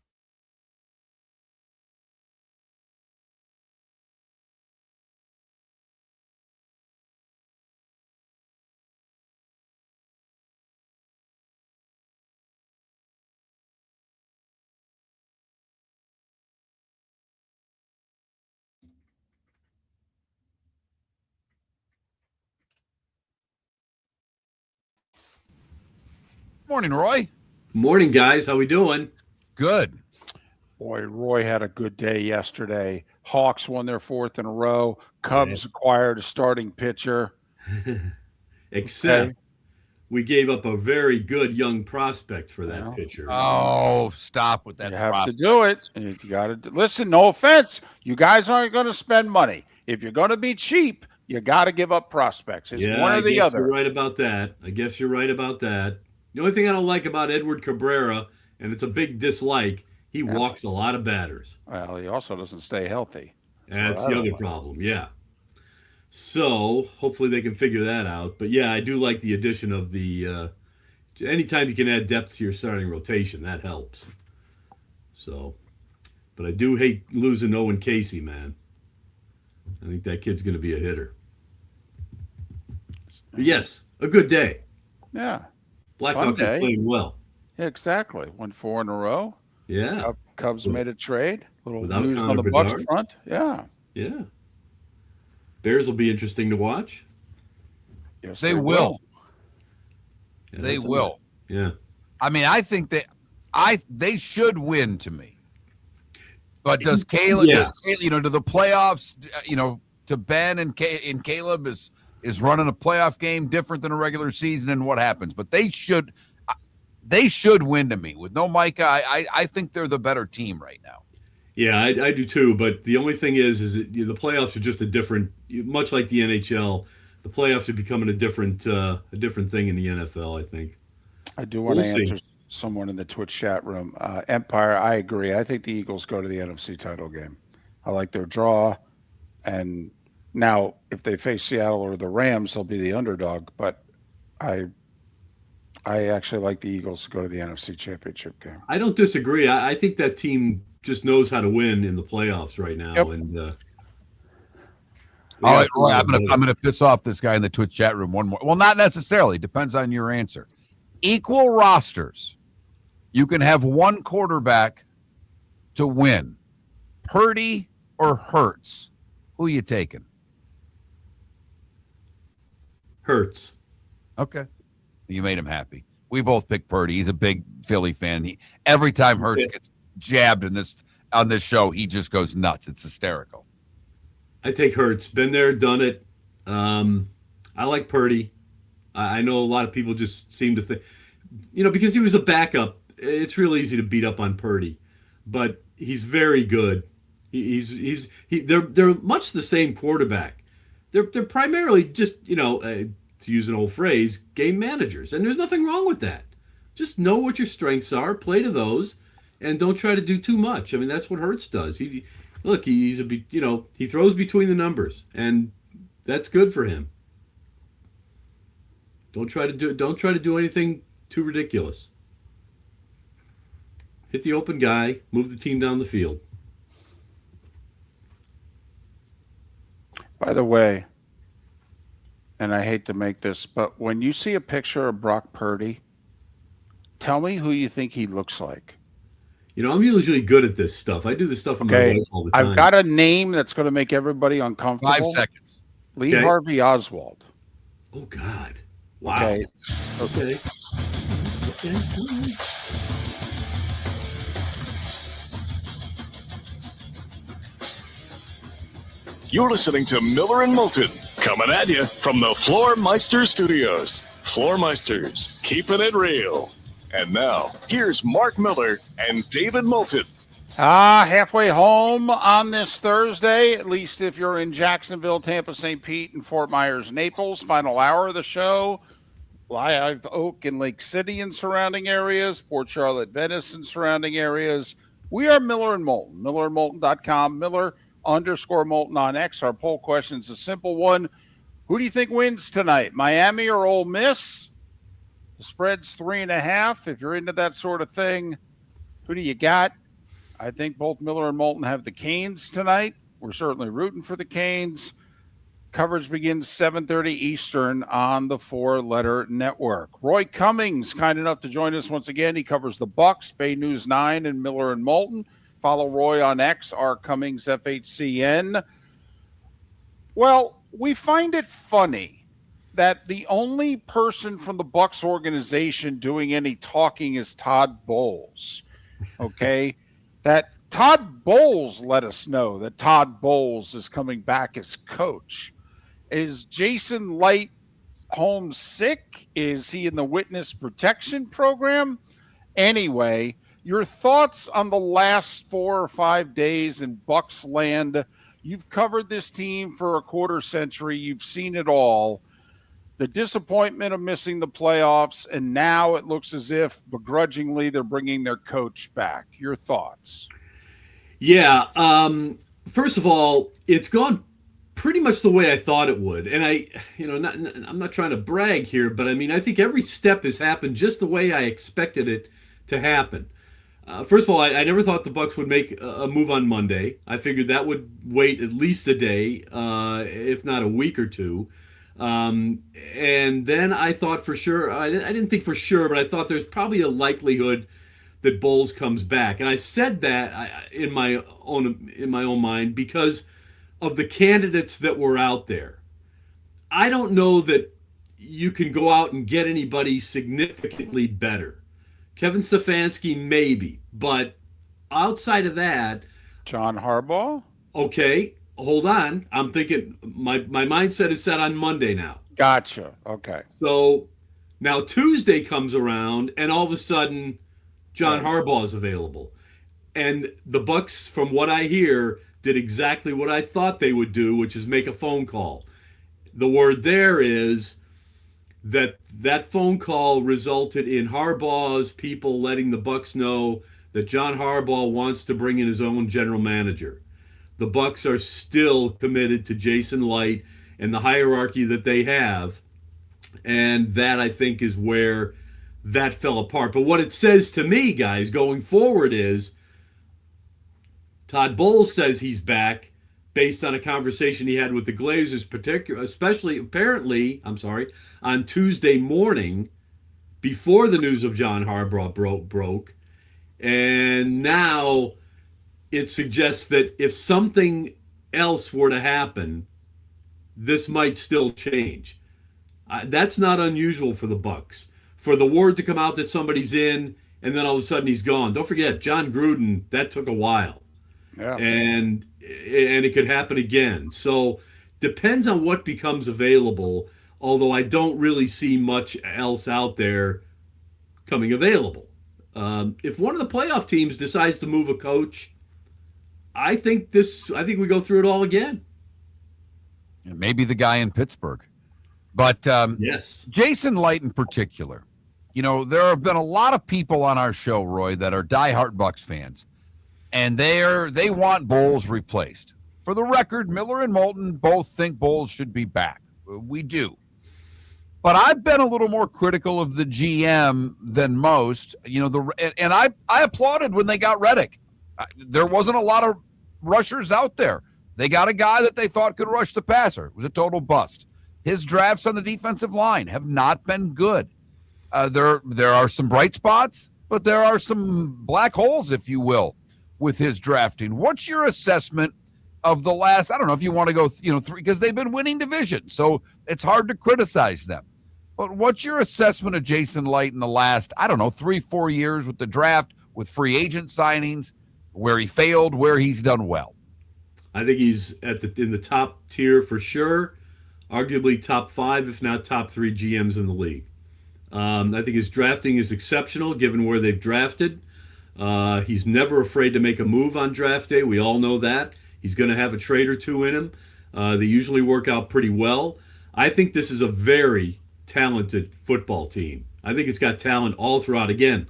Morning, Roy. Morning, guys. How we doing? Good. Boy, Roy had a good day yesterday. Hawks won their 4th in a row. Cubs acquired a starting pitcher. Except we gave up a very good young prospect for that pitcher. Oh, stop with that. You have to do it. You got to listen. No offense, you guys aren't going to spend money. If you're going to be cheap, you got to give up prospects. It's one or the other. You're right about that. I guess you're right about that. The only thing I don't like about Edward Cabrera, and it's a big dislike, he walks a lot of batters. Well, he also doesn't stay healthy. That's the other problem. Yeah. So hopefully they can figure that out. But yeah, I do like the addition of the. Anytime you can add depth to your starting rotation, that helps. So, but I do hate losing Owen Casey, man. I think that kid's going to be a hitter. But yes, a good day. Yeah. Blackhawks are playing well. Yeah, exactly. Won 4 in a row. Yeah. Cubs made a trade. Little Without news Connor on the Bedard. Bucs front. Yeah. Yeah. Bears will be interesting to watch. Yes, They will. Yeah, They will. Yeah. I mean, I think they should win to me. But does Caleb, do the playoffs, to Ben and Caleb is running a playoff game different than a regular season, and what happens? But they should win to me. With no Micah, I think they're the better team right now. Yeah, I do too. But the only thing is that the playoffs are just a different, much like the NHL. The playoffs are becoming a different thing in the NFL. I think. I do want to answer someone in the Twitch chat room. Empire, I agree. I think the Eagles go to the NFC title game. I like their draw, and now if they face Seattle or the Rams, they'll be the underdog. But I actually like the Eagles to go to the NFC Championship game. I don't disagree. I think that team just knows how to win in the playoffs right now. Yep. And all right, Roy, I'm gonna piss off this guy in the Twitch chat room one more. Well, not necessarily. Depends on your answer. Equal rosters. You can have one quarterback to win. Purdy or Hurts. Who you taking? Hurts. Okay. You made him happy. We both picked Purdy. He's a big Philly fan. Every time Hurts gets jabbed on this show, he just goes nuts. It's hysterical. I take Hurts. Been there, done it. I like Purdy. I know a lot of people just seem to think, because he was a backup, it's real easy to beat up on Purdy. But he's very good. They're much the same quarterback. They're primarily just, to use an old phrase, game managers. And there's nothing wrong with that. Just know what your strengths are, play to those, and don't try to do too much. I mean, that's what Hurts does. He throws between the numbers, and that's good for him. Don't try to do anything too ridiculous. Hit the open guy, move the team down the field. By the way, and I hate to make this, but when you see a picture of Brock Purdy, tell me who you think he looks like. I'm usually good at this stuff. I do this stuff with my wife all the time. I've got a name that's going to make everybody uncomfortable. 5 seconds. Lee Harvey Oswald. Oh, God. Wow. Okay. You're listening to Miller and Moulton, coming at you from the Floor Meister Studios. Floor Meisters, keeping it real. And now, here's Mark Miller and David Moulton. Halfway home on this Thursday, at least if you're in Jacksonville, Tampa, St. Pete, and Fort Myers, Naples. Final hour of the show. Live Oak and Lake City and surrounding areas. Port Charlotte, Venice and surrounding areas. We are Miller and Moulton. MillerandMoulton.com. Miller_Moulton on X. Our poll question is a simple one. Who do you think wins tonight, Miami or Ole Miss? The spread's 3.5. If you're into that sort of thing, who do you got? I think both Miller and Moulton have the Canes tonight. We're certainly rooting for the Canes. Coverage begins 7:30 Eastern on the 4-letter network. Roy Cummings, kind enough to join us once again. He covers the Bucs, Bay News 9, and Miller and Moulton. Follow Roy on X, r.Cummings, FHCN. Well, we find it funny that the only person from the Bucs organization doing any talking is Todd Bowles. Okay. That Todd Bowles let us know that Todd Bowles is coming back as coach. Is Jason Light home sick? Is he in the witness protection program? Anyway, your thoughts on the last 4 or 5 days in Bucs land. You've covered this team for a quarter century. You've seen it all. The disappointment of missing the playoffs, and now it looks as if begrudgingly they're bringing their coach back. Your thoughts? Yeah. First of all, it's gone pretty much the way I thought it would. And I'm not trying to brag here, but I mean, I think every step has happened just the way I expected it to happen. First of all, I never thought the Bucs would make a move on Monday. I figured that would wait at least a day, if not a week or two. And then I thought for sure, I didn't think for sure, but I thought there's probably a likelihood that Bowles comes back. And I said that in my own mind because of the candidates that were out there. I don't know that you can go out and get anybody significantly better. Kevin Stefanski, maybe, but outside of that, John Harbaugh? Okay, hold on. I'm thinking my mindset is set on Monday now. Gotcha. Okay. So now Tuesday comes around, and all of a sudden, John Harbaugh is available. And the Bucs, from what I hear, did exactly what I thought they would do, which is make a phone call. The word there is that phone call resulted in Harbaugh's people letting the Bucs know that John Harbaugh wants to bring in his own general manager. The Bucs are still committed to Jason Light and the hierarchy that they have, and that I think is where that fell apart. But what it says to me, guys, going forward is Todd Bowles says he's back based on a conversation he had with the Glazers, especially apparently, on Tuesday morning before the news of John Harbaugh broke. And now it suggests that if something else were to happen, this might still change. That's not unusual for the Bucs. For the word to come out that somebody's in and then all of a sudden he's gone. Don't forget, John Gruden, that took a while. Yeah. And it could happen again. So depends on what becomes available, although I don't really see much else out there coming available. If one of the playoff teams decides to move a coach, I think we go through it all again. And maybe the guy in Pittsburgh. But yes, Jason Light in particular. You know, there have been a lot of people on our show, Roy, that are diehard Bucs fans. And they want Bowles replaced. For the record, Miller and Moulton both think Bowles should be back. We do. But I've been a little more critical of the GM than most. You know, and I applauded when they got Reddick. There wasn't a lot of rushers out there. They got a guy that they thought could rush the passer. It was a total bust. His drafts on the defensive line have not been good. There are some bright spots, but there are some black holes, if you will, with his drafting. What's your assessment of the last, I don't know if you want to go, three, because they've been winning division, so it's hard to criticize them. But what's your assessment of Jason Light in the last, 3-4 years with the draft, with free agent signings, where he failed, where he's done well? I think he's in the top tier for sure, arguably top 5, if not top 3 GMs in the league. I think his drafting is exceptional given where they've drafted. He's never afraid to make a move on draft day. We all know that. He's going to have a trade or two in him. They usually work out pretty well. I think this is a very talented football team. I think it's got talent all throughout. Again,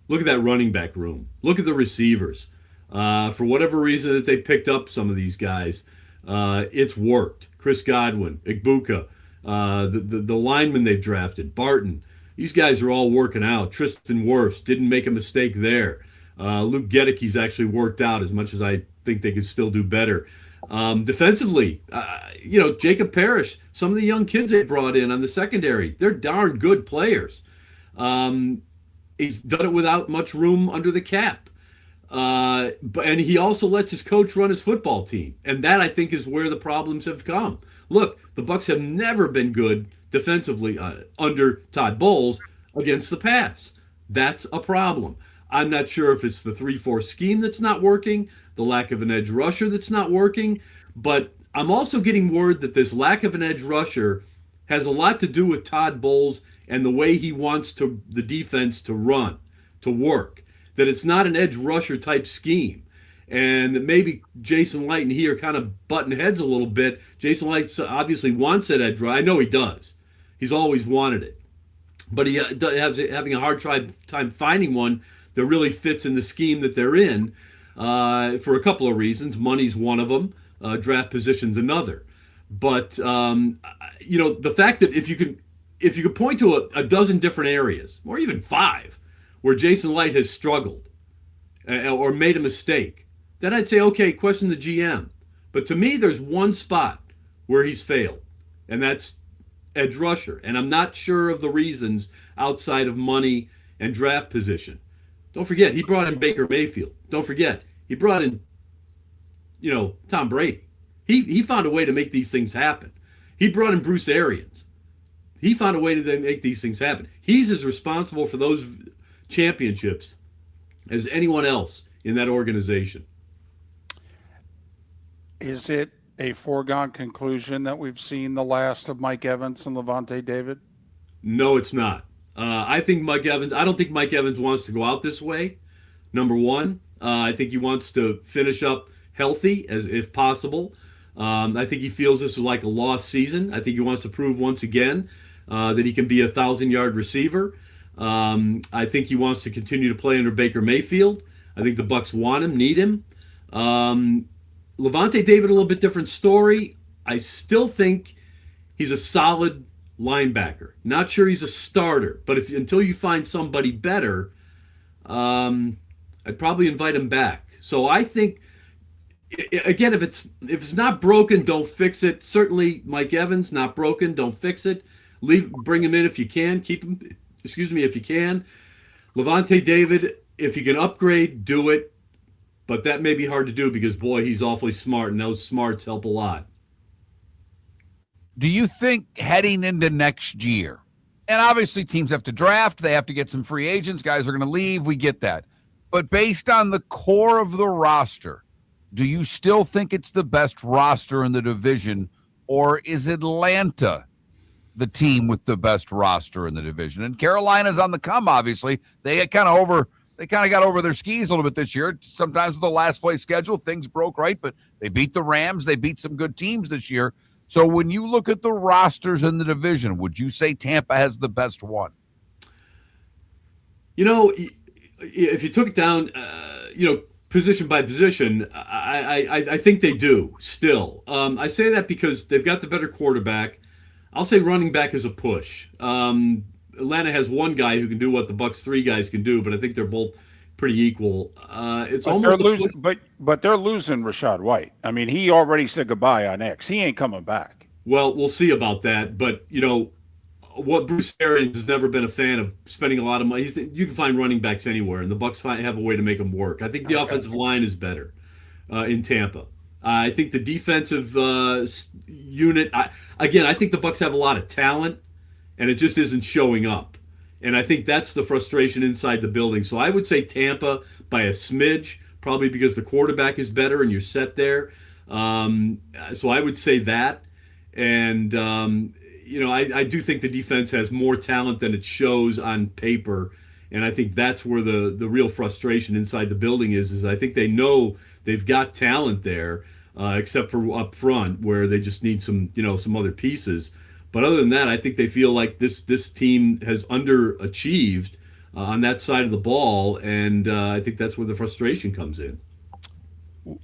look at that running back room. Look at the receivers. For whatever reason that they picked up some of these guys, it's worked. Chris Godwin, Igbuka, the linemen they've drafted, Barton. These guys are all working out. Tristan Wirfs didn't make a mistake there. Luke Gedicke's actually worked out as much as I think they could still do better. Defensively, Jacob Parrish, some of the young kids they brought in on the secondary, they're darn good players. He's done it without much room under the cap. And he also lets his coach run his football team. And that, I think, is where the problems have come. Look, the Bucs have never been good defensively under Todd Bowles against the pass. That's a problem. I'm not sure if it's the 3-4 scheme that's not working, the lack of an edge rusher that's not working, but I'm also getting word that this lack of an edge rusher has a lot to do with Todd Bowles and the way he wants the defense to run, to work, that it's not an edge rusher type scheme. And maybe Jason Licht and he are kind of butting heads a little bit. Jason Licht obviously wants that edge rusher. I know he does. He's always wanted it. But he having a hard time finding one that really fits in the scheme that they're in for a couple of reasons. Money's one of them. Draft position's another. But the fact that if you could point to a dozen different areas, or even 5, where Jason Licht has struggled or made a mistake, then I'd say, okay, question the GM. But to me, there's one spot where he's failed, and that's edge rusher. And I'm not sure of the reasons outside of money and draft position. Don't forget, he brought in Baker Mayfield. Don't forget, he brought in, Tom Brady. He found a way to make these things happen. He brought in Bruce Arians. He found a way to make these things happen. He's as responsible for those championships as anyone else in that organization. Is it a foregone conclusion that we've seen the last of Mike Evans and Lavonte David? No, it's not. I don't think Mike Evans wants to go out this way, number one. I think he wants to finish up healthy, as if possible. I think he feels this was like a lost season. I think he wants to prove once again that he can be a 1,000-yard receiver. I think he wants to continue to play under Baker Mayfield. I think the Bucs want him, need him. Lavonte David, a little bit different story. I still think he's a solid linebacker. Not sure he's a starter, but until you find somebody better, I'd probably invite him back. So I think, again, if it's not broken, don't fix it. Certainly, Mike Evans, not broken, don't fix it. Bring him in if you can. Keep him. If you can. Lavonte David, if you can upgrade, do it. But that may be hard to do because, boy, he's awfully smart, and those smarts help a lot. Do you think heading into next year, and obviously teams have to draft, they have to get some free agents, guys are going to leave, we get that. But based on the core of the roster, do you still think it's the best roster in the division, or is Atlanta the team with the best roster in the division? And Carolina's on the come, obviously. They kind of got over their skis a little bit this year. Sometimes with the last place schedule, things broke right, but they beat the Rams. They beat some good teams this year. So when you look at the rosters in the division, would you say Tampa has the best one? If you took it down, position by position, I think they do still. I say that because they've got the better quarterback. I'll say running back is a push. Atlanta has one guy who can do what the Bucs 3 guys can do, but I think they're both pretty equal. They're losing Rachaad White. I mean, he already said goodbye on X. He ain't coming back. Well, we'll see about that. But what Bruce Arians has never been a fan of spending a lot of money. You can find running backs anywhere, and the Bucs have a way to make them work. I think the offensive line is better in Tampa. I think the defensive unit. I think the Bucs have a lot of talent, and it just isn't showing up. And I think that's the frustration inside the building. So I would say Tampa by a smidge, probably because the quarterback is better and you're set there. So I would say that. And, I do think the defense has more talent than it shows on paper. And I think that's where the real frustration inside the building is I think they know they've got talent there, except for up front where they just need some other pieces. But other than that, I think they feel like this team has underachieved on that side of the ball, and I think that's where the frustration comes in.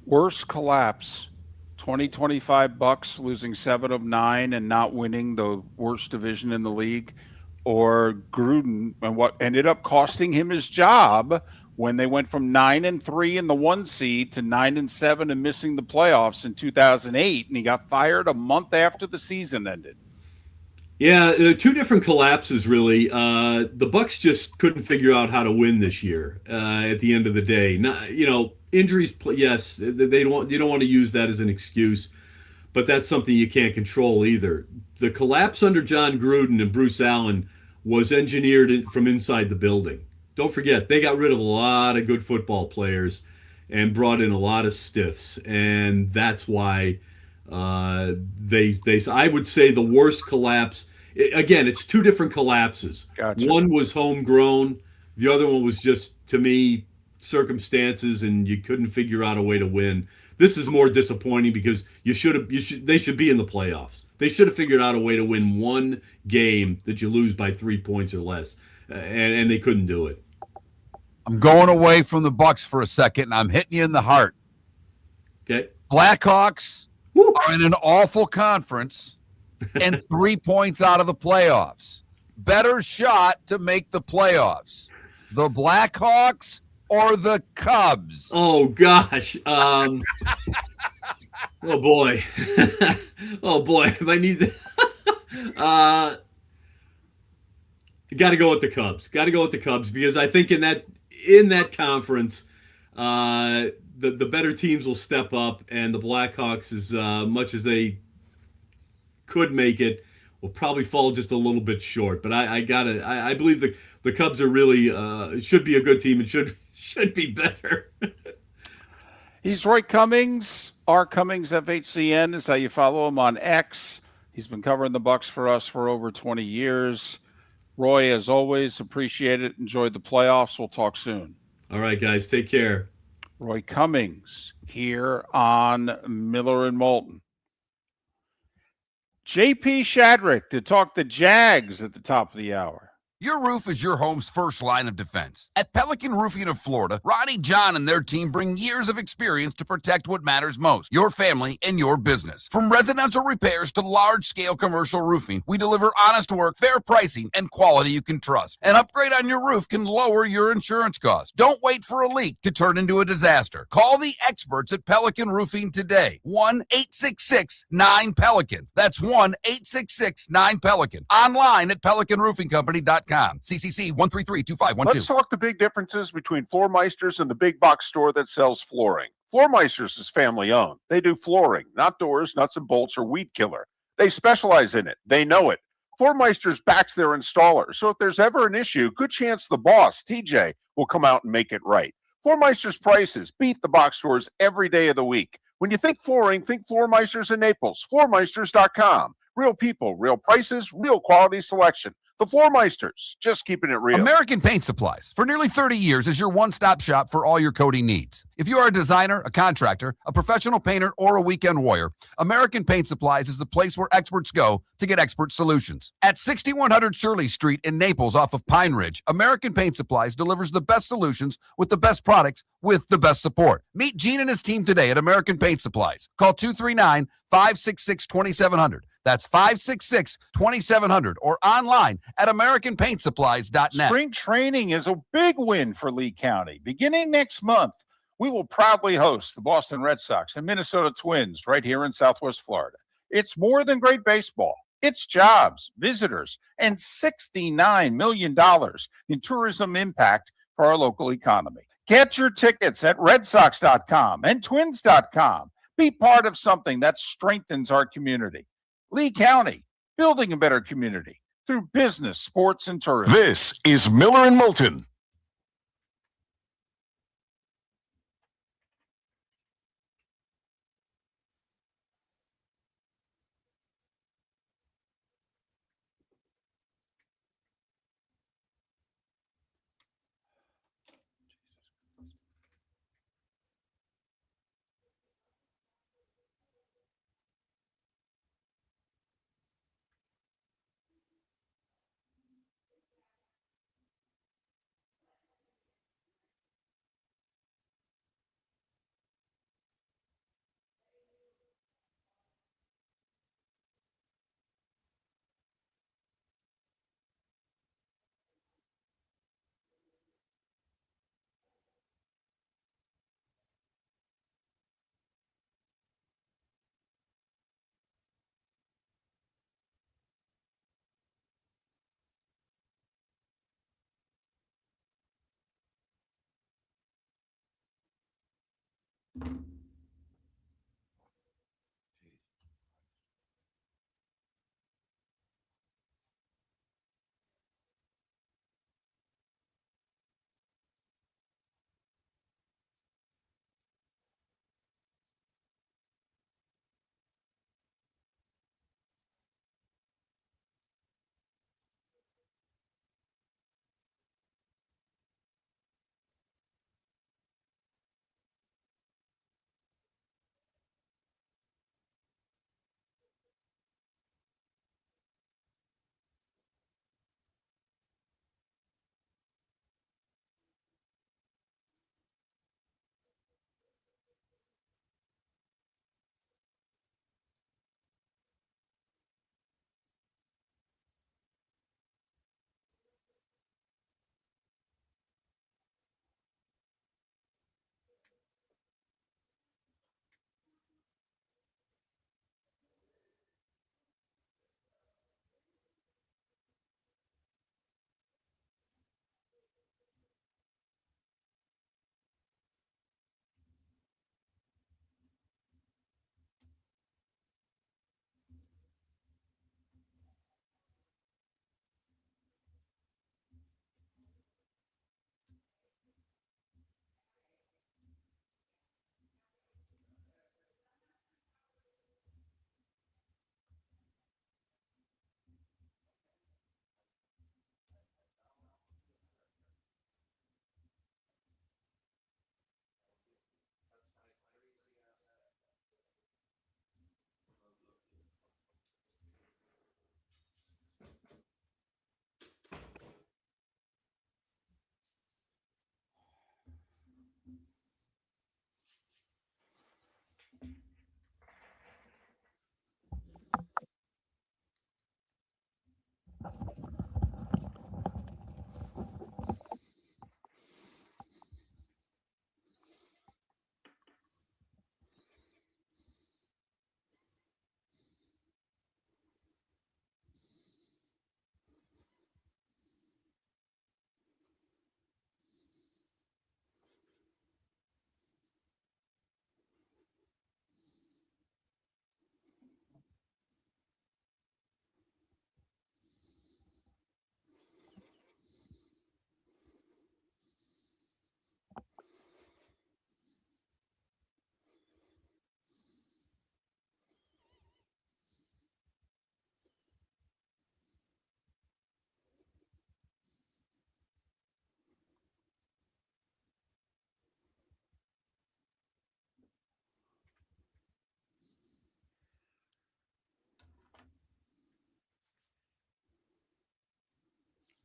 Worst collapse, 2025 Bucs losing 7 of 9 and not winning the worst division in the league, or Gruden and what ended up costing him his job when they went from 9-3 in the 1 seed to 9-7 and missing the playoffs in 2008, and he got fired a month after the season ended. Yeah, there are 2 different collapses, really. The Bucs just couldn't figure out how to win this year. At the end of the day, injuries. Yes, you don't want to use that as an excuse, but that's something you can't control either. The collapse under John Gruden and Bruce Allen was engineered from inside the building. Don't forget, they got rid of a lot of good football players and brought in a lot of stiffs, and that's why they I would say the worst collapse. Again, it's two different collapses. Gotcha. One was homegrown. The other one was just, to me, circumstances, and you couldn't figure out a way to win. This is more disappointing because they should be in the playoffs. They should have figured out a way to win one game that you lose by 3 points or less, and they couldn't do it. I'm going away from the Bucs for a second, and I'm hitting you in the heart. Okay. Blackhawks are in an awful conference and 3 points out of the playoffs. Better shot to make the playoffs. The Blackhawks or the Cubs? Oh, gosh. Oh, boy. Oh, boy. I need got to go with the Cubs. Got to go with the Cubs because I think in that conference, the better teams will step up, and the Blackhawks, as much as they could make it, will probably fall just a little bit short. But I believe the Cubs are really should be a good team and should be better. He's Roy Cummings. R.Cummings FHCN is how you follow him on X. He's been covering the Bucs for us for over 20 years. Roy, as always, appreciate it. Enjoy the playoffs. We'll talk soon. All right, guys. Take care. Roy Cummings here on Miller and Moulton. JP Shadrick to talk the Jags at the top of the hour. Your roof is your home's first line of defense. At Pelican Roofing of Florida, Ronnie John and their team bring years of experience to protect what matters most, your family and your business. From residential repairs to large-scale commercial roofing, we deliver honest work, fair pricing, and quality you can trust. An upgrade on your roof can lower your insurance costs. Don't wait for a leak to turn into a disaster. Call the experts at Pelican Roofing today. 1-866-9-PELICAN. That's 1-866-9-PELICAN. Online at pelicanroofingcompany.com. CCC 1332512. Let's talk the big differences between Floor Meisters and the big box store that sells flooring. Floor Meisters is family owned. They do flooring, not doors, nuts and bolts, or weed killer. They specialize in it. They know it. Floor Meisters backs their installer, so if there's ever an issue, good chance the boss, TJ, will come out and make it right. Floor Meisters prices beat the box stores every day of the week. When you think flooring, think Floor Meisters in Naples. FloorMeisters.com. Real people, real prices, real quality selection. The Floor Meisters, just keeping it real. American Paint Supplies, for nearly 30 years, is your one-stop shop for all your coating needs. If you are a designer, a contractor, a professional painter, or a weekend warrior, American Paint Supplies is the place where experts go to get expert solutions. At 6100 Shirley Street in Naples off of Pine Ridge, American Paint Supplies delivers the best solutions with the best products with the best support. Meet Gene and his team today at American Paint Supplies. Call 239-566-2700. That's 566-2700 or online at AmericanPaintSupplies.net. Spring training is a big win for Lee County. Beginning next month, we will proudly host the Boston Red Sox and Minnesota Twins right here in Southwest Florida. It's more than great baseball. It's jobs, visitors, and $69 million in tourism impact for our local economy. Get your tickets at RedSox.com and Twins.com. Be part of something that strengthens our community. Lee County, building a better community through business, sports, and tourism. This is Miller and Moulton.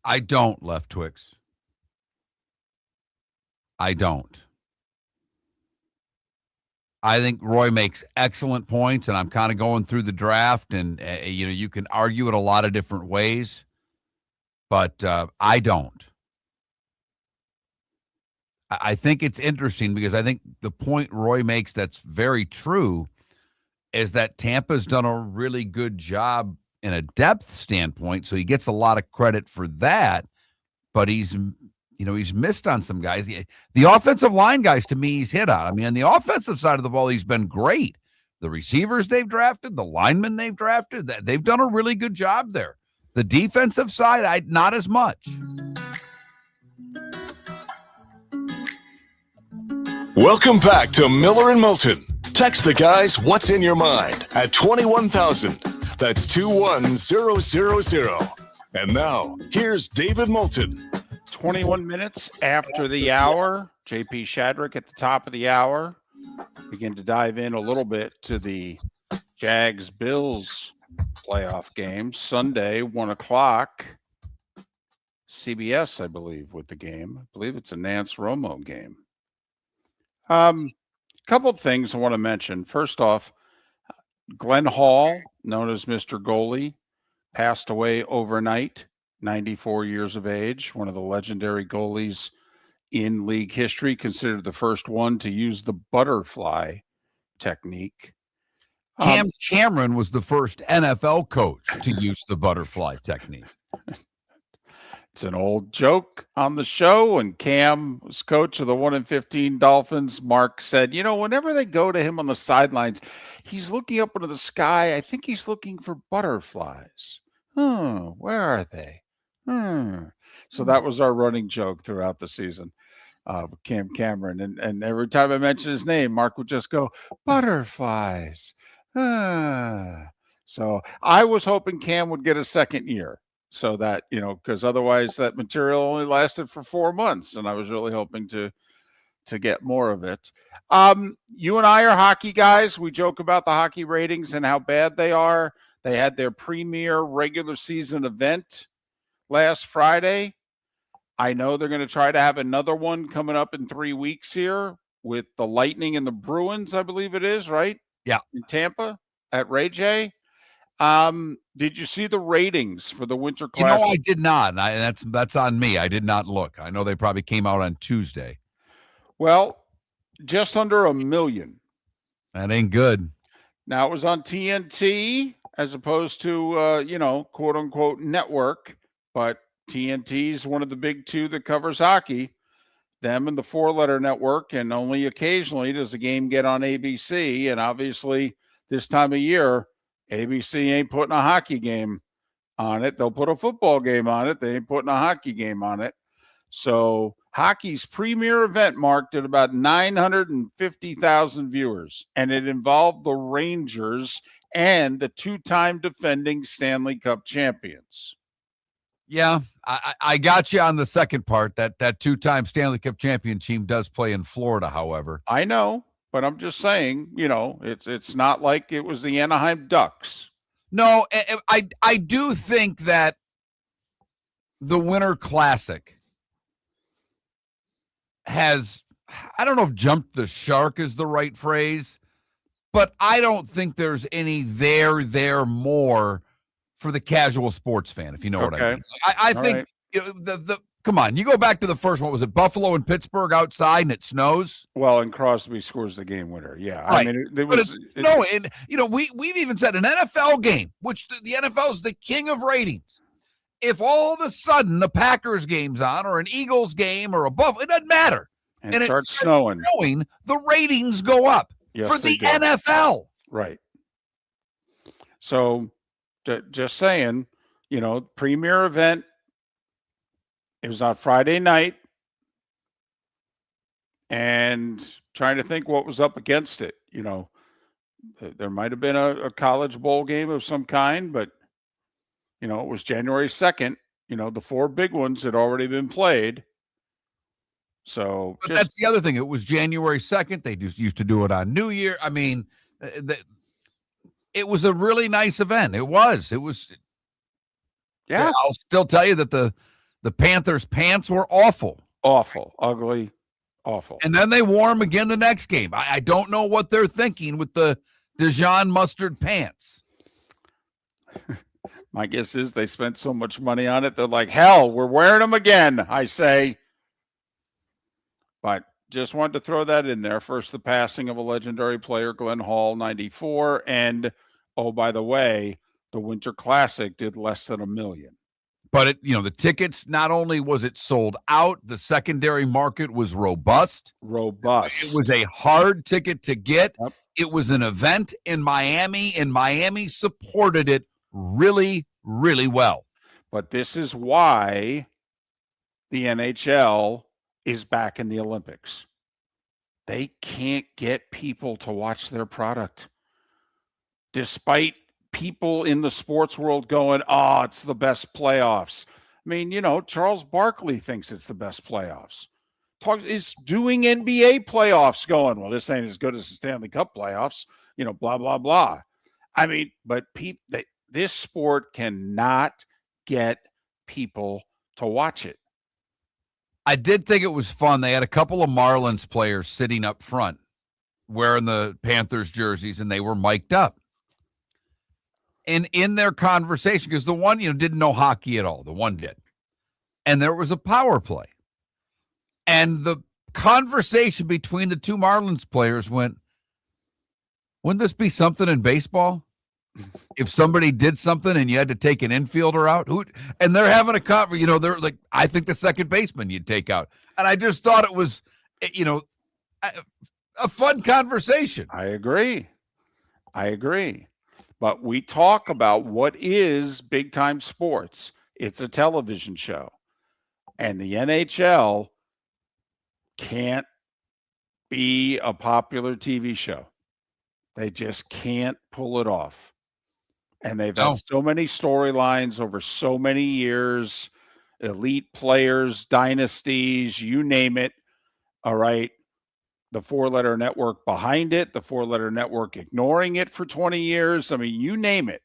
I don't, Left Twix. I don't. I think Roy makes excellent points, and I'm kind of going through the draft, and you can argue it a lot of different ways, but I don't. I think it's interesting because I think the point Roy makes that's very true is that Tampa's done a really good job in a depth standpoint, so he gets a lot of credit for that, but he's missed on some guys. The offensive line guys, to me, he's hit on. I mean, on the offensive side of the ball, he's been great. The receivers they've drafted, the linemen they've drafted, they've done a really good job there. The defensive side, not as much. Welcome back to Miller and Moulton. Text the guys what's in your mind at 21,000. That's 21000. And now, here's David Moulton. 21 minutes after the hour. JP Shadrick at the top of the hour. Begin to dive in a little bit to the Jags-Bills playoff game. Sunday, 1 o'clock. CBS, I believe, with the game. I believe it's a Nance Romo game. Couple of things I want to mention. First off, Glenn Hall, known as Mr. Goalie, passed away overnight, 94 years of age, one of the legendary goalies in league history, considered the first one to use the butterfly technique. Cam Cameron was the first NFL coach to use the butterfly technique. It's an old joke on the show. When Cam was coach of the 1-15 Dolphins, Mark said, whenever they go to him on the sidelines, he's looking up into the sky. I think he's looking for butterflies. Where are they? So that was our running joke throughout the season of Cam Cameron. And every time I mention his name, Mark would just go, butterflies. So I was hoping Cam would get a second year. So that, because otherwise that material only lasted for 4 months, and I was really hoping to get more of it. You and I are hockey guys. We joke about the hockey ratings and how bad they are. They had their premier regular season event last Friday. I know they're going to try to have another one coming up in 3 weeks here with the Lightning and the Bruins, I believe it is, right? Yeah. In Tampa at Ray J. Did you see the ratings for the Winter Classic? I did not. That's on me. I did not look. I know they probably came out on Tuesday. Well, just under 1 million. That ain't good. Now, it was on TNT as opposed to, quote unquote network, but TNT is one of the big two that covers hockey. Them and the 4-letter network, and only occasionally does a game get on ABC. And obviously, this time of year, ABC ain't putting a hockey game on it. They'll put a football game on it. They ain't putting a hockey game on it. So hockey's premier event marked at about 950,000 viewers, and it involved the Rangers and the 2-time defending Stanley Cup champions. Yeah, I got you on the second part. That 2-time Stanley Cup champion team does play in Florida, however. I know. But I'm just saying, it's not like it was the Anaheim Ducks. No, I do think that the Winter Classic has, I don't know if jumped the shark is the right phrase, but I don't think there's any there more for the casual sports fan, if you know what I mean. I think right. Come on, you go back to the first one. Was it Buffalo and Pittsburgh outside and it snows? Well, and Crosby scores the game winner. Yeah, right. I mean, we've even said an NFL game, which the NFL is the king of ratings. If all of a sudden the Packers game's on, or an Eagles game, or a Buffalo, it doesn't matter, and it starts snowing, the ratings go up for the NFL. Right. So, just saying, premier event. It was on Friday night, and trying to think what was up against it. There might have been a college bowl game of some kind, but, it was January 2nd. The 4 big ones had already been played. So that's the other thing. It was January 2nd. They just used to do it on New Year. I mean, it was a really nice event. It was. Yeah. I'll still tell you that the The Panthers' pants were awful. Awful, ugly, awful. And then they wore them again the next game. I don't know what they're thinking with the Dijon mustard pants. My guess is they spent so much money on it. They're like, hell, we're wearing them again, I say. But just wanted to throw that in there. First, the passing of a legendary player, Glenn Hall, 94. And, oh, by the way, the Winter Classic did less than $1 million. But the tickets, not only was it sold out, the secondary market was robust. It was a hard ticket to get. Yep. It was an event in Miami, and Miami supported it really, really well. But this is why the NHL is back in the Olympics. They can't get people to watch their product. Despite people in the sports world going, oh, it's the best playoffs. I mean, Charles Barkley thinks it's the best playoffs. Is doing NBA playoffs going, well, this ain't as good as the Stanley Cup playoffs, blah, blah, blah. I mean, but this sport cannot get people to watch it. I did think it was fun. They had a couple of Marlins players sitting up front wearing the Panthers jerseys, and they were mic'd up. And in their conversation, because the one, didn't know hockey at all. The one did. And there was a power play. And the conversation between the two Marlins players went, wouldn't this be something in baseball? If somebody did something and you had to take an infielder out, and they're having a conversation, they're like, I think the second baseman you'd take out. And I just thought it was, a fun conversation. I agree. But we talk about what is big time sports. It's a television show. And the NHL can't be a popular TV show. They just can't pull it off. And they've had so many storylines over so many years, elite players, dynasties, you name it. All right. The 4-letter network behind it, the 4-letter network ignoring it for 20 years. I mean, you name it.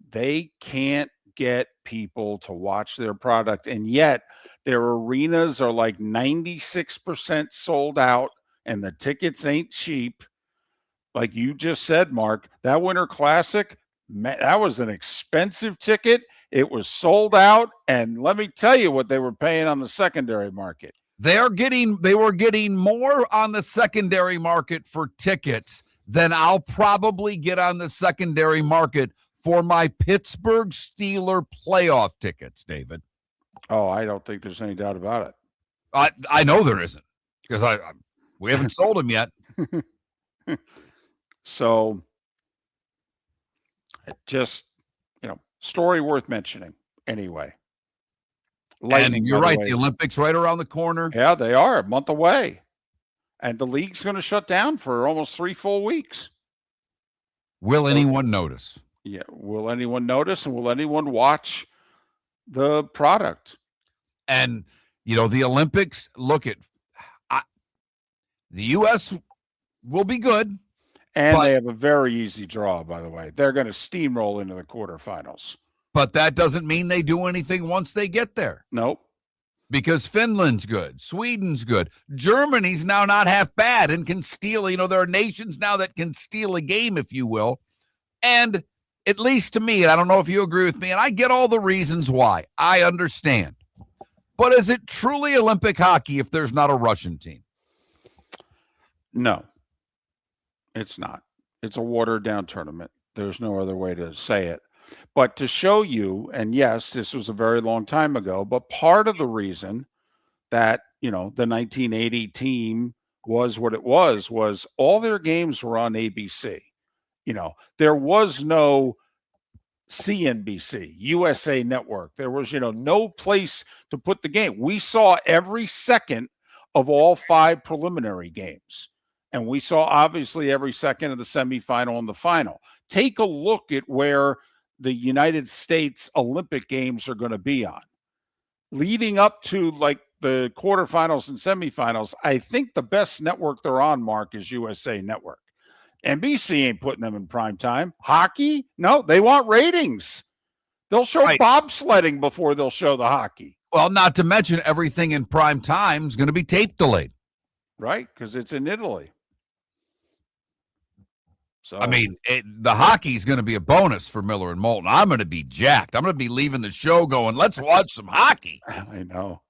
They can't get people to watch their product. And yet their arenas are like 96% sold out and the tickets ain't cheap. Like you just said, Mark, that Winter Classic, that was an expensive ticket. It was sold out. And let me tell you what they were paying on the secondary market. They were getting more on the secondary market for tickets than I'll probably get on the secondary market for my Pittsburgh Steelers playoff tickets, David. Oh, I don't think there's any doubt about it. I know there isn't because we haven't sold them yet. So just, story worth mentioning anyway. And you're right. The Olympics right around the corner. Yeah, they are a month away. And the league's going to shut down for almost 3 full weeks. Will anyone notice? Yeah. Will anyone notice? And will anyone watch the product? And, the Olympics, the U.S. will be good. And they have a very easy draw, by the way. They're going to steamroll into the quarterfinals. But that doesn't mean they do anything once they get there. Nope. Because Finland's good. Sweden's good. Germany's now not half bad and can steal. There are nations now that can steal a game, if you will. And at least to me, and I don't know if you agree with me, and I get all the reasons why. I understand. But is it truly Olympic hockey if there's not a Russian team? No, it's not. It's a watered-down tournament. There's no other way to say it. But to show you, and yes, this was a very long time ago, but part of the reason that, the 1980 team was what it was all their games were on ABC. There was no CNBC, USA Network. There was, no place to put the game. We saw every second of all 5 preliminary games. And we saw obviously every second of the semifinal and the final. Take a look at where the United States Olympic Games are going to be on. Leading up to like the quarterfinals and semifinals, I think the best network they're on, Mark, is USA Network. NBC ain't putting them in prime time. Hockey? No, they want ratings. They'll show bobsledding before they'll show the hockey. Well, not to mention everything in prime time is going to be tape delayed. Right? Because it's in Italy. So I mean, the hockey is going to be a bonus for Miller and Moulton. I'm going to be jacked. I'm going to be leaving the show going, let's watch some hockey. I know.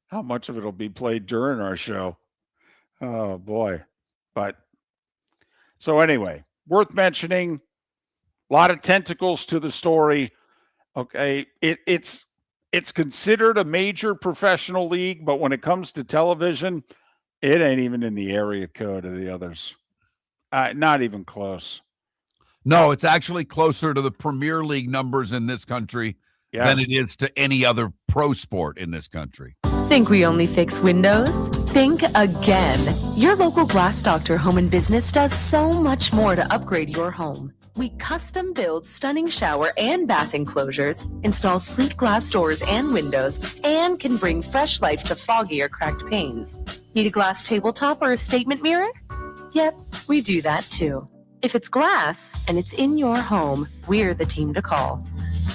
How much of it will be played during our show? Oh, boy. But so anyway, worth mentioning, a lot of tentacles to the story. Okay, it's considered a major professional league, but when it comes to television, it ain't even in the area code of the others. Not even close. No, it's actually closer to the Premier League numbers in this country than it is to any other pro sport in this country. Think we only fix windows? Think again. Your local Glass Doctor Home and Business does so much more to upgrade your home. We custom build stunning shower and bath enclosures, install sleek glass doors and windows, and can bring fresh life to foggy or cracked panes. Need a glass tabletop or a statement mirror? Yep, we do that too. If it's glass and it's in your home, we're the team to call.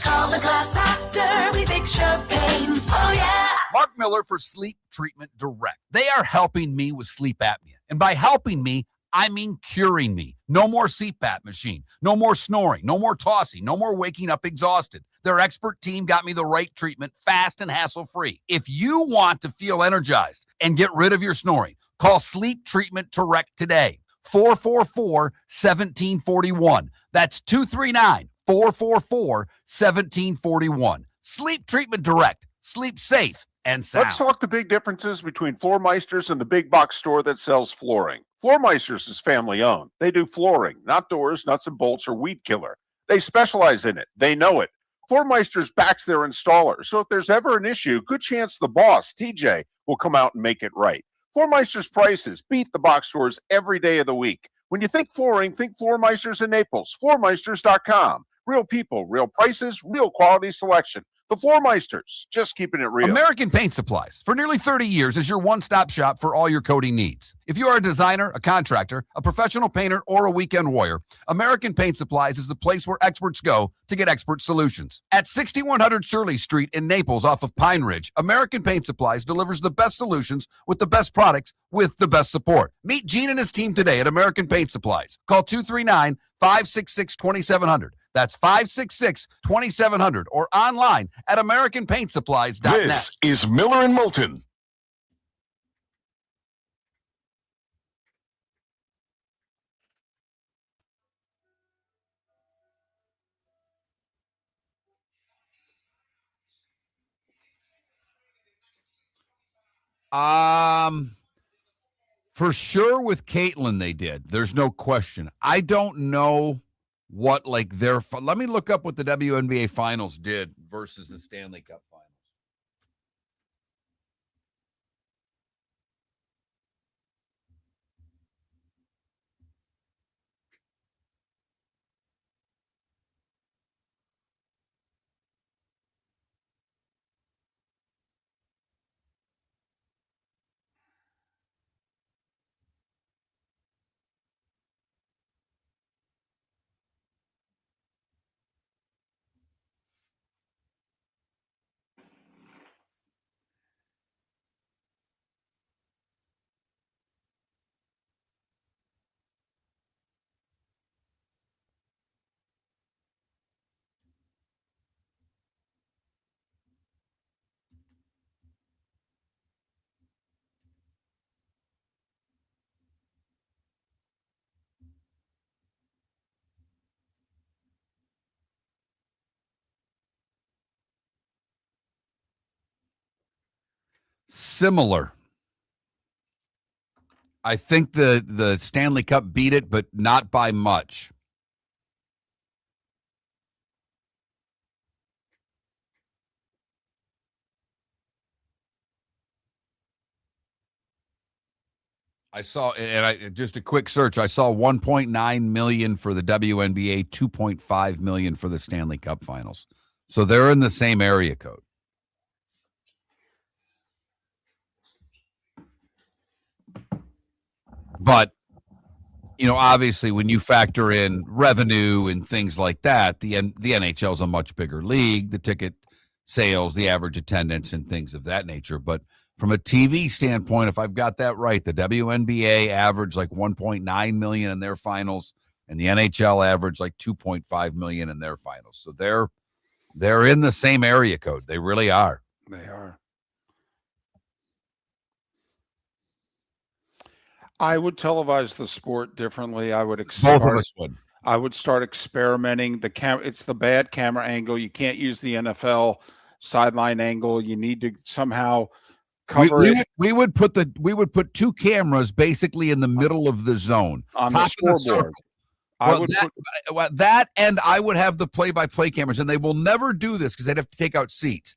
Call the Glass Doctor, we fix your pains. Oh yeah! Mark Miller for Sleep Treatment Direct. They are helping me with sleep apnea. And by helping me, I mean curing me. No more CPAP machine. No more snoring. No more tossing. No more waking up exhausted. Their expert team got me the right treatment, fast and hassle-free. If you want to feel energized and get rid of your snoring, call Sleep Treatment Direct today. 444-1741. That's 239-444-1741. Sleep Treatment Direct. Sleep safe and sound. Let's talk the big differences between Floor Meisters and the big box store that sells flooring. Floor Meisters is family owned. They do flooring, not doors, nuts and bolts, or weed killer. They specialize in it. They know it. Floor Meisters backs their installer. So if there's ever an issue, good chance the boss, TJ, will come out and make it right. Floor Meisters prices beat the box stores every day of the week. When you think flooring, think Floor Meisters in Naples. FloorMeisters.com. Real people, real prices, real quality selection. The Floor Meisters, just keeping it real. American Paint Supplies, for nearly 30 years, is your one-stop shop for all your coating needs. If you are a designer, a contractor, a professional painter, or a weekend warrior, American Paint Supplies is the place where experts go to get expert solutions. At 6100 Shirley Street in Naples off of Pine Ridge, American Paint Supplies delivers the best solutions with the best products with the best support. Meet Gene and his team today at American Paint Supplies. Call 239-566-2700. That's 566-2700 or online at AmericanPaintSupplies.net. This is Miller and Moulton. For sure with Caitlin they did. There's no question. I don't know what like their let me look up what the WNBA finals did versus the Stanley Cup finals. Similar. I think the Stanley Cup beat it, but not by much. I saw, and just a quick search, I saw 1.9 million for the WNBA, 2.5 million for the Stanley Cup finals. So they're in the same area code. But, you know, obviously when you factor in revenue and things like that, the NHL is a much bigger league. The ticket sales, the average attendance, and things of that nature. But from a TV standpoint, if I've got that right, the WNBA averaged like 1.9 million in their finals, and the NHL averaged like 2.5 million in their finals. So they're in the same area code. They really are. They are. I would televise the sport differently. I would Both of us would. I would start experimenting. It's the bad camera angle. You can't use the NFL sideline angle. You need to somehow cover it. We would put two cameras basically in the middle of the zone on the scoreboard. That and I would have the play-by-play cameras, and they will never do this because they'd have to take out seats.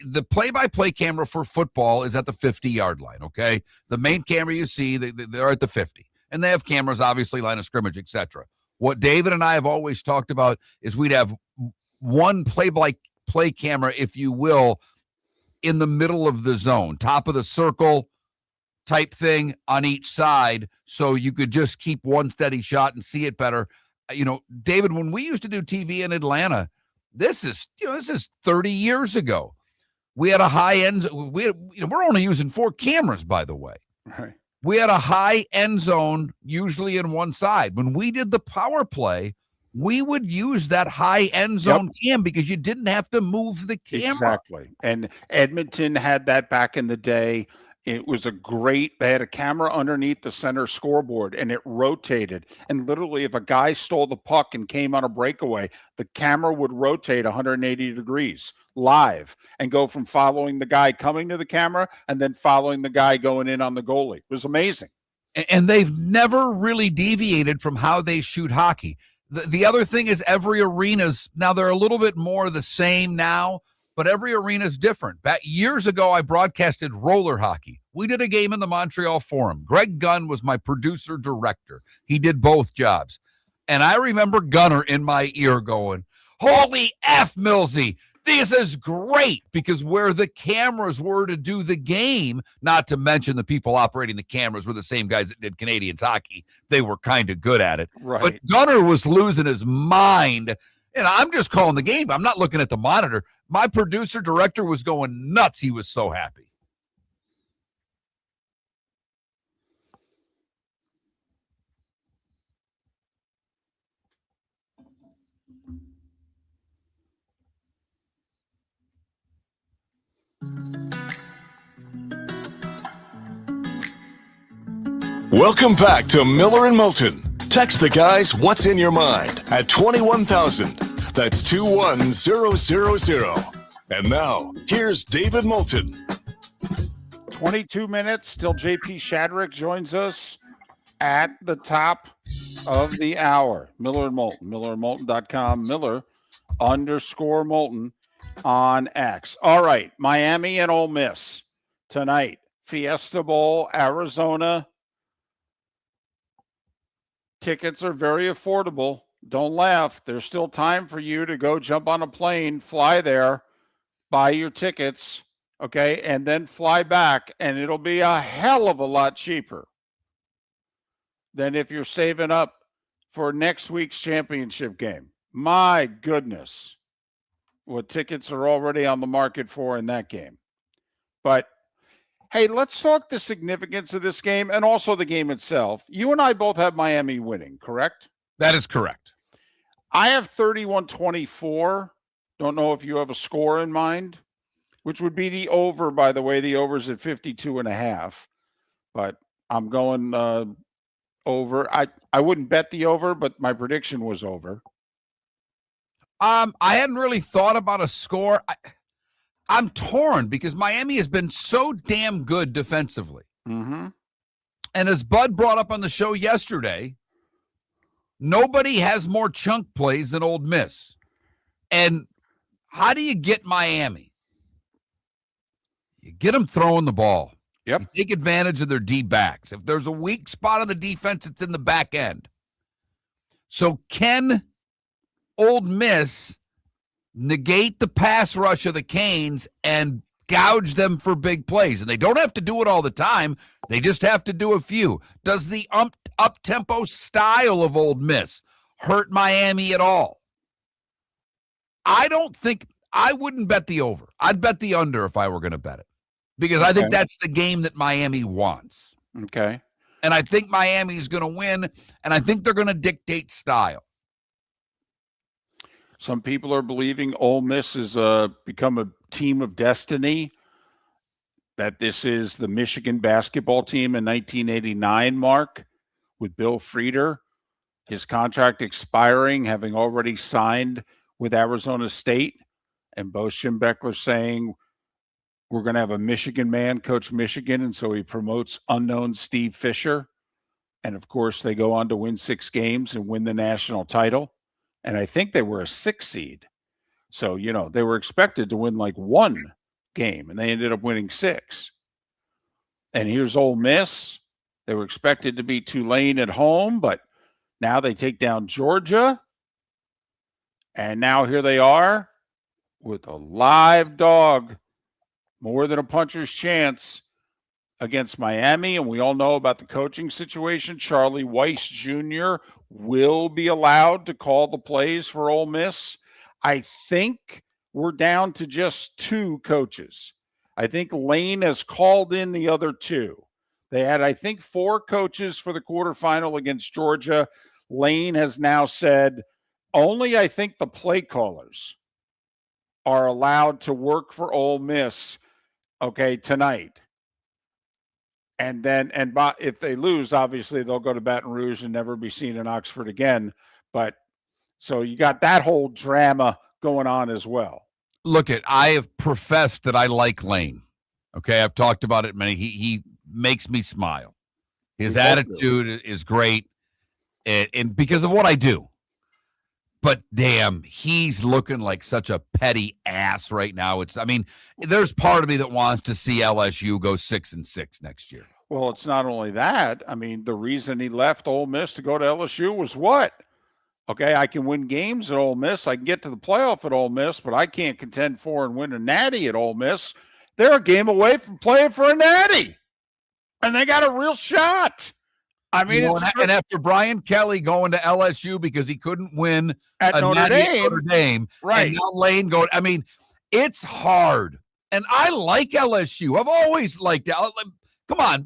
The play-by-play camera for football is at the 50-yard line, okay? The main camera you see, they're at the 50. And they have cameras, obviously, line of scrimmage, etc. What David and I have always talked about is we'd have one play-by-play camera, if you will, in the middle of the zone, top of the circle type thing on each side, so you could just keep one steady shot and see it better. You know, David, when we used to do TV in Atlanta, this is 30 years ago. We had a high end. We're only using 4 cameras, by the way. Right. We had a high end zone, usually in one side. When we did the power play, we would use that high end zone cam because you didn't have to move the camera. Exactly. And Edmonton had that back in the day. It was they had a camera underneath the center scoreboard, and it rotated. And literally, if a guy stole the puck and came on a breakaway, the camera would rotate 180 degrees live and go from following the guy coming to the camera and then following the guy going in on the goalie. It was amazing. And they've never really deviated from how they shoot hockey. The other thing is every arena's, now they're a little bit more the same now, but every arena is different. Back years ago, I broadcasted roller hockey. We did a game in the Montreal Forum. Greg Gunn was my producer director. He did both jobs. And I remember Gunner in my ear going, "Holy F, Millsy, this is great," because where the cameras were to do the game, not to mention the people operating the cameras were the same guys that did Canadians hockey. They were kind of good at it. Right. But Gunner was losing his mind. And I'm just calling the game. I'm not looking at the monitor. My producer director was going nuts. He was so happy. Welcome back to Miller and Moulton. Text the guys what's in your mind at 21,000. That's 21000. And now, here's David Moulton. 22 minutes, still JP Shadrick joins us at the top of the hour. Miller and Moulton, millerandmoulton.com, Miller_Moulton on X. All right, Miami and Ole Miss tonight. Fiesta Bowl, Arizona. Tickets are very affordable. Don't laugh. There's still time for you to go jump on a plane, fly there, buy your tickets, okay, and then fly back, and it'll be a hell of a lot cheaper than if you're saving up for next week's championship game. My goodness, what tickets are already on the market for in that game. But hey, let's talk the significance of this game and also the game itself. You and I both have Miami winning, correct? That is correct. I have 31-24. Don't know if you have a score in mind, which would be the over, by the way. The over's at 52.5. But I'm going over. I wouldn't bet the over, but my prediction was over. I hadn't really thought about a score. I'm torn because Miami has been so damn good defensively. Mm-hmm. And as Bud brought up on the show yesterday, nobody has more chunk plays than Ole Miss. And how do you get Miami? You get them throwing the ball. Yep. You take advantage of their D-backs. If there's a weak spot on the defense, it's in the back end. So can Ole Miss negate the pass rush of the Canes and gouge them for big plays? And they don't have to do it all the time. They just have to do a few. Does the up-tempo style of Ole Miss hurt Miami at all? I don't think I wouldn't bet the over. I'd bet the under if I were going to bet it, because I think that's the game that Miami wants. Okay. And I think Miami is going to win, and I think they're going to dictate style. Some people are believing Ole Miss has become a team of destiny, that this is the Michigan basketball team in 1989, Mark, with Bill Frieder, his contract expiring, having already signed with Arizona State, and Bo Schembechler saying, we're going to have a Michigan man coach Michigan, and so he promotes unknown Steve Fisher. And, of course, they go on to win 6 games and win the national title. And I think they were a 6 seed. So, they were expected to win like 1 game, and they ended up winning 6. And here's Ole Miss. They were expected to beat Tulane at home, but now they take down Georgia. And now here they are with a live dog, more than a puncher's chance, against Miami. And we all know about the coaching situation. Charlie Weiss Jr. will be allowed to call the plays for Ole Miss. I think we're down to just 2 coaches. I think Lane has called in the other 2. They had, I think, 4 coaches for the quarterfinal against Georgia. Lane has now said only, I think, the play callers are allowed to work for Ole Miss, tonight. And then, if they lose, obviously they'll go to Baton Rouge and never be seen in Oxford again. But so you got that whole drama going on as well. Look, I have professed that I like Lane. Okay, I've talked about it many. He makes me smile. His attitude is great, and because of what I do. But damn, he's looking like such a petty ass right now. There's part of me that wants to see LSU go 6-6 next year. Well, it's not only that. The reason he left Ole Miss to go to LSU was what? Okay, I can win games at Ole Miss. I can get to the playoff at Ole Miss, but I can't contend for and win a natty at Ole Miss. They're a game away from playing for a natty, and they got a real shot. And after Brian Kelly going to LSU because he couldn't win at Notre Dame, right? And now Lane going. It's hard, and I like LSU. I've always liked it. Come on,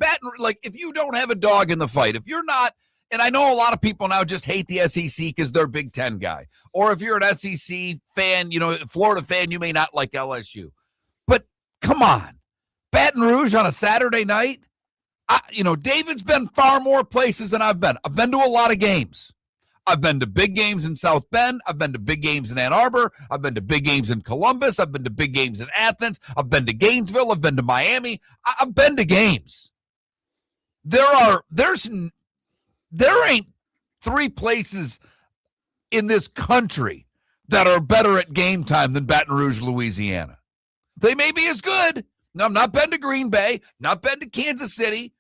if you don't have a dog in the fight, if you're not, and I know a lot of people now just hate the SEC because they're Big Ten guy, or if you're an SEC fan, Florida fan, you may not like LSU, but come on, Baton Rouge on a Saturday night. David's been far more places than I've been. I've been to a lot of games. I've been to big games in South Bend. I've been to big games in Ann Arbor. I've been to big games in Columbus. I've been to big games in Athens. I've been to Gainesville. I've been to Miami. I've been to games. There ain't 3 places in this country that are better at game time than Baton Rouge, Louisiana. They may be as good. No, I've not been to Green Bay, not been to Kansas City.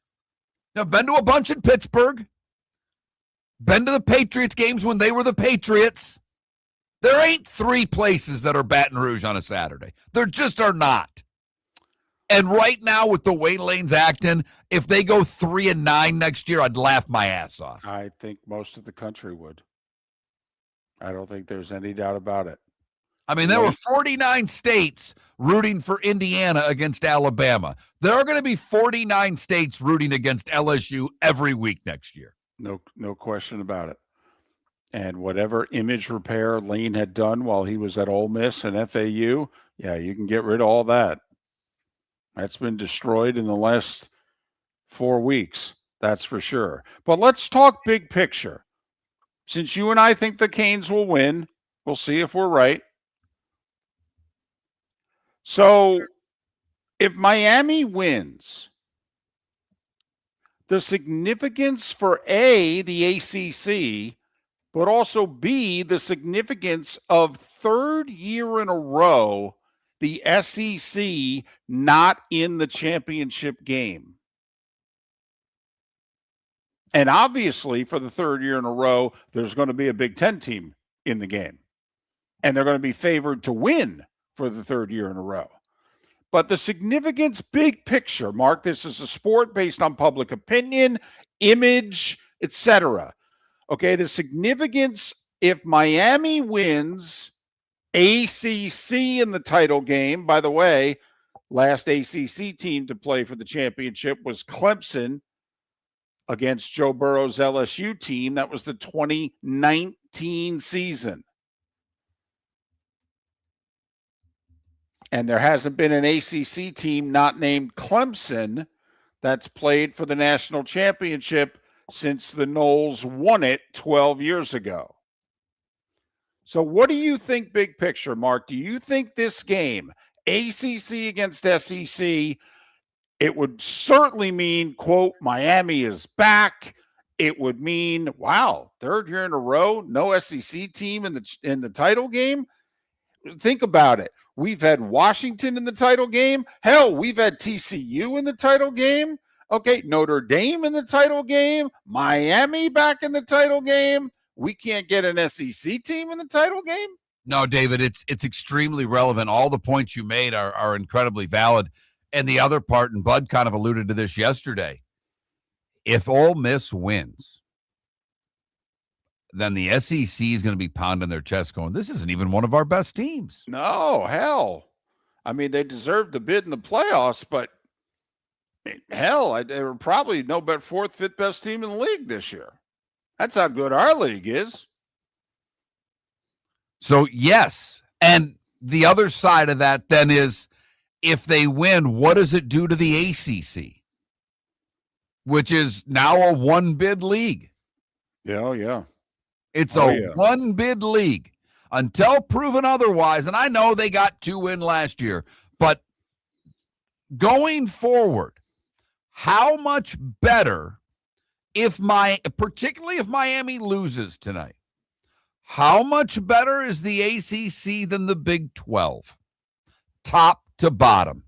I've been to a bunch in Pittsburgh. Been to the Patriots games when they were the Patriots. There ain't 3 places that are Baton Rouge on a Saturday. There just are not. And right now, with the way Lane's acting, if they go 3-9 next year, I'd laugh my ass off. I think most of the country would. I don't think there's any doubt about it. There were 49 states rooting for Indiana against Alabama. There are going to be 49 states rooting against LSU every week next year. No question about it. And whatever image repair Lane had done while he was at Ole Miss and FAU, you can get rid of all that. That's been destroyed in the last 4 weeks. That's for sure. But let's talk big picture. Since you and I think the Canes will win, we'll see if we're right. So if Miami wins, the significance for A, the ACC, but also B, the significance of 3rd year in a row, the SEC not in the championship game. And obviously, for the 3rd year in a row, there's going to be a Big Ten team in the game. And they're going to be favored to win for the 3rd year in a row. But the significance, big picture, Mark, this is a sport based on public opinion, image, etc. Okay, the significance, if Miami wins ACC in the title game. By the way, last ACC team to play for the championship was Clemson against Joe Burrow's LSU team. That was the 2019 season. And there hasn't been an ACC team not named Clemson that's played for the national championship since the Noles won it 12 years ago. So what do you think, big picture, Mark? Do you think this game, ACC against SEC, it would certainly mean, quote, Miami is back. It would mean, wow, third year in a row, no SEC team in the title game. Think about it. We've had Washington in the title game. Hell, we've had TCU in the title game. Okay, Notre Dame in the title game. Miami back in the title game. We can't get an SEC team in the title game? No, David, it's extremely relevant. All the points you made are incredibly valid. And the other part, and Bud kind of alluded to this yesterday, if Ole Miss wins, then the SEC is going to be pounding their chest going, this isn't even one of our best teams. No, hell. I mean, they deserved the bid in the playoffs, but hell, they were probably no bet fourth, fifth best team in the league this year. That's how good our league is. So, yes. And the other side of that then is, if they win, what does it do to the ACC? Which is now a one-bid league. Yeah. It's a one-bid league until proven otherwise. And I know they got 2 in last year, but going forward, how much better particularly if Miami loses tonight, how much better is the ACC than the Big 12? Top to bottom.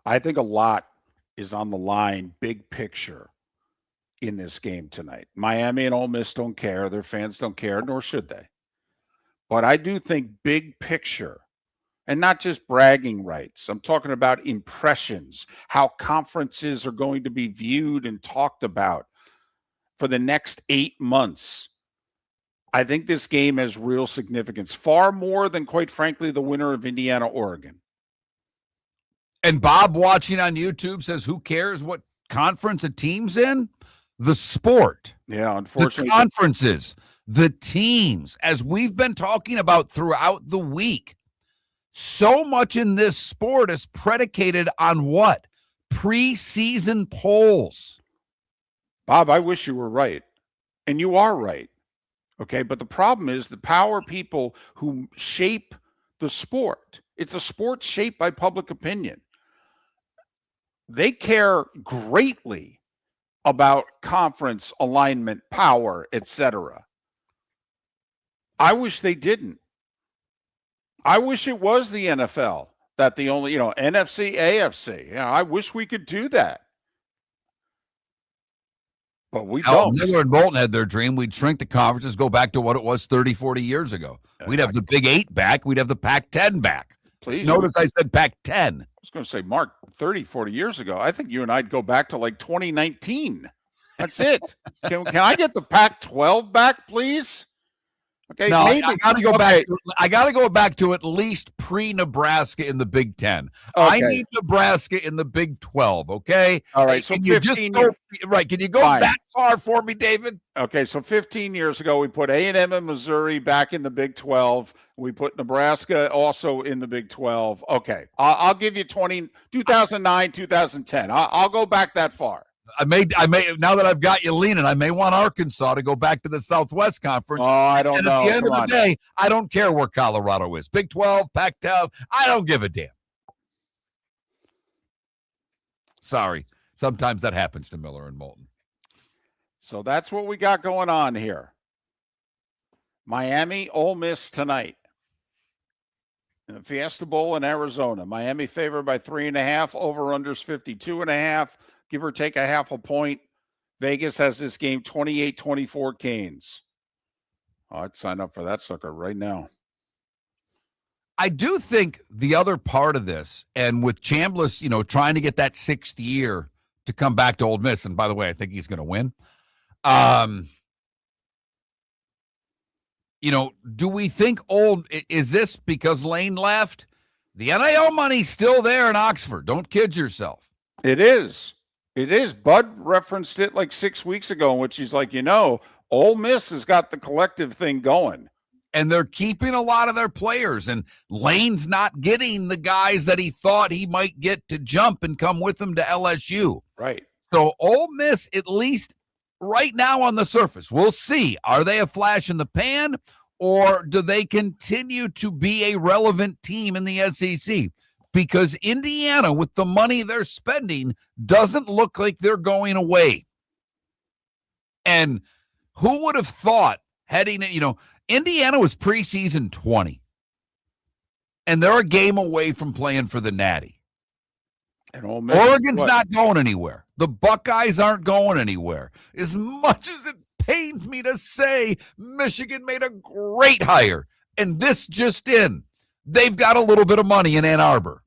I think a lot is on the line, big picture, in this game tonight. Miami and Ole Miss don't care. Their fans don't care, nor should they. But I do think big picture, and not just bragging rights. I'm talking about impressions, how conferences are going to be viewed and talked about for the next 8 months. I think this game has real significance, far more than, quite frankly, the winner of Indiana-Oregon. And Bob watching on YouTube says, who cares what conference a team's in? The sport. Yeah, unfortunately. The conferences, the teams, as we've been talking about throughout the week. So much in this sport is predicated on what? Preseason polls. Bob, I wish you were right. And you are right. Okay, but the problem is the power people who shape the sport. It's a sport shaped by public opinion. They care greatly about conference alignment, power, etc. I wish they didn't. I wish it was the NFL that the only, NFC, AFC. I wish we could do that. But we don't. Miller and Moulton had their dream. We'd shrink the conferences, go back to what it was 30, 40 years ago. We'd have the Big 8 back. We'd have the Pac-10 back. Please. Notice I said Pac-10. I was going to say, Mark, 30, 40 years ago, I think you and I'd go back to like 2019. That's it. Can I get the Pac-12 back, please? Okay, no, maybe. I got to go back. I got to go back to at least pre-Nebraska in the Big 10. Okay. I need Nebraska in the Big 12. Okay. All right. So can you just go, right? Can you go that far for me, David? Okay. So 15 years ago, we put A&M and Missouri back in the Big 12. We put Nebraska also in the Big 12. Okay. I'll give you 2009, 2010. I'll go back that far. I may. Now that I've got you leaning, I may want Arkansas to go back to the Southwest Conference. Oh, I don't know. At the end of the day, I don't care where Colorado is. Big 12, Pac-12, I don't give a damn. Sorry. Sometimes that happens to Miller and Moulton. So that's what we got going on here. Miami, Ole Miss tonight. In the Fiesta Bowl in Arizona. Miami favored by 3.5. Over-unders 52.5. Give or take a half a point. Vegas has this game 28-24 Canes. Oh, I'd sign up for that sucker right now. I do think the other part of this, and with Chambliss, trying to get that 6th year to come back to Ole Miss, and by the way, I think he's going to win. do we think is this because Lane left? The NIL money's still there in Oxford. Don't kid yourself. It is. Bud referenced it like 6 weeks ago, in which he's like, Ole Miss has got the collective thing going. And they're keeping a lot of their players, and Lane's not getting the guys that he thought he might get to jump and come with him to LSU. Right. So Ole Miss, at least right now on the surface, we'll see. Are they a flash in the pan, or do they continue to be a relevant team in the SEC? Because Indiana, with the money they're spending, doesn't look like they're going away. And who would have thought heading in, Indiana was preseason 20, and they're a game away from playing for the Natty. And Ole Miss, Oregon's not going anywhere. The Buckeyes aren't going anywhere. As much as it pains me to say, Michigan made a great hire, and this just in. They've got a little bit of money in Ann Arbor.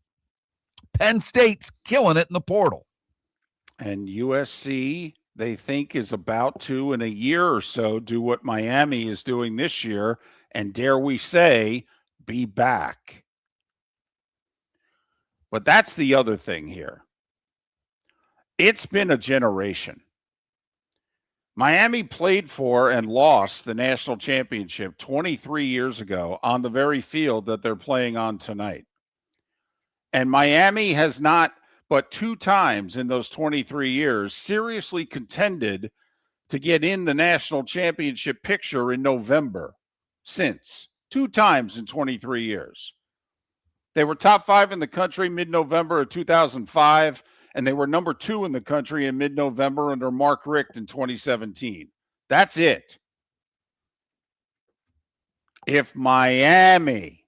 Penn State's killing it in the portal. And USC, they think, is about to, in a year or so, do what Miami is doing this year, and dare we say, be back. But that's the other thing here. It's been a generation. Miami played for and lost the national championship 23 years ago on the very field that they're playing on tonight. And Miami has not but 2 times in those 23 years seriously contended to get in the national championship picture in November since. 2 times in 23 years. They were top 5 in the country mid-November of 2005, and they were number 2 in the country in mid-November under Mark Richt in 2017. That's it. If Miami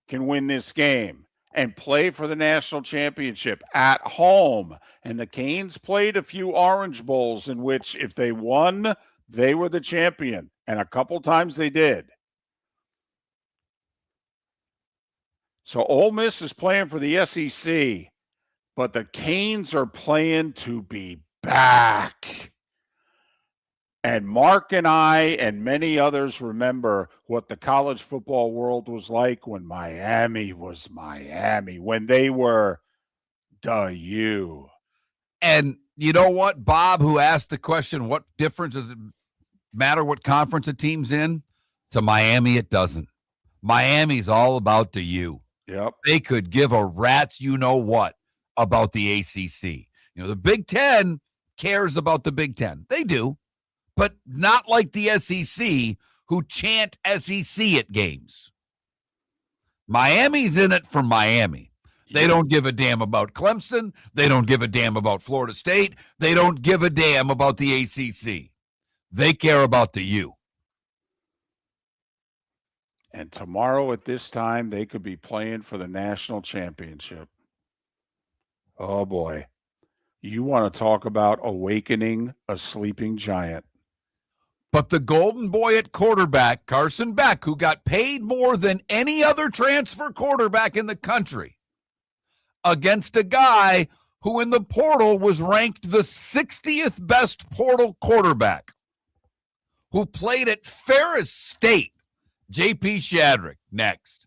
can win this game and play for the national championship at home, and the Canes played a few Orange Bowls in which if they won, they were the champion, and a couple times they did. So Ole Miss is playing for the SEC, but the Canes are playing to be back. And Mark and I and many others remember what the college football world was like when Miami was Miami, when they were the U. And you know what, Bob, who asked the question, what difference does it matter what conference a team's in? To Miami, it doesn't. Miami's all about the U. Yep. They could give a rat's you-know-what about the ACC. The Big Ten cares about the Big Ten. They do, but not like the SEC, who chant SEC at games. Miami's in it for Miami. They don't give a damn about Clemson. They don't give a damn about Florida State. They don't give a damn about the ACC. They care about the U. And tomorrow at this time, they could be playing for the national championship. Oh, boy. You want to talk about awakening a sleeping giant. But the golden boy at quarterback, Carson Beck, who got paid more than any other transfer quarterback in the country, against a guy who in the portal was ranked the 60th best portal quarterback, who played at Ferris State. JP Shadrick, next.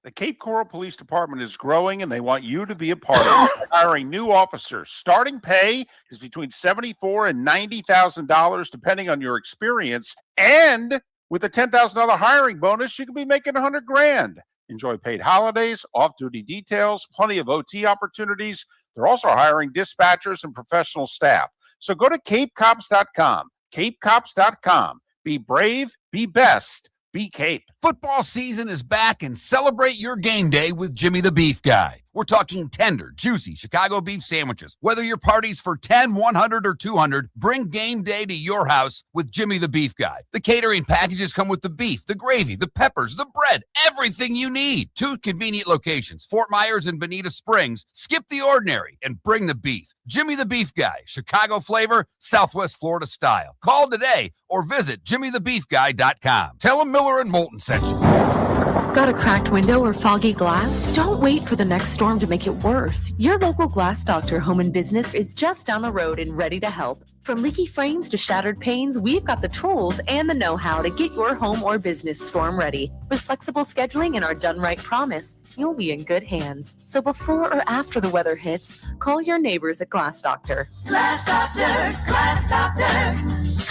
The Cape Coral Police Department is growing, and they want you to be a part of it. Hiring new officers. Starting pay is between $74,000 and $90,000, depending on your experience. And with a $10,000 hiring bonus, you could be making $100,000. Enjoy paid holidays, off-duty details, plenty of OT opportunities. They're also hiring dispatchers and professional staff. So go to CapeCops.com. CapeCops.com. Be brave, be best. Be Cape. Football season is back, and celebrate your game day with Jimmy the Beef Guy. We're talking tender, juicy Chicago beef sandwiches. Whether your party's for 10, 100, or 200, bring game day to your house with Jimmy the Beef Guy. The catering packages come with the beef, the gravy, the peppers, the bread, everything you need. 2 convenient locations, Fort Myers and Bonita Springs. Skip the ordinary and bring the beef. Jimmy the Beef Guy, Chicago flavor, Southwest Florida style. Call today or visit jimmythebeefguy.com. Tell him Miller and Moulton sent you. Got a cracked window or foggy glass? Don't wait for the next storm to make it worse. Your local Glass Doctor Home and Business is just down the road and ready to help. From leaky frames to shattered panes, we've got the tools and the know-how to get your home or business storm ready. With flexible scheduling and our done right promise, you'll be in good hands. So before or after the weather hits, call your neighbors at Glass Doctor. Glass Doctor, Glass Doctor.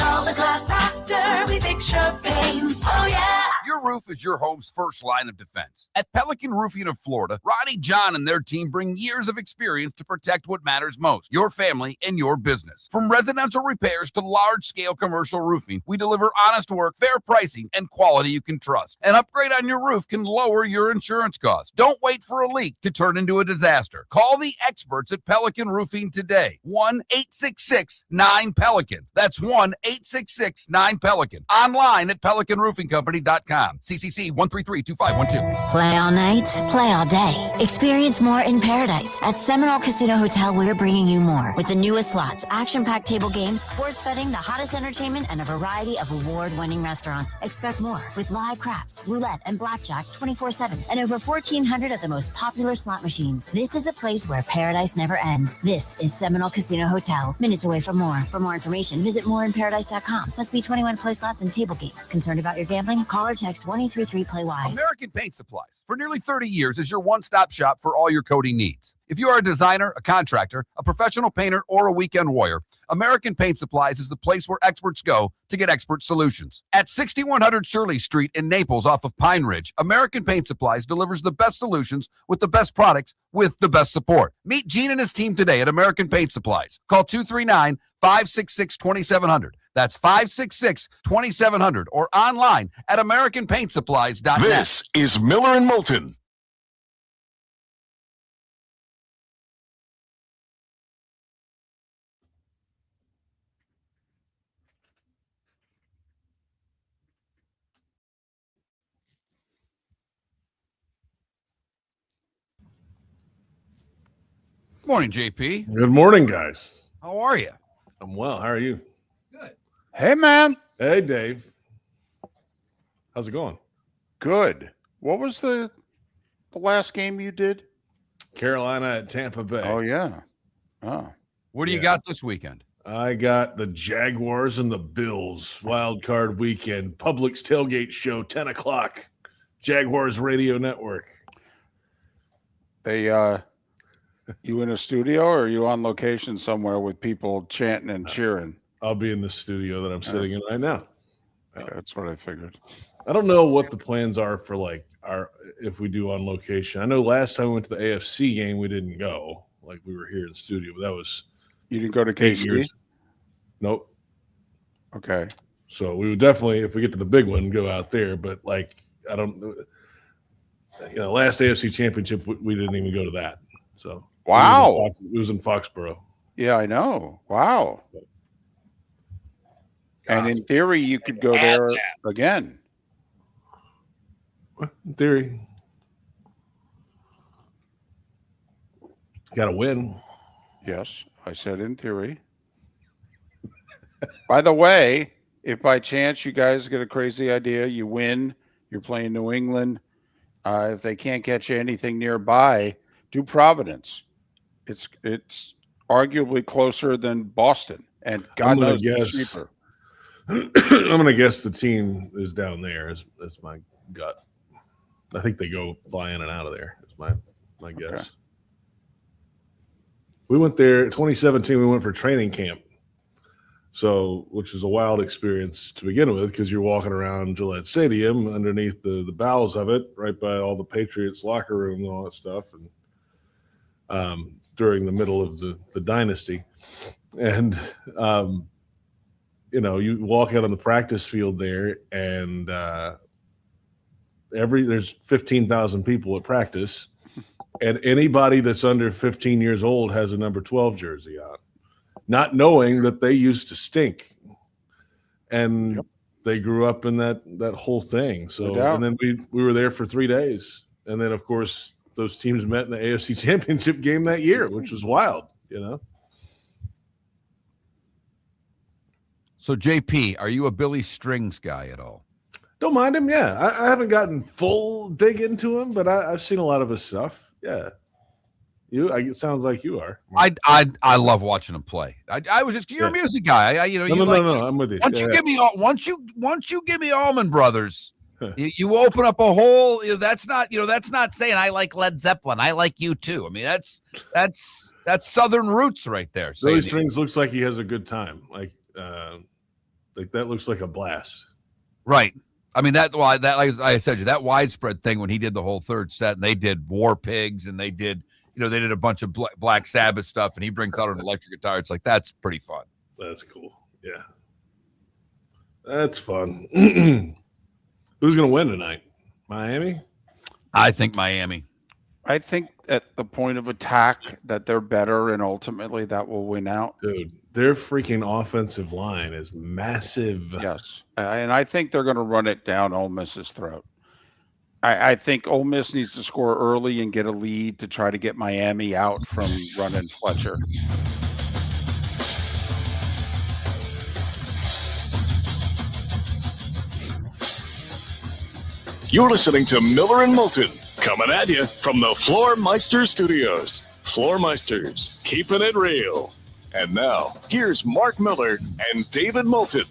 Call the Glass Doctor. We fix your pains. Oh, yeah. Your roof is your home's first line of defense. At Pelican Roofing of Florida, Ronnie John and their team bring years of experience to protect what matters most, your family and your business. From residential repairs to large-scale commercial roofing, we deliver honest work, fair pricing, and quality you can trust. An upgrade on your roof can lower your insurance costs. Don't wait for a leak to turn into a disaster. Call the experts at Pelican Roofing today. 1-866-9-PELICAN. That's 1-866-9-PELICAN. Online at pelicanroofingcompany.com. CCC 1332512. Play all night, play all day. Experience more in paradise. At Seminole Casino Hotel, we're bringing you more. With the newest slots, action-packed table games, sports betting, the hottest entertainment, and a variety of award-winning restaurants. Expect more with live craps, roulette, and blackjack 24/7. And over 1,400 of the most popular slot machines. This is the place where paradise never ends. This is Seminole Casino Hotel. Minutes away from more. For more information, visit moreinparadise.com. Must be 21 to play slots and table games. Concerned about your gambling? Call or text 1-833-PLAY-WISE. American Paint Supplies, for nearly 30 years, is your one-stop shop for all your coating needs. If you are a designer, a contractor, a professional painter, or a weekend warrior, American Paint Supplies is the place where experts go to get expert solutions. At 6100 Shirley Street in Naples off of Pine Ridge, American Paint Supplies delivers the best solutions with the best products with the best support. Meet Gene and his team today at American Paint Supplies. Call 239-566-2700. That's 566-2700 or online at AmericanPaintSupplies.net. This is Miller and Moulton. Morning, JP. Good morning, guys. How are you? I'm well. How are you? Good. Hey, man. Hey, Dave. How's it going? Good. What was the last game you did? Carolina at Tampa Bay. Oh, yeah. Oh. What do you Yeah. got this weekend? I got the Jaguars and the Bills wild card weekend. Publix tailgate show, 10 o'clock. Jaguars Radio Network. They, you in a studio or are you on location somewhere with people chanting and cheering? I'll be in the studio that I'm sitting in right now. Okay, that's what I figured. I don't know what the plans are for like if we do on location. I know last time we went to the AFC game, we didn't go. Like we were here in the studio, but that was You didn't go to 8 KC? years. Nope. Okay. So we would definitely, if we get to the big one, go out there. But like, I don't, last AFC Championship, we didn't even go to that. So Wow. it was in Foxborough. Yeah, I know. Wow. And in theory, you could go there again. In theory, got to win. Yes, I said in theory. By the way, if by chance you guys get a crazy idea, you win, you're playing New England. If they can't get you anything nearby, do Providence. It's arguably closer than Boston, and God I'm gonna knows it's guess- cheaper. I'm going to guess the team is down there. That's my gut. I think they go fly in and out of there. That's my guess. Okay. We went there 2017. We went for training camp. So, which is a wild experience to begin with, because you're walking around Gillette Stadium underneath the bowels of it, right by all the Patriots locker room and all that stuff, and during the middle of the dynasty, and you walk out on the practice field there, and there's 15,000 people at practice, and anybody that's under 15 years old has a number 12 jersey on, not knowing that they used to stink, and they grew up in that whole thing. So, and then we were there for 3 days, and then of course those teams met in the AFC Championship game that year, which was wild, So, JP, are you a Billy Strings guy at all? Don't mind him. Yeah, I haven't gotten full dig into him, but I've seen a lot of his stuff. Yeah, it sounds like you are. I love watching him play. I was just you're a music guy. No, I'm with you. Once you give me Allman Brothers, you open up a whole. That's not saying I like Led Zeppelin. I like you too. I mean that's Southern roots right there. Billy Strings looks like he has a good time. Like that looks like a blast. Right. I mean that like I said, that widespread thing when he did the whole third set, and they did War Pigs, and they did a bunch of Black Sabbath stuff, and he brings out an electric guitar. It's like that's pretty fun. That's cool. Yeah, that's fun. Who's going to win tonight? Miami? I think Miami. I think at the point of attack that they're better, and ultimately that will win out. Dude, their freaking offensive line is massive. Yes, and I think they're going to run it down Ole Miss's throat. I think Ole Miss needs to score early and get a lead to try to get Miami out from running Fletcher. You're listening to Miller and Moulton, coming at you from the Floor Meister Studios. Floor Meisters, keeping it real. And now, here's Mark Miller and David Moulton.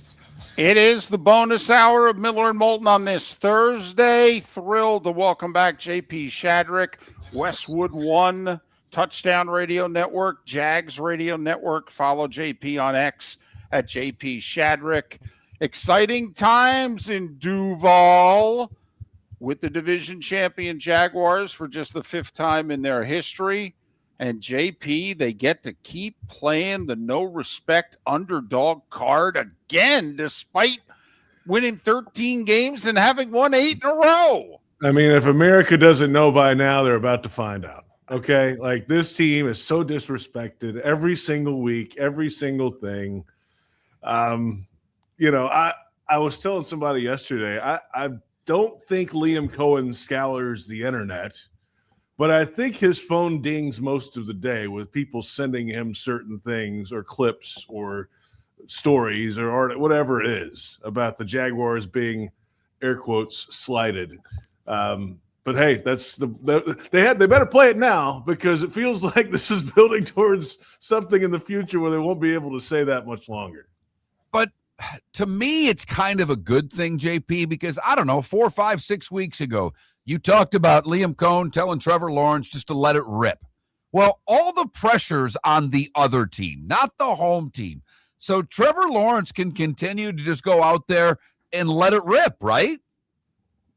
It is the bonus hour of Miller and Moulton on this Thursday. Thrilled to welcome back JP Shadrick, Westwood One, Touchdown Radio Network, Jags Radio Network. Follow JP on X at JP Shadrick. Exciting times in Duval with the division champion Jaguars for just the 5th time in their history. And JP, they get to keep playing the no respect underdog card again, despite winning 13 games and having won 8 in a row. I mean, if America doesn't know by now, they're about to find out. Okay. Like, this team is so disrespected every single week, every single thing. I was telling somebody yesterday, I don't think Liam Cohen scours the internet, but I think his phone dings most of the day with people sending him certain things or clips or stories or art, whatever it is about the Jaguars being, air quotes, slighted. But hey, they better play it now, because it feels like this is building towards something in the future where they won't be able to say that much longer. But to me, it's kind of a good thing, JP, because I don't know, 4, 5, 6 weeks ago, you talked about Liam Cohen telling Trevor Lawrence just to let it rip. Well, all the pressure's on the other team, not the home team. So Trevor Lawrence can continue to just go out there and let it rip, right?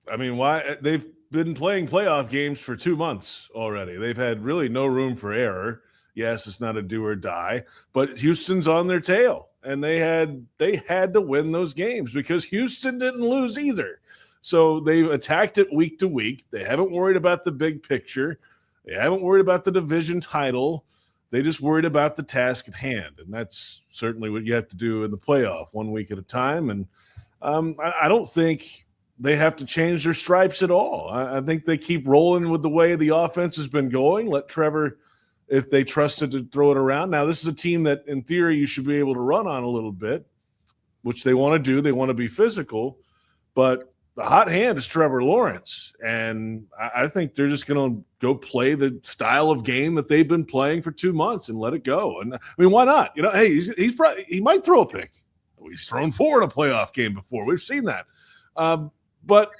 I mean, why? They've been playing playoff games for 2 months already. They've had really no room for error. Yes, it's not a do or die, but Houston's on their tail, and they had to win those games because Houston didn't lose either. So they've attacked it week to week. They haven't worried about the big picture. They haven't worried about the division title. They just worried about the task at hand, and that's certainly what you have to do in the playoff, 1 week at a time. And I don't think they have to change their stripes at all. I think they keep rolling with the way the offense has been going. Let Trevor, if they trusted to throw it around. Now, this is a team that, in theory, you should be able to run on a little bit, which they want to do. They want to be physical, but the hot hand is Trevor Lawrence, and I think they're just going to go play the style of game that they've been playing for 2 months and let it go. And I mean, why not? Hey, he might throw a pick. He's thrown 4 in a playoff game before. We've seen that. But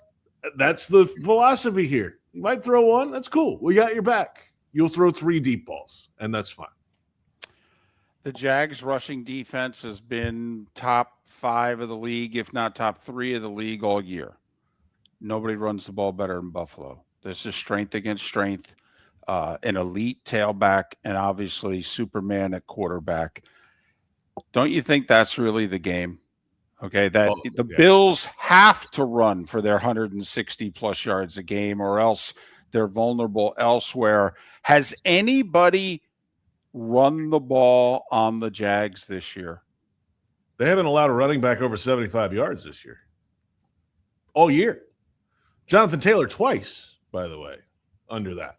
that's the philosophy here. You might throw 1. That's cool. We got your back. You'll throw 3 deep balls, and that's fine. The Jags rushing defense has been top 5 of the league, if not top 3 of the league all year. Nobody runs the ball better than Buffalo. This is strength against strength, an elite tailback, and obviously Superman at quarterback. Don't you think that's really the game? Okay, the Bills have to run for their 160-plus yards a game, or else they're vulnerable elsewhere. Has anybody run the ball on the Jags this year? They haven't allowed a running back over 75 yards this year. All year. Jonathan Taylor twice, by the way, under that.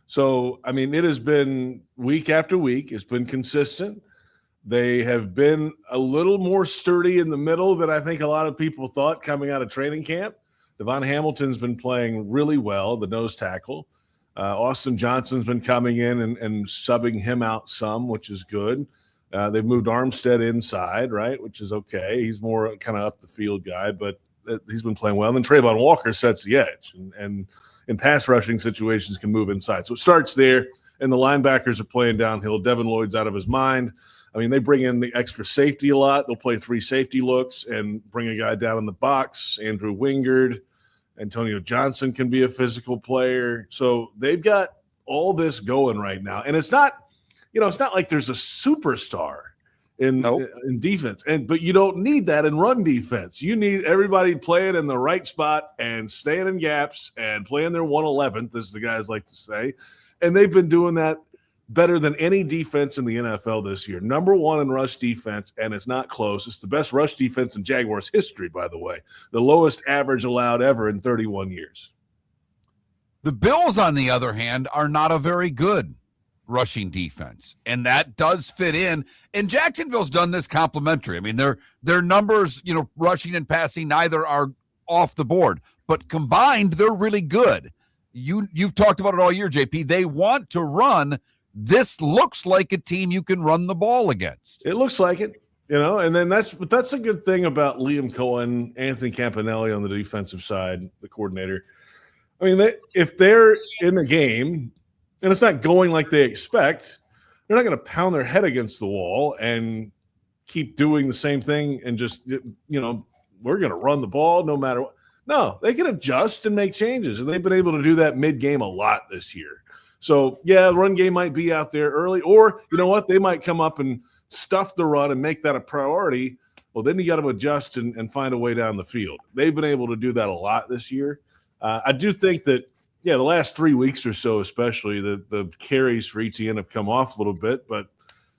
So, I mean, it has been week after week. It's been consistent. They have been a little more sturdy in the middle than I think a lot of people thought coming out of training camp. Devon Hamilton's been playing really well, the nose tackle. Austin Johnson's been coming in and subbing him out some, which is good. They've moved Armstead inside, right, which is okay. He's more kind of up the field guy, but he's been playing well. And then Trayvon Walker sets the edge and in pass rushing situations can move inside. So it starts there, and the linebackers are playing downhill. Devin Lloyd's out of his mind. I mean, they bring in the extra safety a lot. They'll play 3 safety looks and bring a guy down in the box, Andrew Wingard. Antonio Johnson can be a physical player. So they've got all this going right now. And it's not, it's not like there's a superstar in defense. But you don't need that in run defense. You need everybody playing in the right spot and staying in gaps and playing their 111th, as the guys like to say. And they've been doing that better than any defense in the NFL this year. Number 1 in rush defense, and it's not close. It's the best rush defense in Jaguars history, by the way. The lowest average allowed ever in 31 years. The Bills, on the other hand, are not a very good rushing defense, and that does fit in. And Jacksonville's done this complimentary. I mean, their numbers, rushing and passing, neither are off the board, but combined, they're really good. You've talked about it all year, JP. They want to run. This looks like a team you can run the ball against. It looks like it, and then that's a good thing about Liam Cohen, Anthony Campanelli on the defensive side, the coordinator. I mean, if they're in the game and it's not going like they expect, they're not going to pound their head against the wall and keep doing the same thing and just, we're going to run the ball no matter what. No, they can adjust and make changes, and they've been able to do that mid-game a lot this year. So, yeah, the run game might be out there early, or you know what? They might come up and stuff the run and make that a priority. Well, then you got to adjust and find a way down the field. They've been able to do that a lot this year. I do think that, the last 3 weeks or so, especially, the carries for ETN have come off a little bit. But,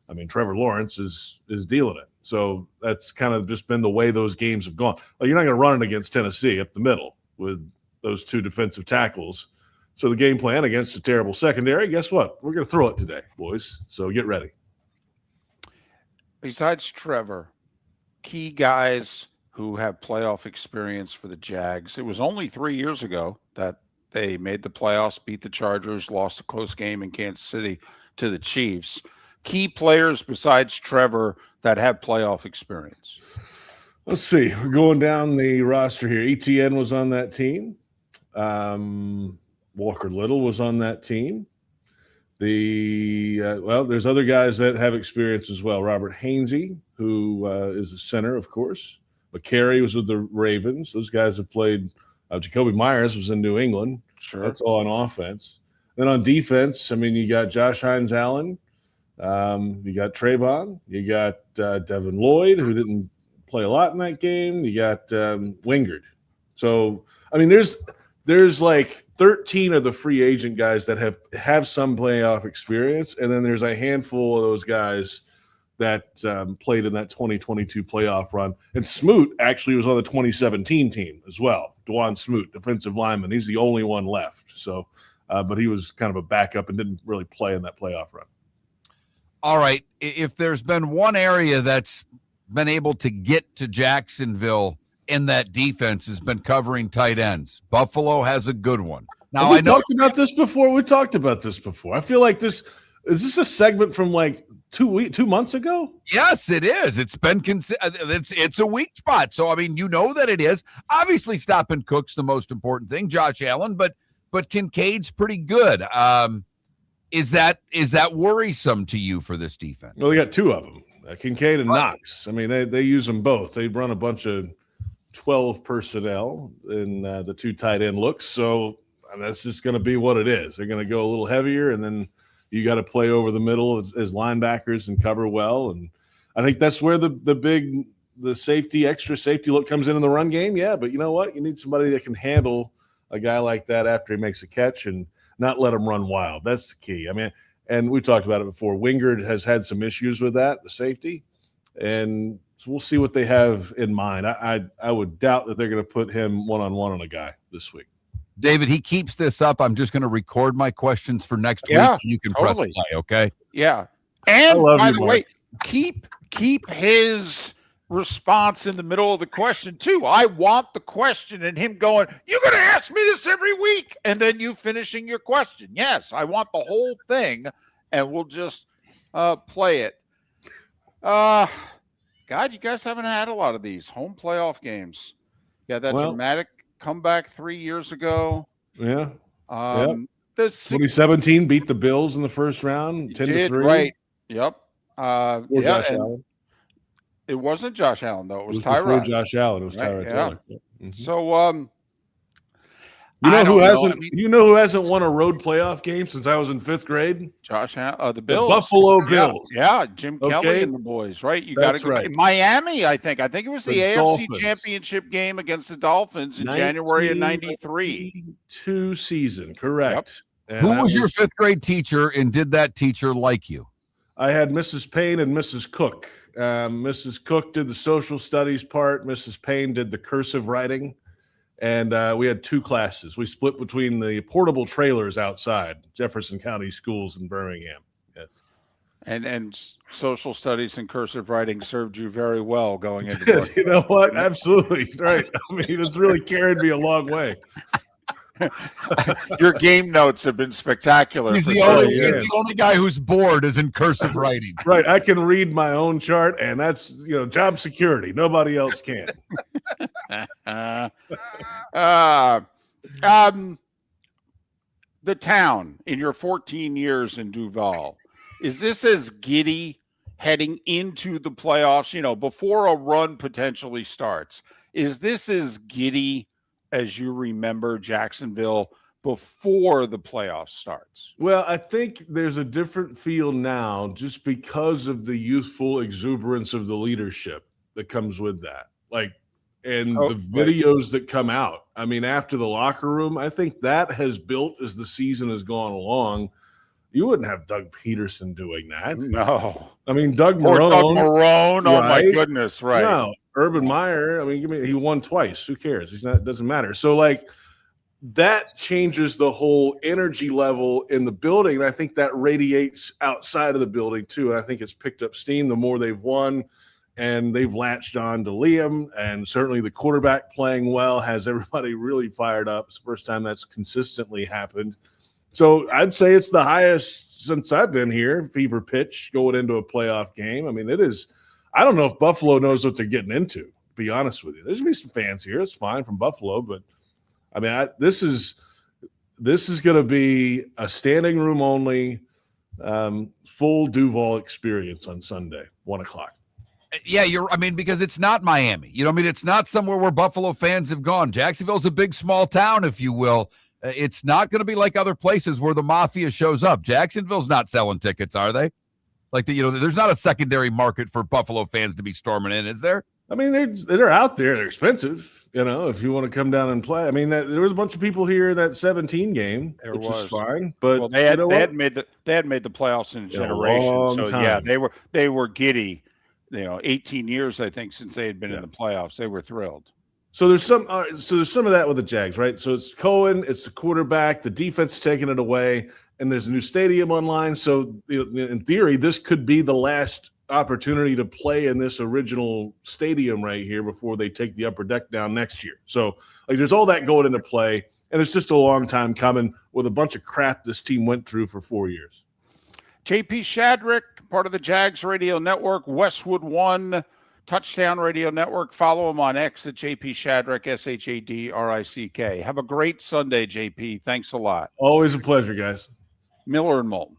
I mean, Trevor Lawrence is dealing it. So that's kind of just been the way those games have gone. Well, you're not going to run it against Tennessee up the middle with those 2 defensive tackles. So the game plan against a terrible secondary, guess what? We're going to throw it today, boys. So get ready. Besides Trevor, key guys who have playoff experience for the Jags. It was only 3 years ago that they made the playoffs, beat the Chargers, lost a close game in Kansas City to the Chiefs. Key players besides Trevor that have playoff experience. Let's see. We're going down the roster here. ETN was on that team. Walker Little was on that team. There's other guys that have experience as well. Robert Hainsey, who is a center, of course. McCary was with the Ravens. Those guys have played. Jacoby Myers was in New England. Sure. That's all on offense. Then on defense, I mean, you got Josh Hines-Allen. You got Trayvon. You got Devin Lloyd, who didn't play a lot in that game. You got Wingard. So, I mean, there's like 13 of the free agent guys that have some playoff experience, and then there's a handful of those guys that played in that 2022 playoff run. And Smoot actually was on the 2017 team as well. DeJuan Smoot, defensive lineman. He's the only one left. So, but he was kind of a backup and didn't really play in that playoff run. All right. If there's been one area that's been able to get to Jacksonville in that defense, has been covering tight ends. Buffalo has a good one. Now, we talked about this before. I feel like is this a segment from like 2 months ago? Yes, it is. It's been it's a weak spot. So I mean, that it is. Obviously, stopping Cook's the most important thing. Josh Allen, but Kincaid's pretty good. Is that worrisome to you for this defense? Well, they got 2 of them, Kincaid and Knox. I mean, they use them both. They run a bunch of 12 personnel in the 2 tight end looks. So that's just going to be what it is. They're going to go a little heavier, and then you got to play over the middle as linebackers and cover well. And I think that's where the extra safety look comes in the run game. Yeah, but you know what? You need somebody that can handle a guy like that after he makes a catch and not let him run wild. That's the key. I mean, and we talked about it before. Wingard has had some issues with that, the safety, and so we'll see what they have in mind. I would doubt that they're going to put him one-on-one on a guy this week. David, he keeps this up. I'm just going to record my questions for next week. You can press play, okay? Yeah. And by the way, keep his response in the middle of the question too. I want the question and him going, "You're going to ask me this every week," and then you finishing your question. Yes, I want the whole thing, and we'll just play it. God, you guys haven't had a lot of these home playoff games. Yeah, that dramatic comeback 3 years ago. Yeah. The 2017 beat the Bills in the first round, 10-3. Right. Yep. Josh Allen. It wasn't Josh Allen, though. It was before Tyrod. Josh Allen. It was Right, Tyrod yeah. Taylor. Yeah. Mhm. So, you know who hasn't won a road playoff game since I was in 5th grade? Josh Allen, the The Bills. Buffalo Bills. Yeah, Jim Kelly Okay. and the boys, right? You got That's to go. right. Miami, I think. I think it was the AFC Dolphins. Championship game against the Dolphins in January of '93. 1992 season, correct. And Who that was your 5th grade teacher, and did that teacher like you? I had Mrs. Payne and Mrs. Cook. Mrs. Cook did the social studies part. Mrs. Payne did the cursive writing. And we had 2 classes. We split between the portable trailers outside Jefferson County schools in Birmingham. Yes. And social studies and cursive writing served you very well going into You know what? Absolutely. Right. I mean, it's really carried me a long way. Your game notes have been spectacular. He's for the 30 only years. he's the only guy whose board is in cursive writing. Right. I can read my own chart, and that's, job security. Nobody else can. The town in your 14 years in Duval, is this as giddy heading into the playoffs, before a run potentially starts? Is this as giddy as you remember Jacksonville before the playoffs starts? Well, I think there's a different feel now just because of the youthful exuberance of the leadership that comes with that. The videos that come out. I mean, after the locker room, I think that has built as the season has gone along. You wouldn't have Doug Peterson doing that. No. I mean, Doug Or Marrone. Doug Marrone. Oh, my right? goodness. Right. No, Urban Meyer. I mean, he won twice. Who cares? It doesn't matter. So, that changes the whole energy level in the building. And I think that radiates outside of the building, too. And I think it's picked up steam the more they've won. And they've latched on to Liam, and certainly the quarterback playing well has everybody really fired up. It's the first time that's consistently happened. So I'd say it's the highest since I've been here, fever pitch going into a playoff game. I mean, it is. I don't know if Buffalo knows what they're getting into, to be honest with you. There's going to be some fans here. It's fine from Buffalo, but I mean, this is going to be a standing room only, full Duval experience on Sunday, 1:00. Yeah, because it's not Miami. It's not somewhere where Buffalo fans have gone. Jacksonville's a big, small town, if you will. It's not going to be like other places where the mafia shows up. Jacksonville's not selling tickets, are they? There's not a secondary market for Buffalo fans to be storming in, is there? I mean, they're out there. They're expensive, if you want to come down and play. I mean, there was a bunch of people here in that 17 game, which is fine. But they had made the playoffs in a generation. So time. Yeah, they were giddy. 18 years, I think, since they had been in the playoffs. They were thrilled. So there's some of that with the Jags, right? So it's Cohen, it's the quarterback, the defense taking it away, and there's a new stadium online. So in theory, this could be the last opportunity to play in this original stadium right here before they take the upper deck down next year. So there's all that going into play, and it's just a long time coming with a bunch of crap this team went through for 4 years. JP Shadrick, part of the Jags Radio Network, Westwood One Touchdown Radio Network. Follow him on X at JP Shadrick, Shadrick. Have a great Sunday, JP. Thanks a lot. Always a pleasure, guys. Miller and Moulton.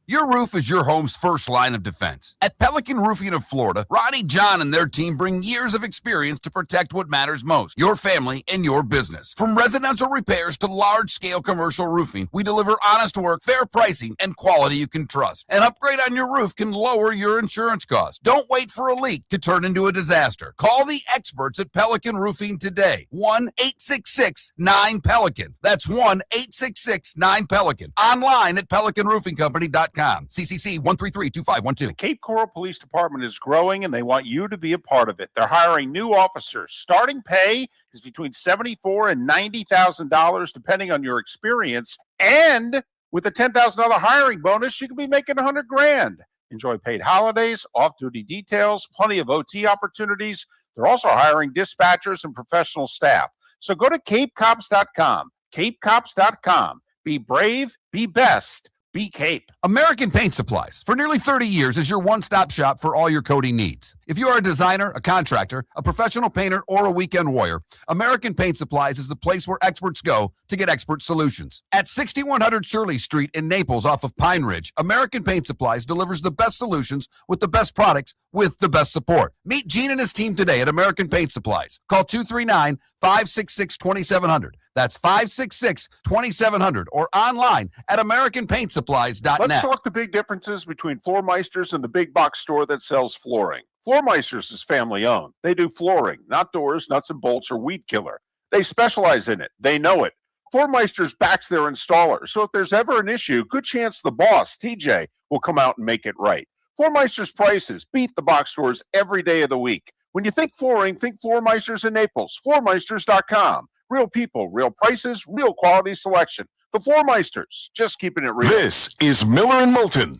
Your roof is your home's first line of defense. At Pelican Roofing of Florida, Ronnie John and their team bring years of experience to protect what matters most, your family and your business. From residential repairs to large-scale commercial roofing, we deliver honest work, fair pricing, and quality you can trust. An upgrade on your roof can lower your insurance costs. Don't wait for a leak to turn into a disaster. Call the experts at Pelican Roofing today. 1-866-9-PELICAN. That's 1-866-9-PELICAN. Online at pelicanroofingcompany.com. CCC 1332512. The Cape Coral Police Department is growing, and they want you to be a part of it. They're hiring new officers. Starting pay is between $74,000 and $90,000, depending on your experience. And with a $10,000 hiring bonus, you could be making $100,000. Enjoy paid holidays, off-duty details, plenty of OT opportunities. They're also hiring dispatchers and professional staff. So go to capecops.com. capecops.com. Be brave, be best, be Cape. American Paint Supplies, for nearly 30 years, is your one-stop shop for all your coating needs. If you are a designer, a contractor, a professional painter, or a weekend warrior, American Paint Supplies is the place where experts go to get expert solutions. At 6100 Shirley Street in Naples off of Pine Ridge, American Paint Supplies delivers the best solutions with the best products with the best support. Meet Gene and his team today at American Paint Supplies. Call 239-566-2700. That's 566-2700 or online at AmericanPaintSupplies.net. Let's talk the big differences between Floor Meisters and the big box store that sells flooring. Floor Meisters is family owned. They do flooring, not doors, nuts and bolts, or weed killer. They specialize in it. They know it. Floor Meisters backs their installer. So if there's ever an issue, good chance the boss, TJ, will come out and make it right. Floor Meisters prices beat the box stores every day of the week. When you think flooring, think Floor Meisters in Naples. FloorMeisters.com. Real people, real prices, real quality selection. The Floor Meisters, just keeping it real. This is Miller and Moulton.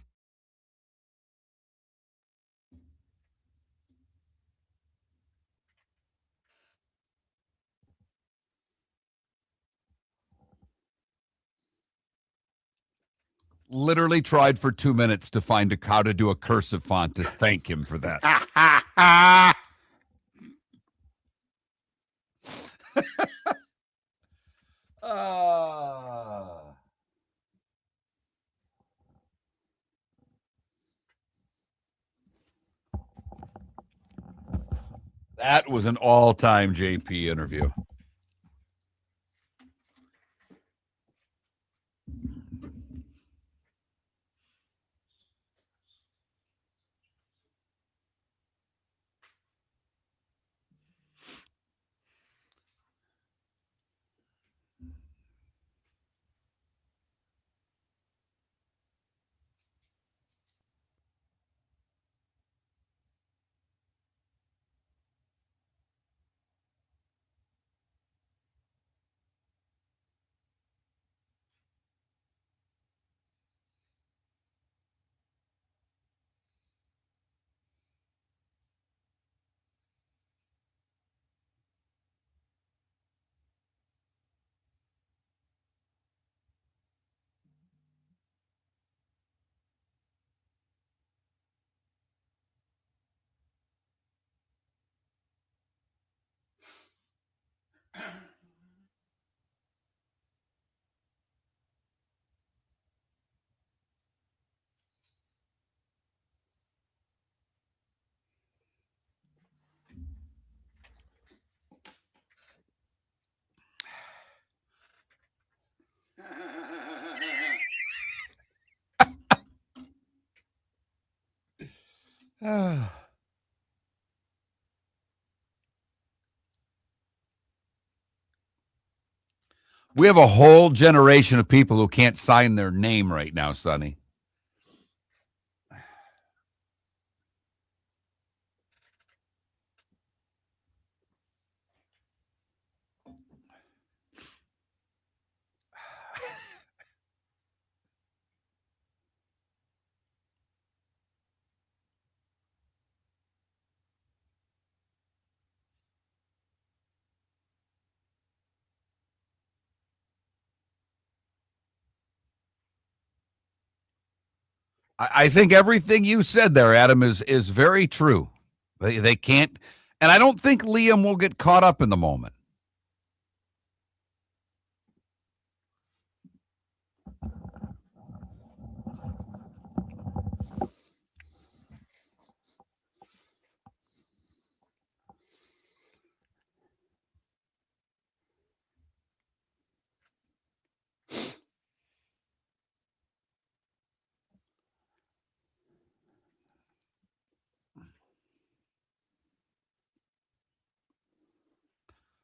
Literally tried for 2 minutes to find how to do a cursive font to thank him for that. That was an all-time JP interview. We have a whole generation of people who can't sign their name right now, Sonny. I think everything you said there, Adam, is very true. They can't, and I don't think Liam will get caught up in the moment.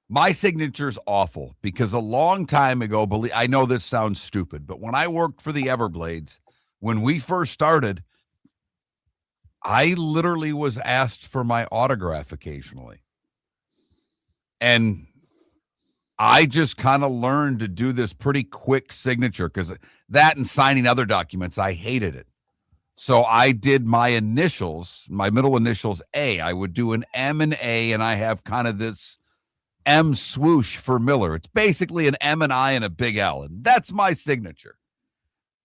My signature's awful because a long time ago, I know this sounds stupid, but when I worked for the Everblades, when we first started, I literally was asked for my autograph occasionally. And I just kind of learned to do this pretty quick signature because that and signing other documents, I hated it. So I did my initials, my middle initials A. I would do an M and A, and I have kind of this M swoosh for Miller. It's basically an M and I and a big L, and that's my signature.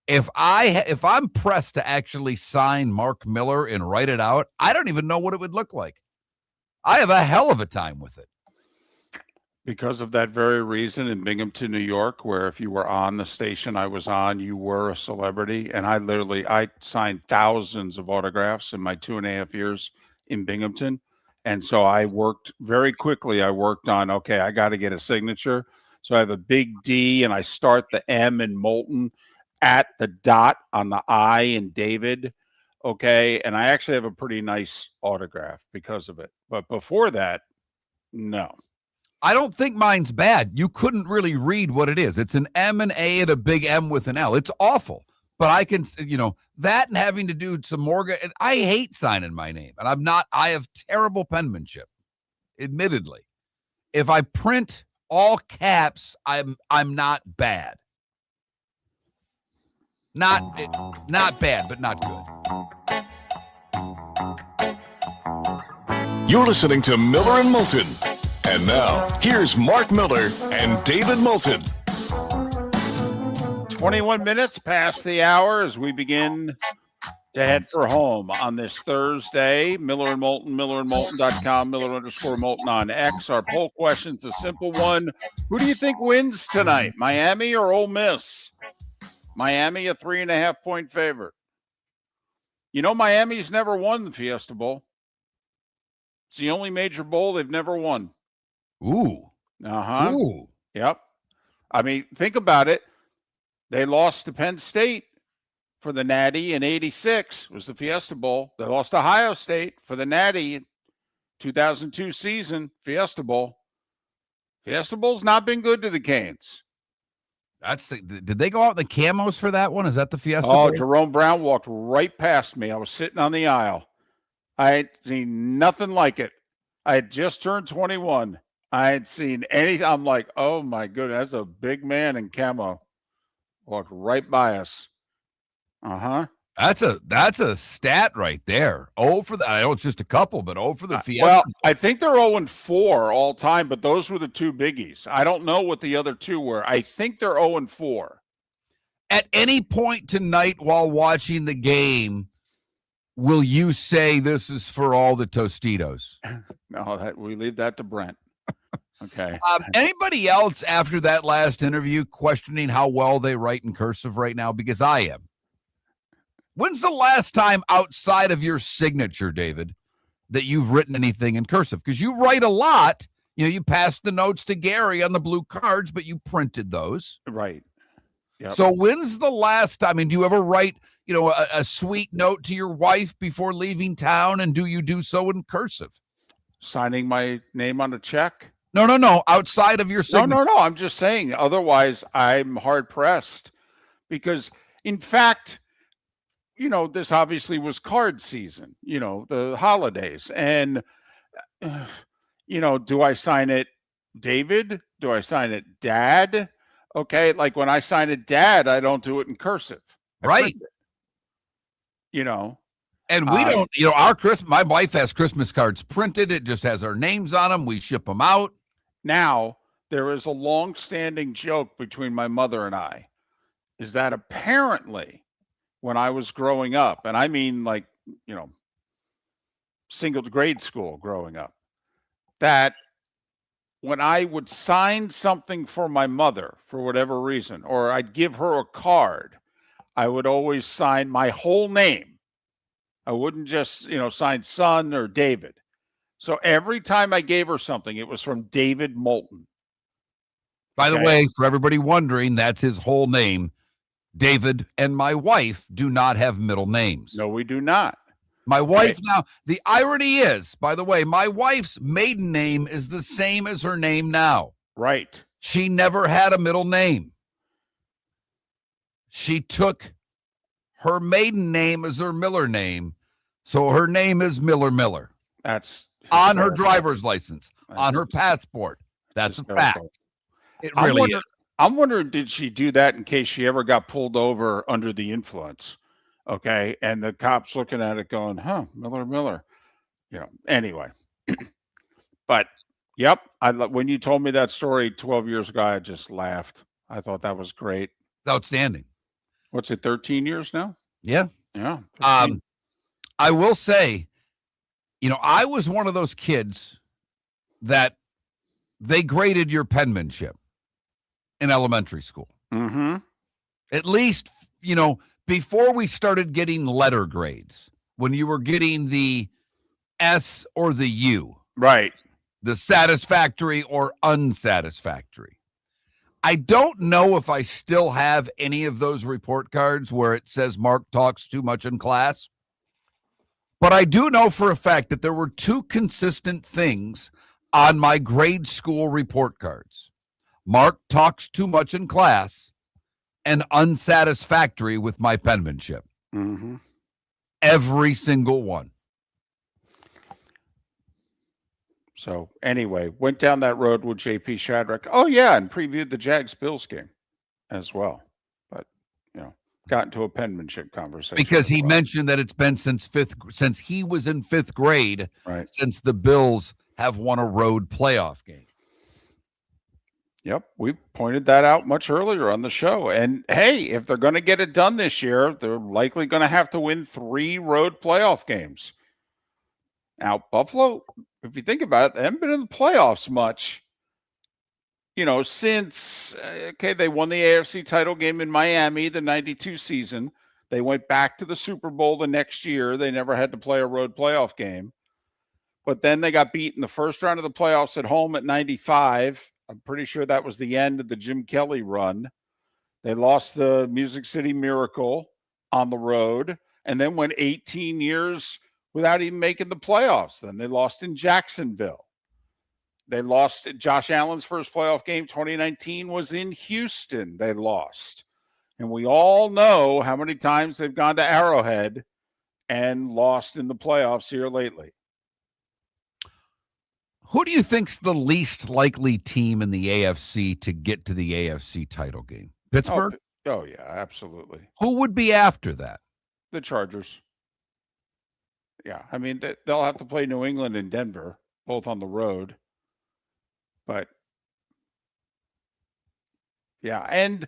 If I'm pressed to actually sign Mark Miller and write it out, I don't even know what it would look like. I have a hell of a time with it. Because of that very reason in Binghamton, New York, where if you were on the station I was on, you were a celebrity. And I signed thousands of autographs in my 2.5 years in Binghamton. And so I worked very quickly. I worked on, okay, I got to get a signature. So I have a big D and I start the M in Moulton at the dot on the I in David. Okay. And I actually have a pretty nice autograph because of it. But before that, no. I don't think mine's bad. You couldn't really read what it is. It's an M and A and a big M with an L. It's awful. But I can, that and having to do some more. I hate signing my name. And I have terrible penmanship, admittedly. If I print all caps, I'm not bad. Not bad, but not good. You're listening to Miller and Moulton. And now, here's Mark Miller and David Moulton. 21 minutes past the hour as we begin to head for home on this Thursday. Miller and Moulton, millerandmoulton.com, Miller_Moulton on X. Our poll question's a simple one. Who do you think wins tonight, Miami or Ole Miss? Miami, a 3.5-point favorite. Miami's never won the Fiesta Bowl. It's the only major bowl they've never won. Ooh. Uh-huh. Ooh. Yep. I mean, think about it. They lost to Penn State for the Natty in 86. It was the Fiesta Bowl. They lost to Ohio State for the Natty in 2002 season, Fiesta Bowl. Fiesta Bowl's not been good to the Canes. Did they go out in the camos for that one? Is that the Fiesta Bowl? Bowl? Jerome Brown walked right past me. I was sitting on the aisle. I had seen nothing like it. I had just turned 21. I had seen anything. I'm like, oh my goodness, that's a big man in camo. Walked right by us. Uh-huh. That's a stat right there. I know it's just a couple, but for the Fiesta. Well, I think they're 0-4 all time, but those were the two biggies. I don't know what the other two were. I think they're 0-4. At any point tonight while watching the game, will you say this is for all the Tostitos? No, we leave that to Brent. Okay. Anybody else after that last interview questioning how well they write in cursive right now? Because I am. When's the last time outside of your signature, David, that you've written anything in cursive? Because you write a lot. You passed the notes to Gary on the blue cards, but you printed those. Right. Yep. So when's the last time? I mean, do you ever write, a sweet note to your wife before leaving town? And do you do so in cursive? Signing my name on a check? No. Outside of your signature. No. I'm just saying. Otherwise, I'm hard pressed because, in fact, this obviously was card season, the holidays. And, do I sign it David? Do I sign it Dad? Okay. Like when I sign it Dad, I don't do it in cursive. Right. And we don't, my wife has Christmas cards printed. It just has our names on them. We ship them out. Now, there is a long-standing joke between my mother and I, is that apparently when I was growing up, and I mean like, single grade school growing up, that when I would sign something for my mother for whatever reason, or I'd give her a card, I would always sign my whole name. I wouldn't just, sign son or David. So every time I gave her something, it was from David Moulton. By the way, for everybody wondering, that's his whole name. David and my wife do not have middle names. No, we do not. My wife now, the irony is, by the way, my wife's maiden name is the same as her name now. Right. She never had a middle name. She took her maiden name as her Miller name. So her name is Miller. That's on her driver's license, on her passport. That's a fact. It really is. I'm wondering, did she do that in case she ever got pulled over under the influence? Okay. And the cops looking at it going, Miller. Anyway. But, yep. When you told me that story 12 years ago, I just laughed. I thought that was great. Outstanding. What's it, 13 years now? Yeah. Yeah. I will say, I was one of those kids that they graded your penmanship in elementary school. Mm-hmm. At least, before we started getting letter grades, when you were getting the S or the U. Right. The satisfactory or unsatisfactory. I don't know if I still have any of those report cards where it says Mark talks too much in class. But I do know for a fact that there were two consistent things on my grade school report cards. Mark talks too much in class and unsatisfactory with my penmanship. Mm-hmm. Every single one. So anyway, went down that road with JP Shadrick. Oh yeah, and previewed the Jags-Bills game as well. But got into a penmanship conversation because he mentioned that it's been since he was in fifth grade, right? Since the Bills have won a road playoff game. Yep, we pointed that out much earlier on the show. And hey, if they're going to get it done this year, they're likely going to have to win 3 road playoff games. Now, Buffalo, if you think about it, they haven't been in the playoffs much, since, they won the AFC title game in Miami, the 92 season. They went back to the Super Bowl the next year. They never had to play a road playoff game. But then they got beat in the first round of the playoffs at home at 95. I'm pretty sure that was the end of the Jim Kelly run. They lost the Music City Miracle on the road and then went 18 years without even making the playoffs. Then they lost in Jacksonville. They lost Josh Allen's first playoff game, 2019, was in Houston. They lost. And we all know how many times they've gone to Arrowhead and lost in the playoffs here lately. Who do you think's the least likely team in the AFC to get to the AFC title game? Pittsburgh? Oh yeah, absolutely. Who would be after that? The Chargers. Yeah, I mean, they'll have to play New England and Denver, both on the road. But, yeah, and,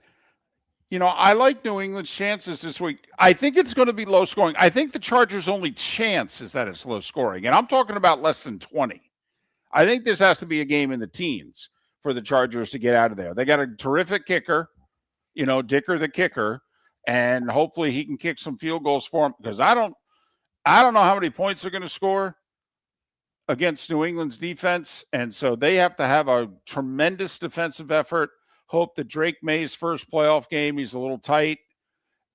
I like New England's chances this week. I think it's going to be low scoring. I think the Chargers' only chance is that it's low scoring, and I'm talking about less than 20. I think this has to be a game in the teens for the Chargers to get out of there. They got a terrific kicker, Dicker the kicker, and hopefully he can kick some field goals for him because I don't know how many points they're going to score against New England's defense, and so they have to have a tremendous defensive effort. Hope that Drake May's first playoff game, he's a little tight,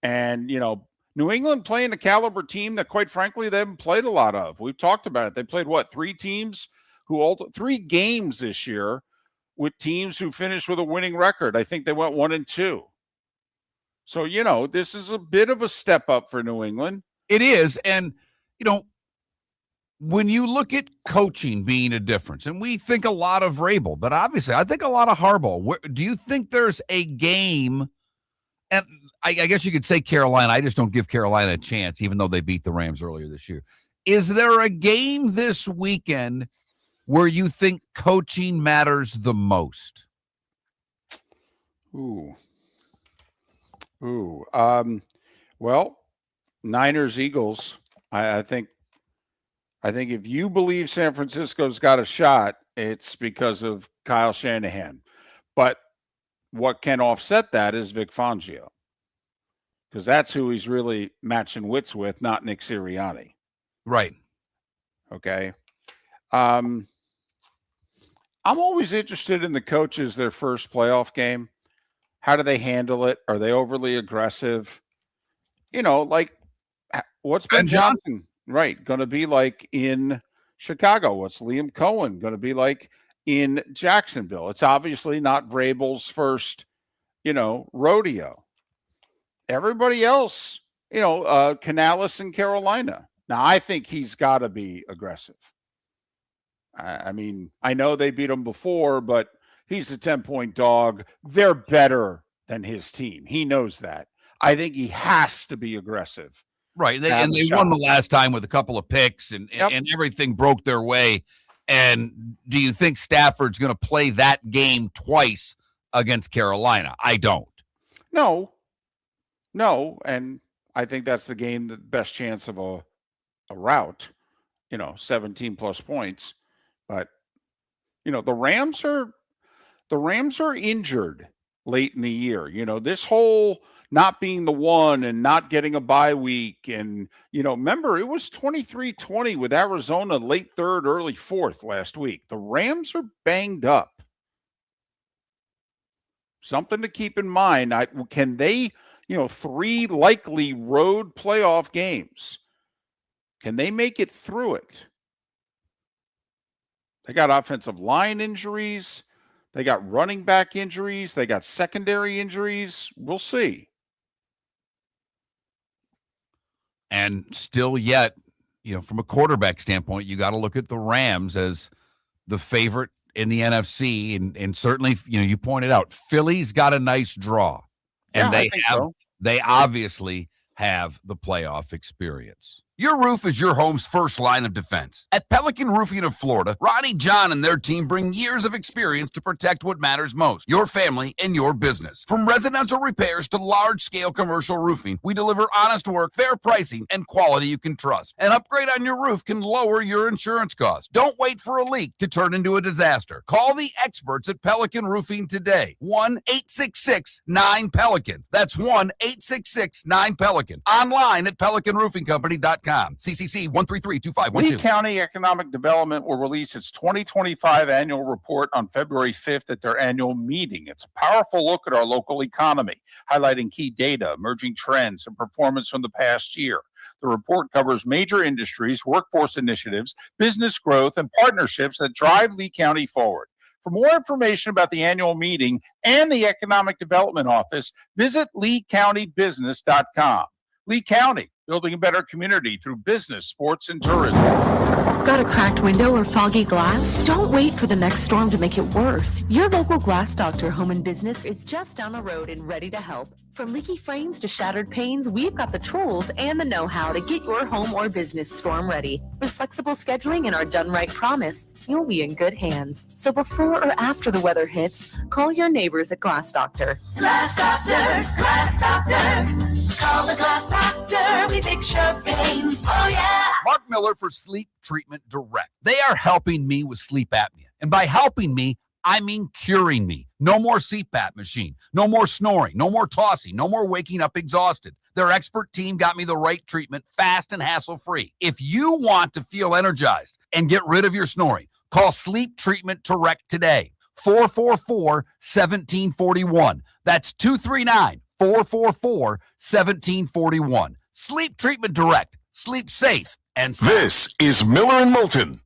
and New England playing a caliber team that, quite frankly, they haven't played a lot of. We've talked about it. They played 3 teams 3 games this year with teams who finished with a winning record. I think they went 1-2. So this is a bit of a step up for New England. It is. And, when you look at coaching being a difference, and we think a lot of Vrabel, but obviously I think a lot of Harbaugh. Do you think there's a game, and I guess you could say Carolina, I just don't give Carolina a chance, even though they beat the Rams earlier this year. Is there a game this weekend where you think coaching matters the most? Well, Niners, Eagles. I think if you believe San Francisco's got a shot, it's because of Kyle Shanahan. But what can offset that is Vic Fangio, because that's who he's really matching wits with, not Nick Sirianni. Right. Okay. I'm always interested in the coaches, their first playoff game. How do they handle it? Are they overly aggressive? What's Ben Johnson, right, going to be like in Chicago? What's Liam Cohen going to be like in Jacksonville? It's obviously not Vrabel's first, rodeo. Everybody else, Canales in Carolina. Now, I think he's got to be aggressive. I mean, I know they beat him before, but he's a 10-point dog. They're better than his team. He knows that. I think he has to be aggressive Right. They have a won shot. the last time with a couple of picks and everything broke their way. And do you think Stafford's going to play that game twice against Carolina? I don't. No. And I think that's the game, the best chance of a rout, 17 plus points. But, the Rams are injured late in the year. This whole not being the one and not getting a bye week. And, remember, it was 23-20 with Arizona late third, early fourth last week. The Rams are banged up. Something to keep in mind. Can they, 3 likely road playoff games, can they make it through it? They got offensive line injuries. They got running back injuries. They got secondary injuries. We'll see. And still yet, from a quarterback standpoint, you got to look at the Rams as the favorite in the NFC. And certainly, you pointed out, Philly's got a nice draw. And they obviously have the playoff experience. Your roof is your home's first line of defense. At Pelican Roofing of Florida, Ronnie, John, and their team bring years of experience to protect what matters most, your family and your business. From residential repairs to large-scale commercial roofing, we deliver honest work, fair pricing, and quality you can trust. An upgrade on your roof can lower your insurance costs. Don't wait for a leak to turn into a disaster. Call the experts at Pelican Roofing today. 1-866-9-PELICAN. That's 1-866-9-PELICAN. Online at pelicanroofingcompany.com. CCC 1332512. Lee County Economic Development will release its 2025 annual report on February 5th at their annual meeting. It's a powerful look at our local economy, highlighting key data, emerging trends, and performance from the past year. The report covers major industries, workforce initiatives, business growth, and partnerships that drive Lee County forward. For more information about the annual meeting and the Economic Development Office, visit LeeCountyBusiness.com. Lee County, building a better community through business, sports, and tourism. Got a cracked window or foggy glass? Don't wait for the next storm to make it worse. Your local Glass Doctor Home and Business is just down the road and ready to help. From leaky frames to shattered panes, we've got the tools and the know-how to get your home or business storm ready. With flexible scheduling and our done right promise, you'll be in good hands. So before or after the weather hits, call your neighbors at Glass Doctor. Glass Doctor, Glass Doctor. Call the Glass Doctor. We fix your pains. Oh, yeah. Mark Miller for Sleep Treatment Direct. They are helping me with sleep apnea. And by helping me, I mean curing me. No more CPAP machine. No more snoring. No more tossing. No more waking up exhausted. Their expert team got me the right treatment, fast and hassle-free. If you want to feel energized and get rid of your snoring, call Sleep Treatment Direct today. 444-1741. That's 239-444-1741. Sleep Treatment Direct. Sleep safe and sound. This is Miller and Moulton.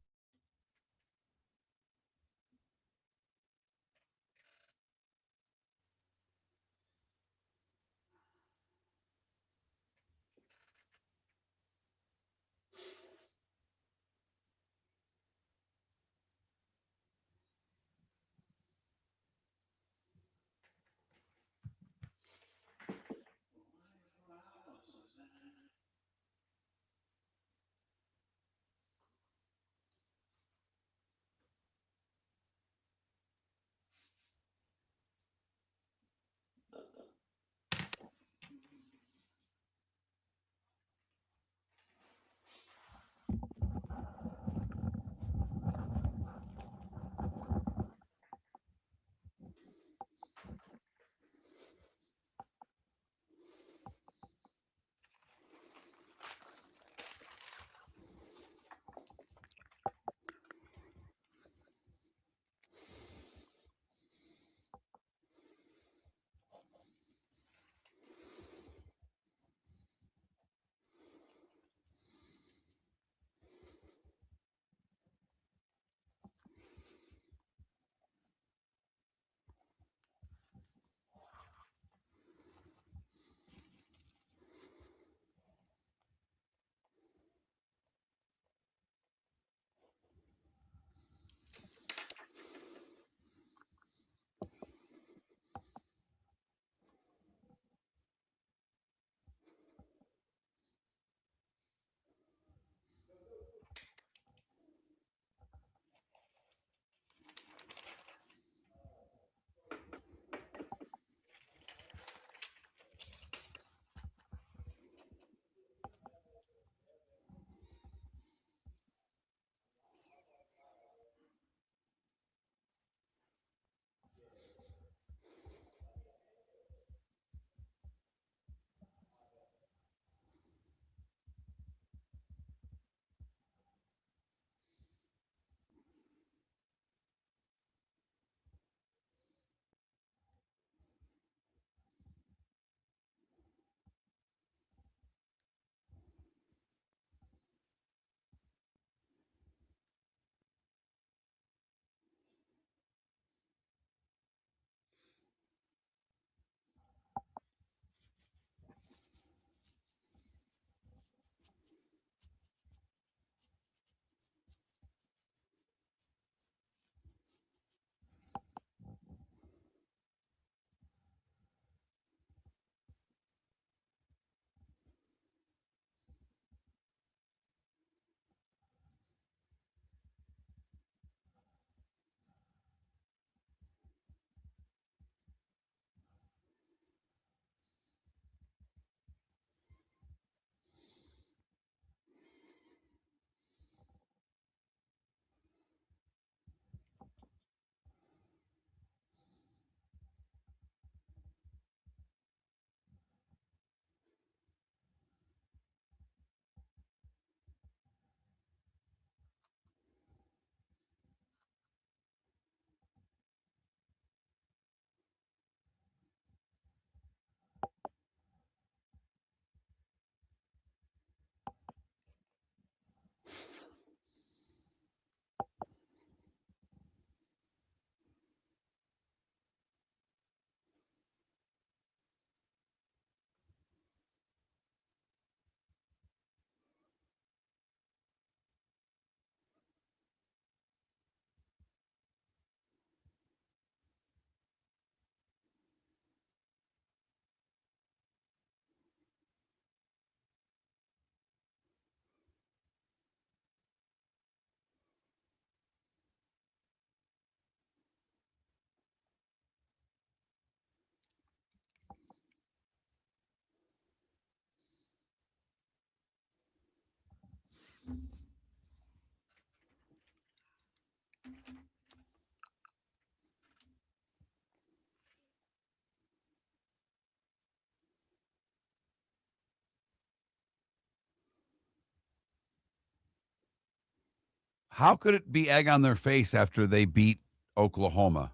How could it be egg on their face after they beat Oklahoma,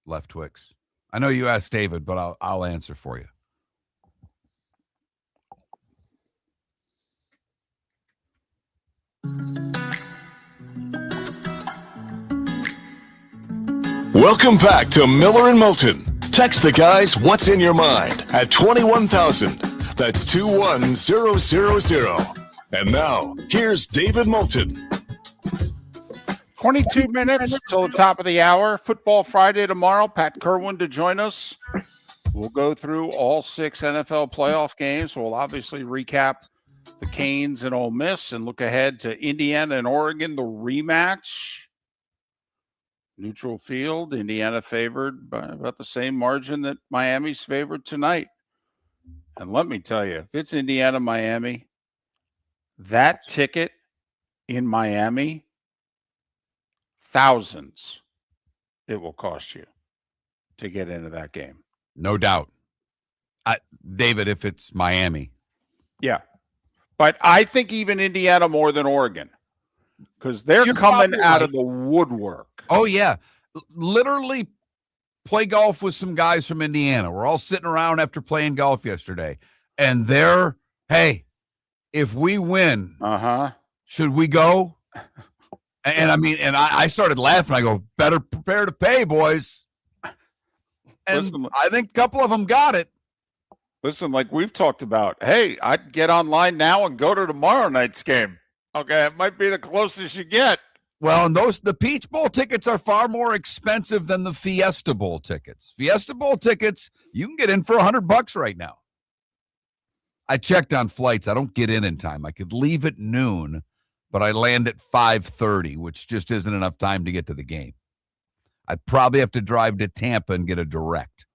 Left Twix? I know you asked David, but I'll answer for you. Welcome back to Miller and Moulton. Text the guys what's in your mind at 21,000. That's 21000. And now, here's David Moulton. 22 minutes till the top of the hour. Football Friday tomorrow. Pat Kerwin to join us. We'll go through all 6 NFL playoff games. We'll obviously recap the Canes and Ole Miss and look ahead to Indiana and Oregon, the rematch. Neutral field, Indiana favored by about the same margin that Miami's favored tonight. And let me tell you, if it's Indiana-Miami, that ticket in Miami, thousands it will cost you to get into that game. No doubt. David, if it's Miami. Yeah. But I think even Indiana more than Oregon because they're coming out of the woodwork. Oh, yeah. Literally play golf with some guys from Indiana. We're all sitting around after playing golf yesterday. And they're, hey, if we win, should we go? And I mean, and I started laughing. I go, better prepare to pay, boys. And listen, I think a couple of them got it. Listen, like we've talked about, hey, I'd get online now and go to tomorrow night's game. Okay, it might be the closest you get. Well, and the Peach Bowl tickets are far more expensive than the Fiesta Bowl tickets. Fiesta Bowl tickets, you can get in for $100 right now. I checked on flights. I don't get in time. I could leave at noon, but I land at 5:30, which just isn't enough time to get to the game. I'd probably have to drive to Tampa and get a direct.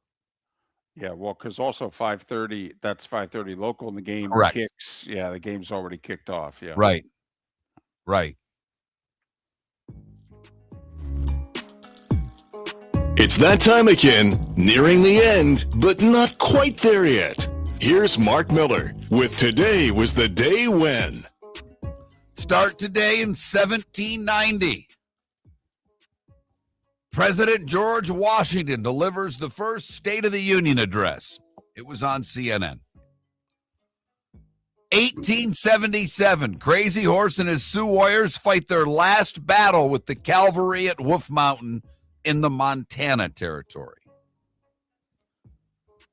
Yeah, well, because also 5:30, that's 5:30 local, and the game kicks. Yeah, the game's already kicked off. Yeah. Right. It's that time again, nearing the end, but not quite there yet. Here's Mark Miller with Today Was the Day When. Start today in 1790. President George Washington delivers the first State of the Union address. It was on CNN. 1877, Crazy Horse and his Sioux Warriors fight their last battle with the cavalry at Wolf Mountain in the Montana Territory.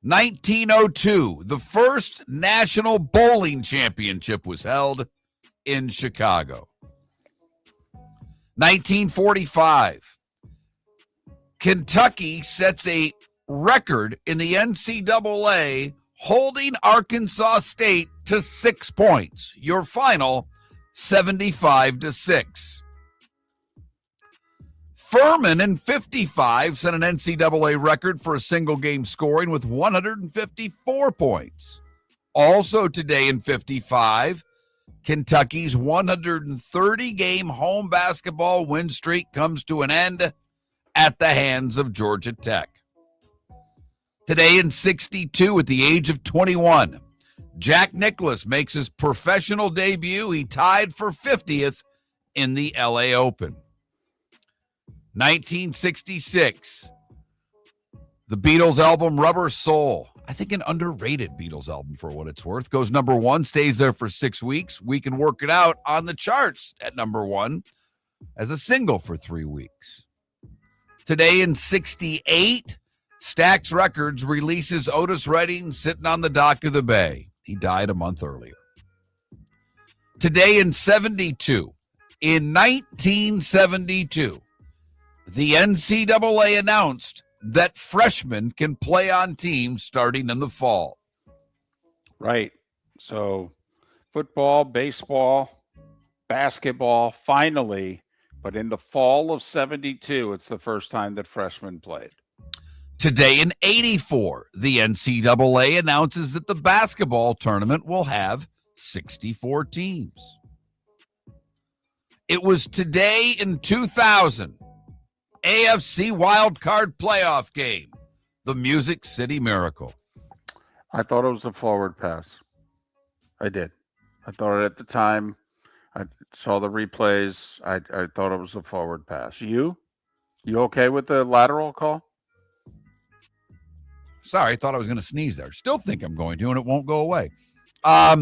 1902, the first national bowling championship was held in Chicago. 1945, Kentucky sets a record in the NCAA, holding Arkansas State to 6 points. Your final, 75-6. Furman in 55 set an NCAA record for a single game scoring with 154 points. Also today in 55, Kentucky's 130-game home basketball win streak comes to an end at the hands of Georgia Tech. Today in 62, at the age of 21, Jack Nicklaus makes his professional debut. He tied for 50th in the LA Open. 1966, the Beatles album Rubber Soul, I think an underrated Beatles album for what it's worth, goes number 1, stays there for 6 weeks. We can work it out on the charts at number 1 as a single for 3 weeks. Today in 68, Stax Records releases Otis Redding Sitting on the Dock of the Bay. He died a month earlier. Today in 72, in 1972, the NCAA announced that freshmen can play on teams starting in the fall. Right. So football, baseball, basketball, finally, but in the fall of 72, it's the first time that freshmen played. Today in 84, the NCAA announces that the basketball tournament will have 64 teams. It was today in 2000, AFC wildcard playoff game, the Music City Miracle. I thought it was a forward pass. I did. I thought it at the time. I saw the replays. I thought it was a forward pass. You okay with the lateral call? Sorry, I thought I was going to sneeze there. Still think I'm going to, and it won't go away. There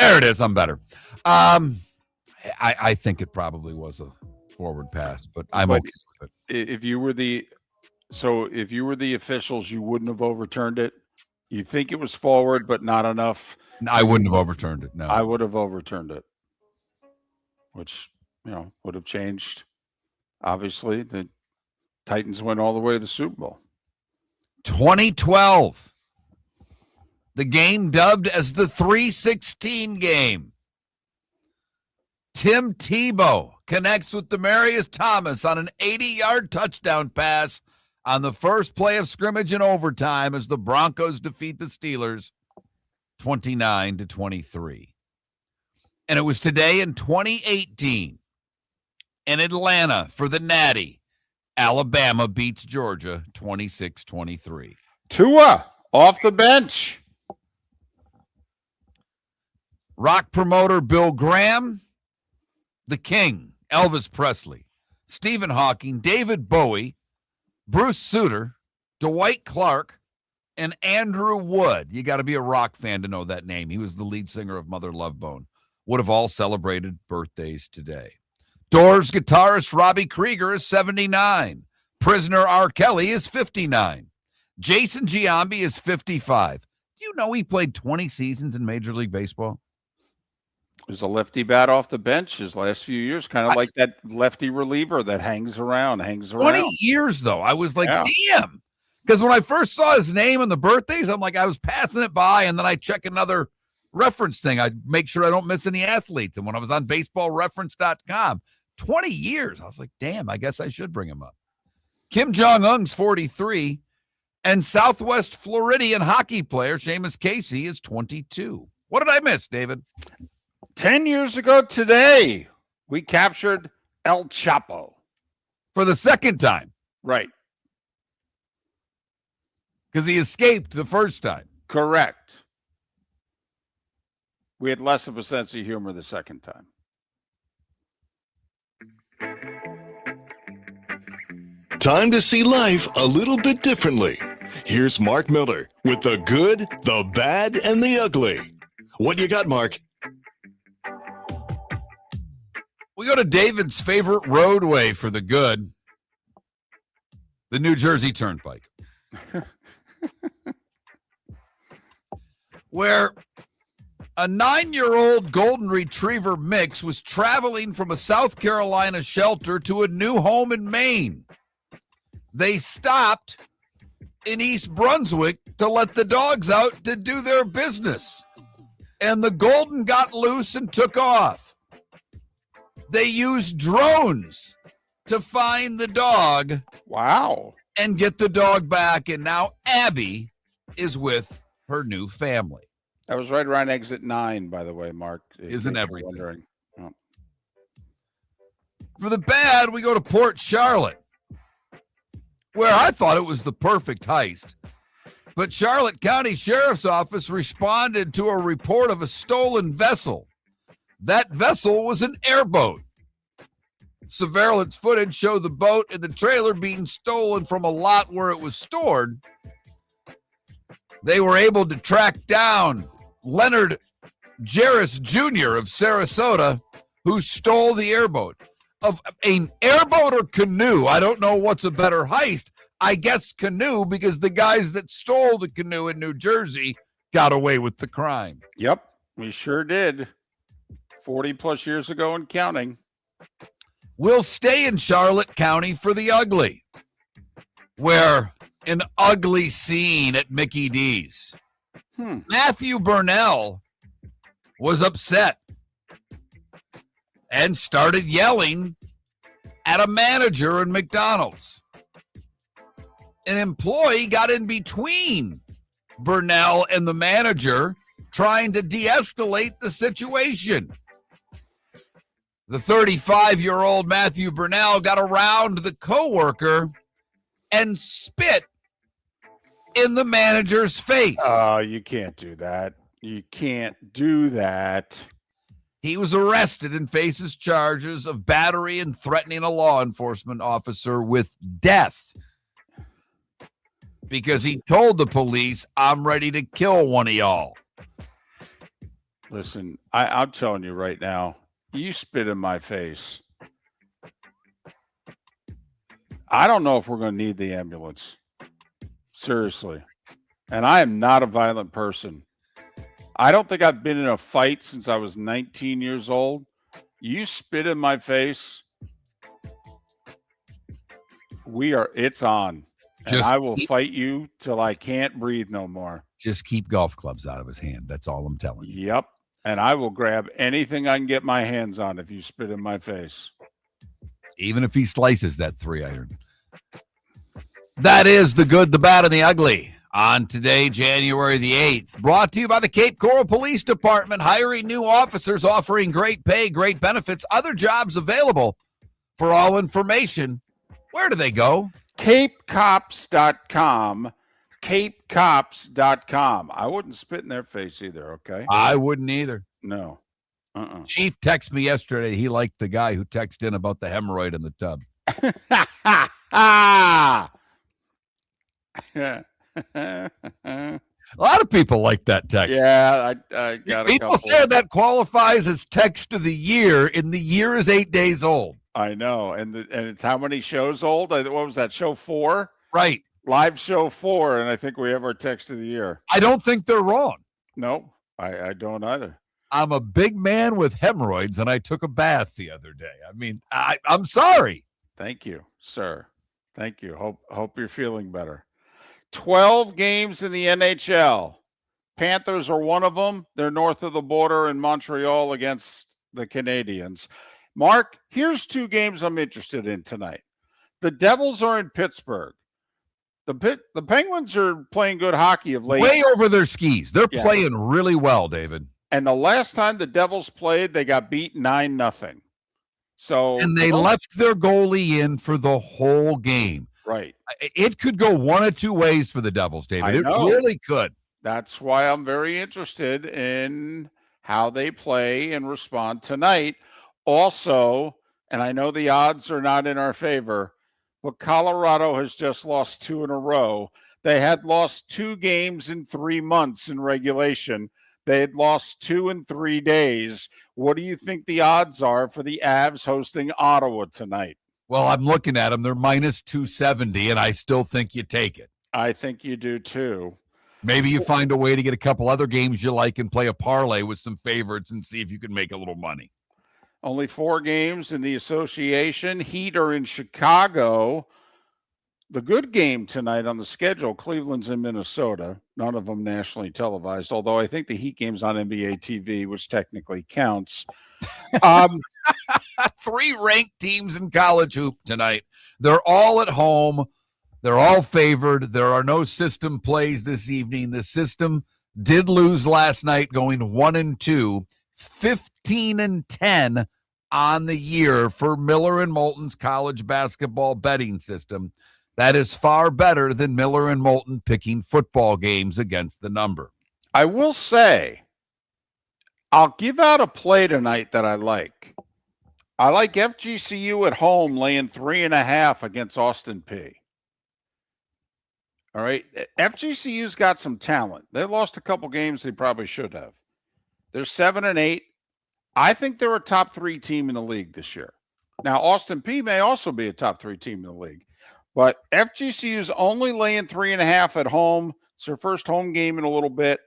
it is. I'm better. I think it probably was a forward pass, but I'm okay with it. If you were the officials, you wouldn't have overturned it. You think it was forward, but not enough. I wouldn't have overturned it. No, I would have overturned it, which would have changed. Obviously, the Titans went all the way to the Super Bowl. 2012, the game dubbed as the 316 game. Tim Tebow connects with Demaryius Thomas on an 80-yard touchdown pass on the first play of scrimmage in overtime as the Broncos defeat the Steelers 29-23. And it was today in 2018 in Atlanta for the Natty. Alabama beats Georgia 26-23. Tua off the bench. Rock promoter Bill Graham, the King, Elvis Presley, Stephen Hawking, David Bowie, Bruce Sutter, Dwight Clark, and Andrew Wood. You got to be a rock fan to know that name. He was the lead singer of Mother Love Bone. Would have all celebrated birthdays today. Doors guitarist Robbie Krieger is 79. Prisoner R. Kelly is 59. Jason Giambi is 55. Do you know he played 20 seasons in Major League Baseball? There's a lefty bat off the bench his last few years, kind of like that lefty reliever that hangs around. 20 years, though. I was like, damn. Because when I first saw his name and the birthdays, I'm like, I was passing it by, and then I check another reference thing. I make sure I don't miss any athletes. And when I was on baseballreference.com, 20 years, I was like, damn, I guess I should bring him up. Kim Jong-un's 43, and Southwest Floridian hockey player Seamus Casey is 22. What did I miss, David? 10 years ago today, we captured El Chapo. For the second time. Right. Because he escaped the first time. Correct. We had less of a sense of humor the second time. Time to see life a little bit differently. Here's Mark Miller with the good, the bad, and the ugly. What you got, Mark? We go to David's favorite roadway for the good, the New Jersey Turnpike, where a 9-year-old golden retriever mix was traveling from a South Carolina shelter to a new home in Maine. They stopped in East Brunswick to let the dogs out to do their business, and the golden got loose and took off. They used drones to find the dog. Wow. And get the dog back. And now Abby is with her new family. That was right around exit 9, by the way, Mark. Isn't everything? Wondering. Oh. For the bad, we go to Port Charlotte, where I thought it was the perfect heist. But Charlotte County Sheriff's Office responded to a report of a stolen vessel. That vessel was an airboat. Surveillance footage showed the boat and the trailer being stolen from a lot where it was stored. They were able to track down Leonard Jarris Jr. of Sarasota, who stole the airboat. Of an airboat or canoe, I don't know what's a better heist. I guess canoe, because the guys that stole the canoe in New Jersey got away with the crime. Yep, we sure did. 40 plus years ago and counting. We'll stay in Charlotte County for the ugly, where an ugly scene at Mickey D's. Matthew Burnell was upset and started yelling at a manager in McDonald's. An employee got in between Burnell and the manager, trying to de-escalate the situation. The 35-year-old Matthew Burnell got around the coworker and spit in the manager's face. You can't do that. You can't do that. He was arrested and faces charges of battery and threatening a law enforcement officer with death because he told the police, I'm ready to kill one of y'all. Listen, I'm telling you right now, you spit in my face. I don't know if we're going to need the ambulance. Seriously. And I am not a violent person. I don't think I've been in a fight since I was 19 years old. You spit in my face. It's on. And I will fight you till I can't breathe no more. Just keep golf clubs out of his hand. That's all I'm telling you. Yep. And I will grab anything I can get my hands on if you spit in my face. Even if he slices that 3-iron. That is the good, the bad, and the ugly. On today, January the 8th, brought to you by the Cape Coral Police Department, hiring new officers, offering great pay, great benefits, other jobs available. For all information, where do they go? CapeCops.com. CapeCops.com. I wouldn't spit in their face either, okay? I wouldn't either. No. Chief texted me yesterday. He liked the guy who texted in about the hemorrhoid in the tub. A lot of people like that text. Yeah, I got people said that qualifies as text of the year, and the year is 8 days old. I know, and it's how many shows old? What was that, show 4? Right. Live show 4, and I think we have our text of the year. I don't think they're wrong. No, I don't either. I'm a big man with hemorrhoids, and I took a bath the other day. I mean, I'm sorry. Thank you, sir. Thank you. Hope you're feeling better. 12 games in the NHL. Panthers are one of them. They're north of the border in Montreal against the Canadiens. Mark, here's 2 games I'm interested in tonight. The Devils are in Pittsburgh. The Penguins are playing good hockey of late. Way over their skis. They're playing really well, David. And the last time the Devils played, they got beat 9-0. And they left their goalie in for the whole game. Right. It could go one of 2 ways for the Devils, David. It really could. That's why I'm very interested in how they play and respond tonight. Also, and I know the odds are not in our favor, but Colorado has just lost 2 in a row. They had lost 2 games in 3 months in regulation. They had lost 2 in 3 days. What do you think the odds are for the Avs hosting Ottawa tonight? Well, I'm looking at them. They're minus 270, and I still think you take it. I think you do too. Maybe you find a way to get a couple other games you like and play a parlay with some favorites and see if you can make a little money. Only 4 games in the association. Heat are in Chicago. The good game tonight on the schedule, Cleveland's in Minnesota. None of them nationally televised, although I think the Heat game's on NBA TV, which technically counts. 3 ranked teams in college hoop tonight. They're all at home. They're all favored. There are no system plays this evening. The system did lose last night, going 1-2, 15-10 on the year for Miller and Moulton's college basketball betting system. That is far better than Miller and Moulton picking football games against the number. I will say, I'll give out a play tonight that I like. I like FGCU at home laying 3.5 against Austin P. All right. FGCU's got some talent. They lost a couple games they probably should have. They're 7-8. I think they're a top 3 team in the league this year. Now, Austin P may also be a top 3 team in the league. But FGCU's only laying 3.5 at home. It's their first home game in a little bit.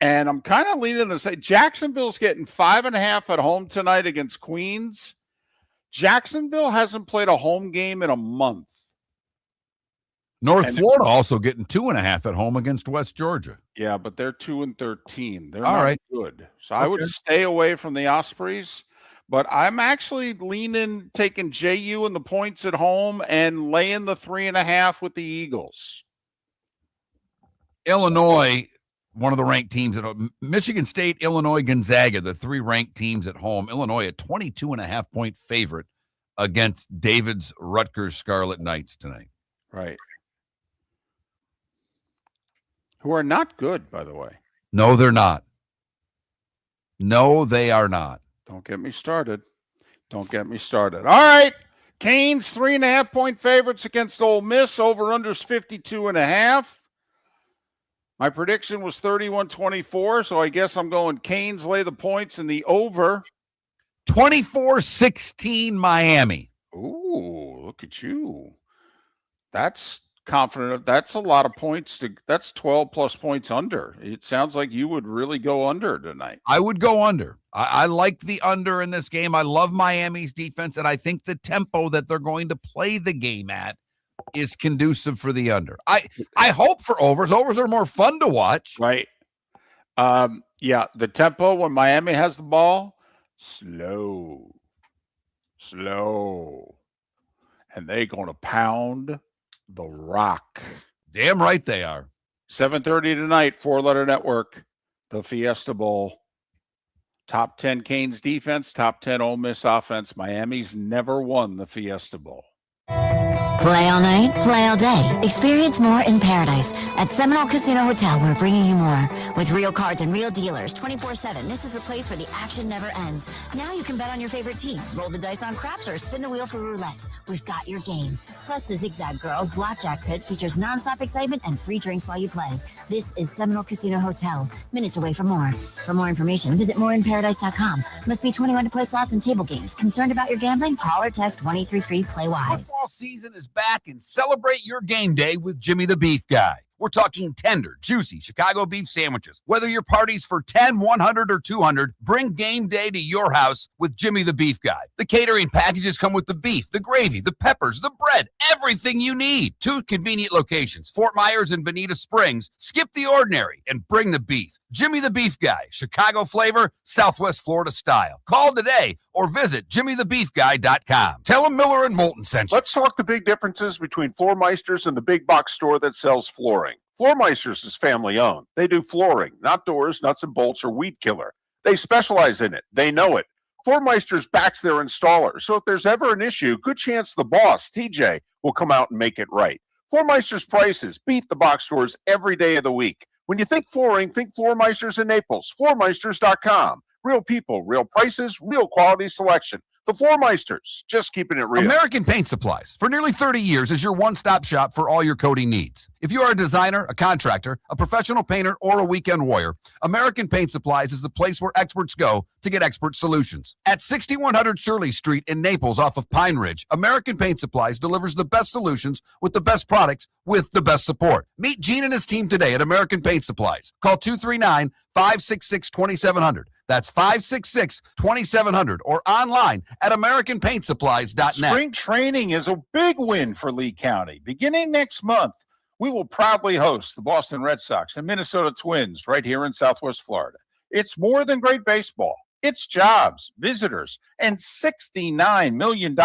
And I'm kind of leaning to say Jacksonville's getting 5.5 at home tonight against Queens. Jacksonville hasn't played a home game in a month. Florida also getting 2.5 at home against West Georgia. Yeah, but they're 2-13. They're all not right. Good. So I would stay away from the Ospreys. But I'm actually taking JU and the points at home and laying the 3.5 with the Eagles. Illinois one of the ranked teams at home. Michigan State, Illinois, Gonzaga, the three ranked teams at home. Illinois, a 22.5-point favorite against David's Rutgers Scarlet Knights tonight. Right. Who are not good, by the way. No, they're not. No, they are not. Don't get me started. Don't get me started. All right. Canes, 3.5-point favorites against Ole Miss. Over-unders 52.5. My prediction was 31-24, so I guess I'm going Canes lay the points in the over. 24-16 Miami. Ooh, look at you. That's confident. That's a lot of points. That's 12-plus points under. It sounds like you would really go under tonight. I would go under. I like the under in this game. I love Miami's defense, and I think the tempo that they're going to play the game at is conducive for the under. I hope for overs. Overs are more fun to watch. Right. Yeah, the tempo when Miami has the ball, slow. And they're going to pound the rock. Damn right they are. 7:30 tonight, 4-letter network, the Fiesta Bowl. Top 10 Canes defense, top 10 Ole Miss offense. Miami's never won the Fiesta Bowl. Play all night, play all day. Experience more in paradise at Seminole Casino Hotel. We're bringing you more with real cards and real dealers 24/7. This is the place where the action never ends. Now you can bet on your favorite team, roll the dice on craps, or spin the wheel for roulette. We've got your game. Plus, the Zigzag Girls Blackjack Pit features nonstop excitement and free drinks while you play. This is Seminole Casino Hotel, minutes away from more. For more information, visit moreinparadise.com. Must be 21 to play slots and table games. Concerned about your gambling? Call or text 1-833-PLAY-WISE. Football season is back, and celebrate your game day with Jimmy the Beef Guy. We're talking tender, juicy Chicago beef sandwiches. Whether your party's for 10, 100, or 200, bring game day to your house with Jimmy the Beef Guy. The catering packages come with the beef, the gravy, the peppers, the bread, everything you need. 2 convenient locations, Fort Myers and Bonita Springs. Skip the ordinary and bring the beef. Jimmy the Beef Guy, Chicago flavor, Southwest Florida style. Call today or visit jimmythebeefguy.com. Tell him Miller and Moulton sent you. Let's talk the big differences between Floor Meisters and the big box store that sells flooring. Floor Meisters is family owned. They do flooring, not doors, nuts and bolts, or weed killer. They specialize in it. They know it. Floor Meisters backs their installer, so if there's ever an issue, good chance the boss, TJ, will come out and make it right. Floor Meisters prices beat the box stores every day of the week. When you think flooring, think Floor Meisters in Naples. FloorMeisters.com. Real people, real prices, real quality selection. The Floor Meisters, just keeping it real. American Paint Supplies, for nearly 30 years, is your one-stop shop for all your coating needs. If you are a designer, a contractor, a professional painter, or a weekend warrior, American Paint Supplies is the place where experts go to get expert solutions. At 6100 Shirley Street in Naples off of Pine Ridge, American Paint Supplies delivers the best solutions with the best products with the best support. Meet Gene and his team today at American Paint Supplies. Call 239-566-2700. That's 566-2700 or online at AmericanPaintSupplies.net. Spring training is a big win for Lee County. Beginning next month, we will proudly host the Boston Red Sox and Minnesota Twins right here in Southwest Florida. It's more than great baseball. It's jobs, visitors, and $69 million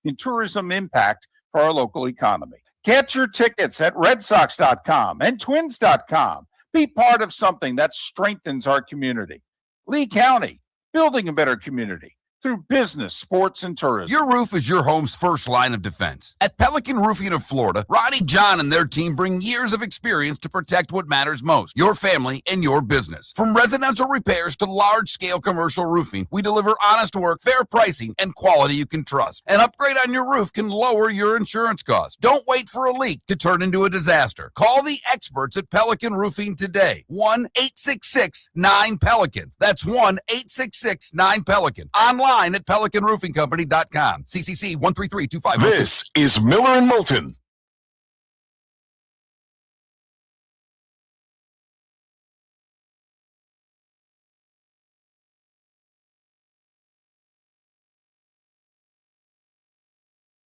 in tourism impact for our local economy. Get your tickets at RedSox.com and Twins.com. Be part of something that strengthens our community. Lee County, building a better community through business, sports, and tourism. Your roof is your home's first line of defense. At Pelican Roofing of Florida, Ronnie John and their team bring years of experience to protect what matters most, your family and your business. From residential repairs to large-scale commercial roofing, we deliver honest work, fair pricing, and quality you can trust. An upgrade on your roof can lower your insurance costs. Don't wait for a leak to turn into a disaster. Call the experts at Pelican Roofing today. 1-866-9-PELICAN. That's 1-866-9-PELICAN. Online at PelicanRoofingCompany.com. CCC 1332516. This is Miller and Moulton.